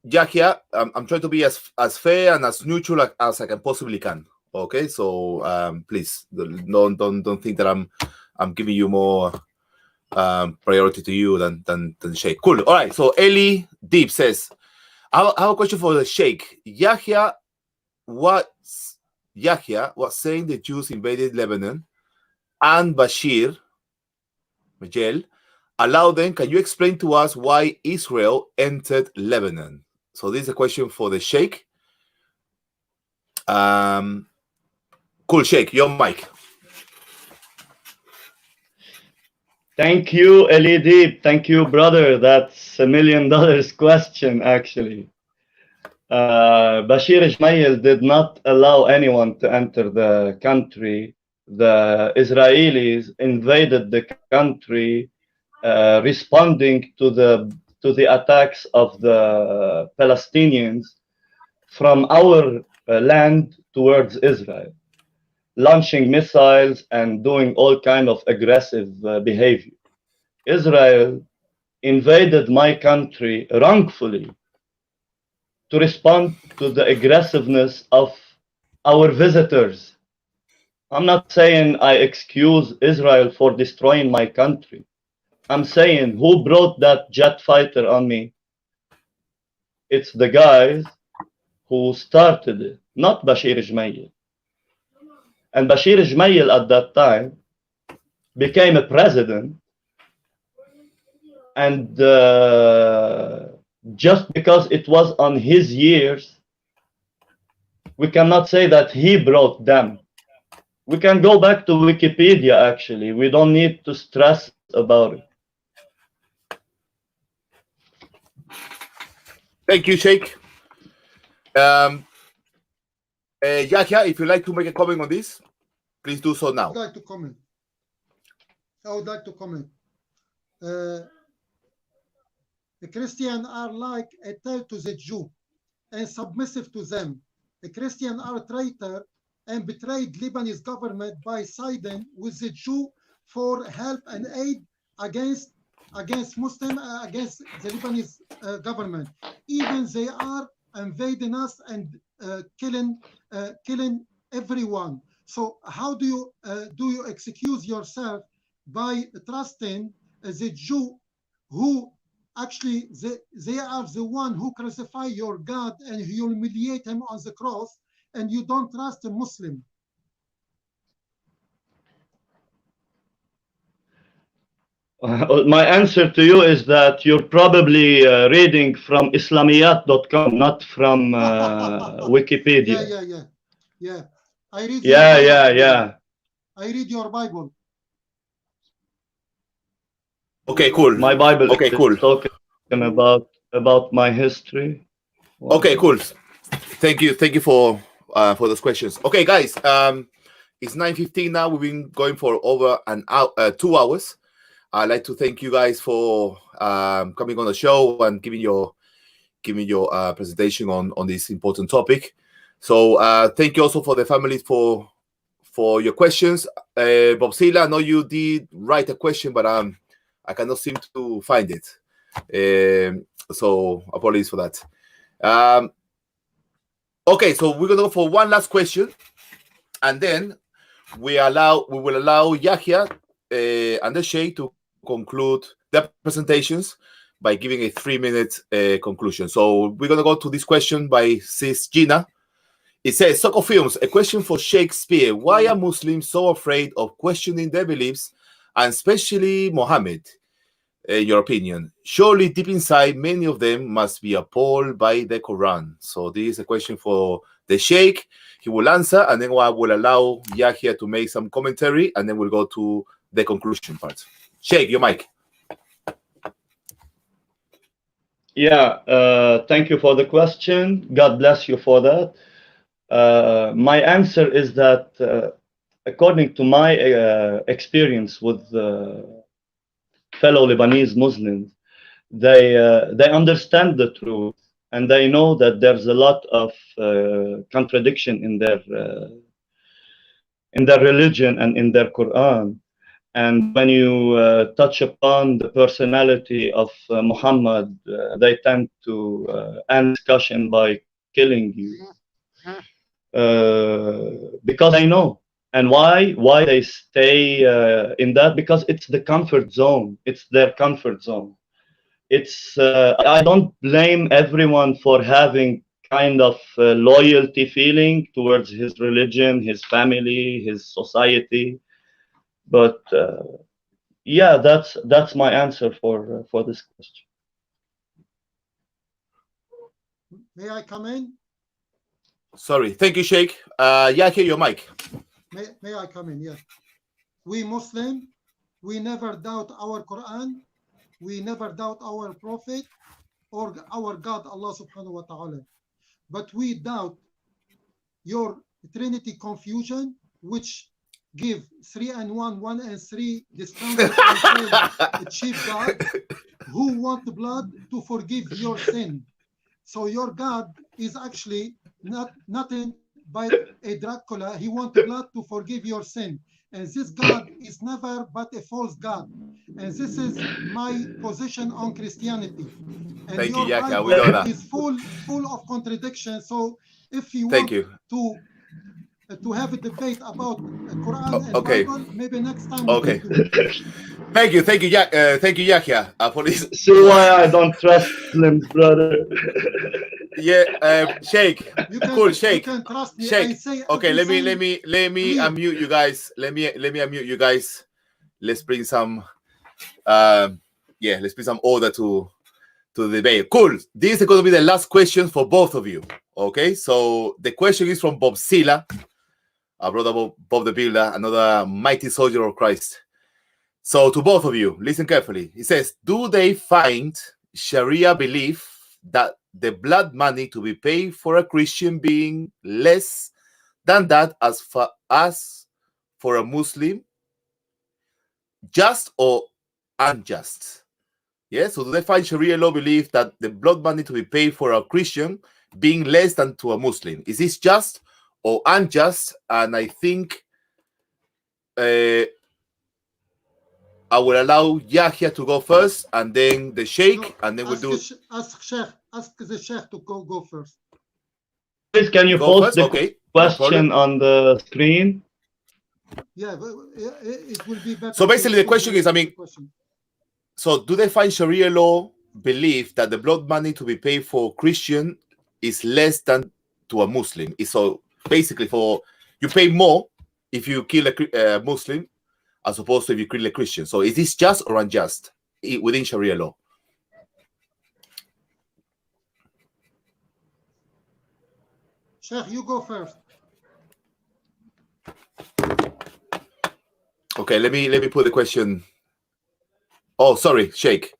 Yahya, I'm trying to be as fair and as neutral as I can possibly can. Okay, so please don't think that I'm giving you more priority to you than Sheikh. Cool. All right. So Eli Deep says, I have a question for the Sheikh. Yahya was saying the Jews invaded Lebanon and Bashir Majel allowed them. Can you explain to us why Israel entered Lebanon? So this is a question for the Sheikh. Cool, Sheikh, your mic. Thank you, Elidib. Thank you, brother. That's $1 million question, actually. Bashir Ismail did not allow anyone to enter the country. The Israelis invaded the country, responding to the attacks of the Palestinians from our land towards Israel, launching missiles and doing all kind of aggressive behavior. Israel invaded my country wrongfully to respond to the aggressiveness of our visitors. I'm not saying I excuse Israel for destroying my country. I'm saying, who brought that jet fighter on me? It's the guys who started it, not Bashir Ismail. And Bashir Ismail at that time became a president, and just because it was on his years, we cannot say that he brought them. We can go back to Wikipedia, actually. We don't need to stress about it. Thank you, Sheikh. Yahya, if you'd like to make a comment on this, please do so now. I would like to comment. The Christians are like a tail to the Jew and submissive to them. The Christians are traitor and betrayed Lebanese government by siding with the Jew for help and aid against Muslim against the Lebanese government. Even they are invading us and killing everyone. So how do you excuse yourself by trusting the Jew who actually they are the one who crucify your God and humiliate him on the cross, and you don't trust a Muslim? My answer to you is that you're probably reading from Islamiyat.com, not from Wikipedia. Yeah. I read your Yeah, Bible. yeah, yeah. I read your Bible. Okay, cool. My Bible Okay, is cool. talking about my history. Wow. Okay, cool. Thank you for those questions. Okay, guys, it's 9:15 now. We've been going for over an hour, 2 hours. I'd like to thank you guys for coming on the show and giving your presentation on this important topic. So thank you also for the families for your questions. Bob Sila, I know you did write a question, but I cannot seem to find it. So apologies for that. Okay, so we're gonna go for one last question, and then we will allow Yahya and the Sheikh to conclude their presentations by giving a 3-minute conclusion. So we're gonna go to this question by Sis Gina. It says, Soccer Films, a question for Shakespeare. Why are Muslims so afraid of questioning their beliefs, and especially Muhammad, in your opinion? Surely deep inside, many of them must be appalled by the Quran. So this is a question for the Sheikh. He will answer, and then I will allow Yahya to make some commentary, and then we'll go to the conclusion part. Sheikh, your mic. Yeah, thank you for the question. God bless you for that. My answer is that according to my experience with fellow Lebanese Muslims, they understand the truth, and they know that there's a lot of contradiction in their religion and in their Quran. And when you touch upon the personality of Muhammad, they tend to end discussion by killing you. Because I know. And why they stay in that? Because it's the comfort zone. It's their comfort zone. It's I don't blame everyone for having kind of loyalty feeling towards his religion, his family, his society. But yeah, that's my answer for this question. May I come in? Sorry. Thank you, Sheikh. Yahya, your mic. May I come in? Yes. We Muslim, we never doubt our Quran, we never doubt our Prophet or our God, Allah subhanahu wa ta'ala. But we doubt your Trinity confusion, which give 3 and 1, 1 and 3, discounted and say a cheap God who want blood to forgive your sin. So your God is actually nothing but a Dracula. He wants blood to forgive your sin. And this God is never but a false God. And this is my position on Christianity. And Thank your you, Yahya. Bible We know that. is full of contradictions. So if you Thank want you. to have a debate about Quran and Okay. Bible, maybe next time we Okay. can do it. Thank you, Yahya. For this. See why I don't trust Muslims, brother. Yeah, Sheikh. Cool, Sheikh. You can trust me. Sheikh. I say Okay, let me clear. unmute you guys. Let me unmute you guys. Let's bring some let's bring some order to the debate. Cool. This is going to be the last question for both of you. Okay, so the question is from Bob Sila, our brother Bob the Builder, another mighty soldier of Christ. So to both of you, listen carefully. He says, do they find Sharia belief that the blood money to be paid for a Christian being less than that as far as for a Muslim, just or unjust? Yeah, so do they find Sharia law belief that the blood money to be paid for a Christian being less than to a Muslim? Is this just or unjust, and I think I will allow Yahya to go first, and then the Sheikh, No, and then we'll do. Ask the Sheikh to go first. Please, can you Go post first? the Okay, question no on the screen? Yeah, but it will be better. So basically, the question is, I mean, question. so do they find Sharia law believe that the blood money to be paid for Christian is less than to a Muslim? So basically, for you pay more if you kill a Muslim as opposed to if you kill a Christian. So is this just or unjust within Sharia law? Sheikh, you go first. Okay, let me put the question. Oh, sorry, Sheikh.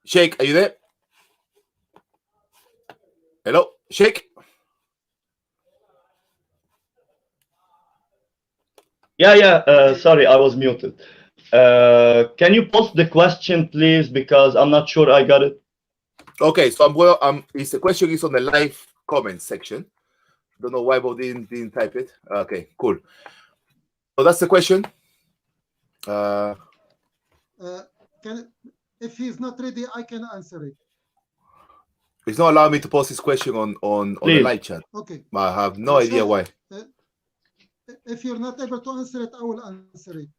Sheikh, are you there? Hello, Sheikh. Yeah. Sorry, I was muted. Can you post the question, please? Because I'm not sure I got it. Okay, so the question is on the live comment section. Don't know why Bob didn't type it. Okay, cool. So that's the question. If he's not ready, I can answer it. It's not allowing me to post this question on the live chat. Okay. I have no idea why. If you're not able to answer it, I will answer it.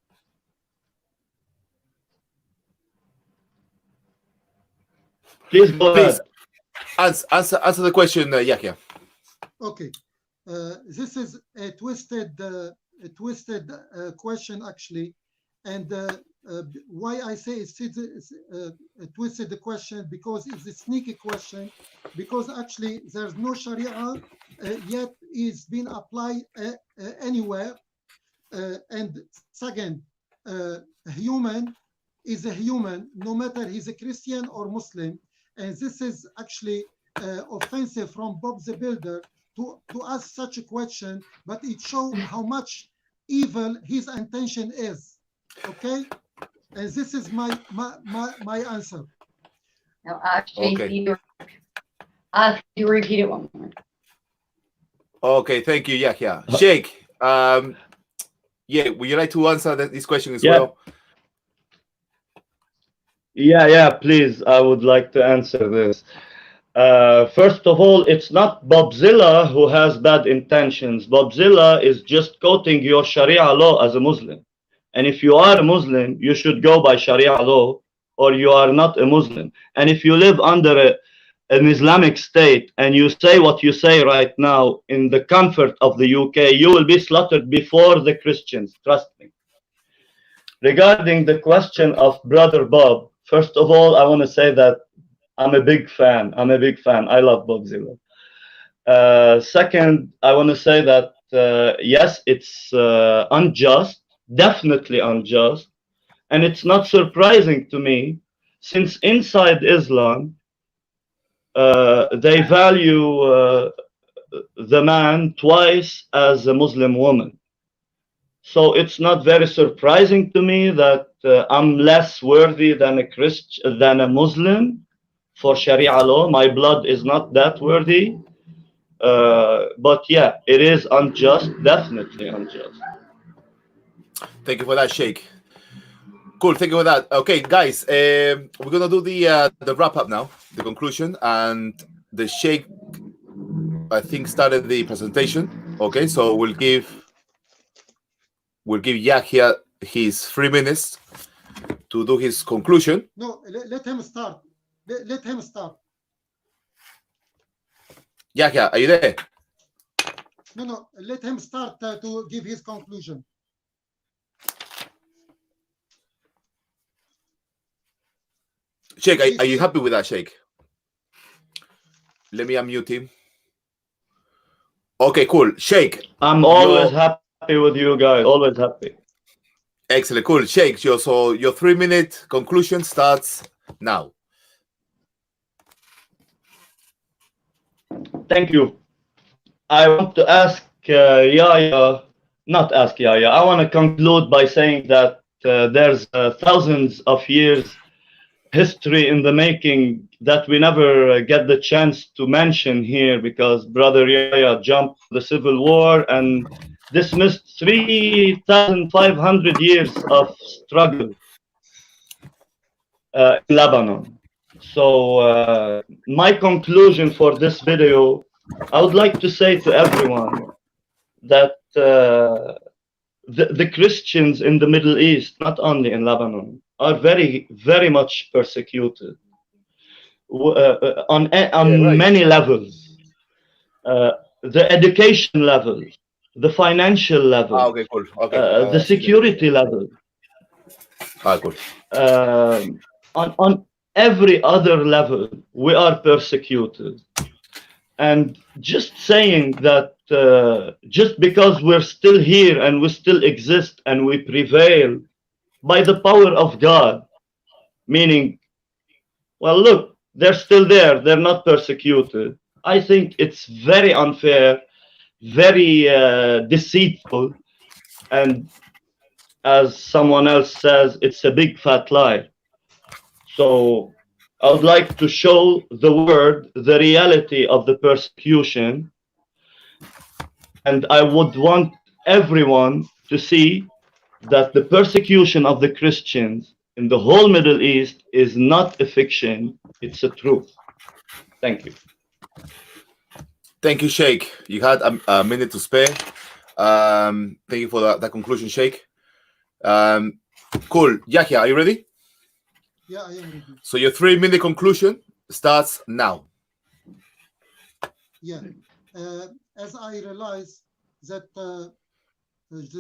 Please go ahead. Answer the question, Yahya. Okay. This is a twisted question, actually. And why I say it's a twisted question, because it's a sneaky question, because actually there's no Sharia yet is being applied anywhere. And second, human is a human, no matter he's a Christian or Muslim. And this is actually offensive from Bob the Builder to ask such a question, but it shows how much evil his intention is. Okay, and this is my answer. Now, actually, okay. You repeat it one more. Okay, thank you, Yahya. Sheikh, yeah, would you like to answer this question as well? Yeah, please. I would like to answer this. First of all, it's not Bobzilla who has bad intentions. Bobzilla is just quoting your Sharia law as a Muslim. And if you are a Muslim, you should go by Sharia law, or you are not a Muslim. And if you live under an Islamic state and you say what you say right now in the comfort of the UK, you will be slaughtered before the Christians, trust me. Regarding the question of Brother Bob, first of all, I want to say that I'm a big fan. I love Bobzilla. Second, I want to say that yes, it's unjust, definitely unjust, and it's not surprising to me, since inside Islam they value the man twice as a Muslim woman. So it's not very surprising to me that I'm less worthy than a Christian, than a Muslim for Sharia law. My blood is not that worthy. But yeah, it is unjust, definitely unjust. Thank you for that, Sheikh. Cool, thank you for that. Okay, guys, we're gonna do the wrap up now, the conclusion, and the Sheikh, I think, started the presentation. Okay, so we'll give Yahya his 3 minutes to do his conclusion. No, let him start. Let him start. Yahya, are you there? No, let him start to give his conclusion. Sheikh, are you happy with that, Sheikh? Let me unmute him. Okay, cool. Sheikh, I'm always happy with you guys. Always happy. Excellent, cool. Sheikh, so your 3-minute conclusion starts now. Thank you. I want to ask Yahya, not ask Yahya. I want to conclude by saying that there's thousands of years history in the making that we never get the chance to mention here because Brother Yahya jumped the civil war and dismissed 3,500 years of struggle in Lebanon. So my conclusion for this video, I would like to say to everyone that the Christians in the Middle East, not only in Lebanon, are very, very much persecuted on many levels. The education level, the financial level, Okay, cool. Okay. the security level. Cool. On every other level, we are persecuted. And just saying that just because we're still here and we still exist and we prevail by the power of God, meaning, well, look, they're still there, they're not persecuted. I think it's very unfair, very deceitful, and as someone else says, it's a big fat lie. So I would like to show the world the reality of the persecution, and I would want everyone to see that the persecution of the Christians in the whole Middle East is not a fiction, it's a truth. Thank you. Thank you, Sheikh. You had a minute to spare. Thank you for that conclusion, Sheikh. Cool. Yahya, are you ready? Yeah, I am ready. So your 3-minute conclusion starts now. Yeah. As I realize that the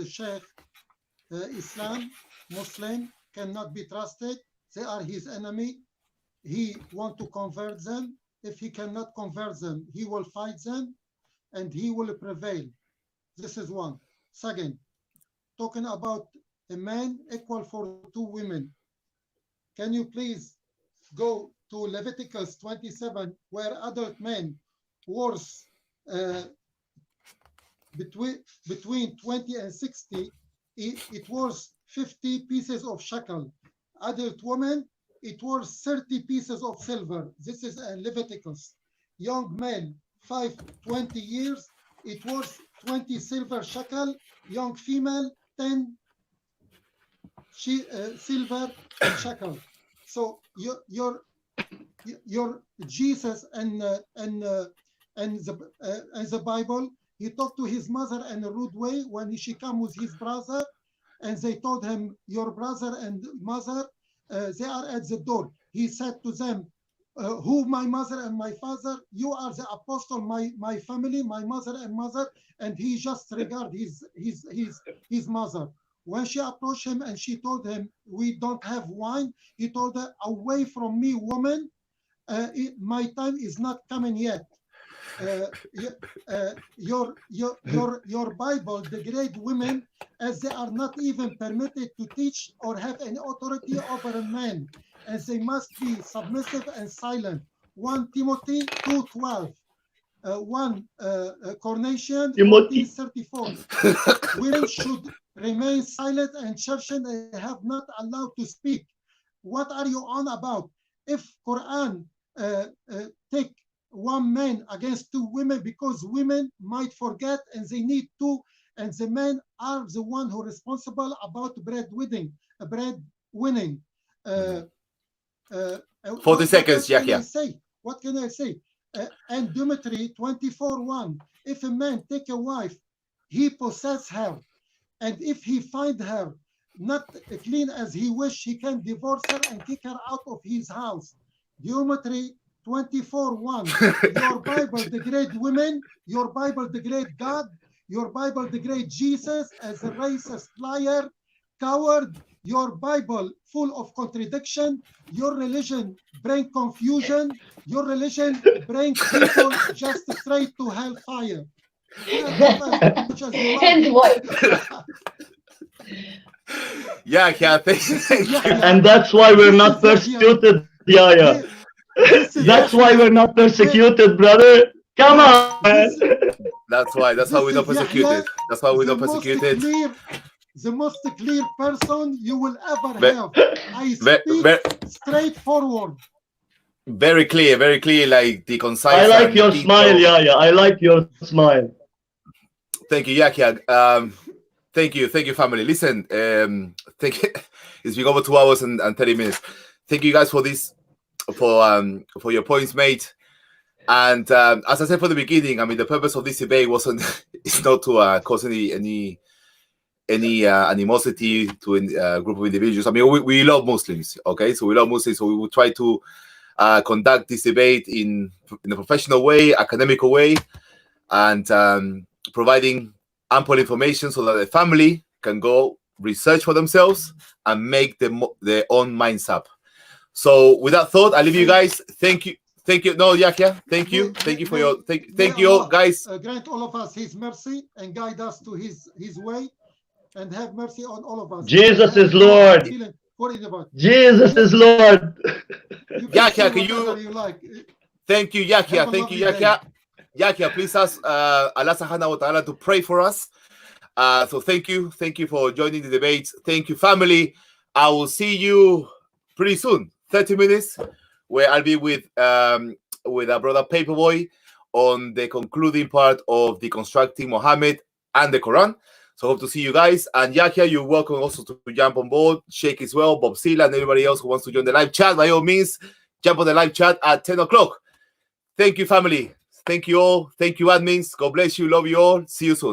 Sheikh, Islam, Muslim cannot be trusted. They are his enemy. He want to convert them. If he cannot convert them, he will fight them and he will prevail. This is one. Second, talking about a man equal for 2 women. Can you please go to Leviticus 27, where adult men worth between 20 and 60, it was 50 pieces of shekel. Adult woman, it was 30 pieces of silver. This is Leviticus. Young man, 20 years, it was 20 silver shekel. Young female, 10 silver shekel. So your Jesus and the Bible, he talked to his mother in a rude way when she came with his brother, and they told him, your brother and mother, they are at the door. He said to them, who my mother and my father? You are the apostle, my family, my mother and mother, and he just regard his mother. When she approached him and she told him, we don't have wine, he told her, away from me, woman, my time is not coming yet. Your Bible degrade women as they are not even permitted to teach or have any authority over a man, as they must be submissive and silent. 1 Timothy 2:12, 1 Coronation 14:34. Women should remain silent and church and have not allowed to speak. What are you on about? If Quran take 1 man against 2 women, because women might forget and they need 2, and the men are the one who are responsible about breadwinning. 40 seconds, Yahya. What can I say? And Deuteronomy 24:1, if a man take a wife, he possess her, and if he find her not clean as he wish, he can divorce her and kick her out of his house. Deuteronomy 24:1. Your Bible degrade women, your Bible degrade God, your Bible degrade Jesus as a racist, liar, coward. Your Bible full of contradiction. Your religion bring confusion. Your religion bring people just straight to hellfire. And what? Yeah, thank you. And that's why we're not persecuted, Yahya. That's why we're not persecuted, brother. Come on. That's why. That's how we're not persecuted. That's how we're not persecuted. the most clear person you will ever Ve- have. I Ve- speak ve- straightforward. Very clear, like the concise. I like and your detailed- smile, Yaya. I like your smile. Thank you, Yakia. Thank you, family. Listen, thank you. It's been over 2 hours and 30 minutes. Thank you guys for this, for your points made. And as I said from the beginning, I mean, the purpose of this debate wasn't, it's not to cause any animosity to a group of individuals. I mean, we love Muslims, okay? So we love Muslims, so we will try to conduct this debate in a professional way, academical way, and providing ample information so that the family can go research for themselves and make their own minds up. So with that thought, I leave you guys. Thank you. No, Yakia. Thank you for your thank you all, guys. Grant all of us his mercy and guide us to his way, and have mercy on all of us. Jesus is Lord. Jesus is Lord. Yakia, can you like? Thank you, Yakia. Have a Thank you, lovely Yakia. Yakia, please ask Allah Subhanahu wa Ta'ala to pray for us. So thank you for joining the debate. Thank you, family. I will see you pretty soon, 30 minutes, where I'll be with our brother Paperboy on the concluding part of deconstructing Muhammad and the Quran. So hope to see you guys. And Yakia, you're welcome also to jump on board. Sheikh as well, Bob Sila, and everybody else who wants to join the live chat. By all means, jump on the live chat at 10 o'clock. Thank you, family. Thank you all. Thank you, admins. God bless you. Love you all. See you soon.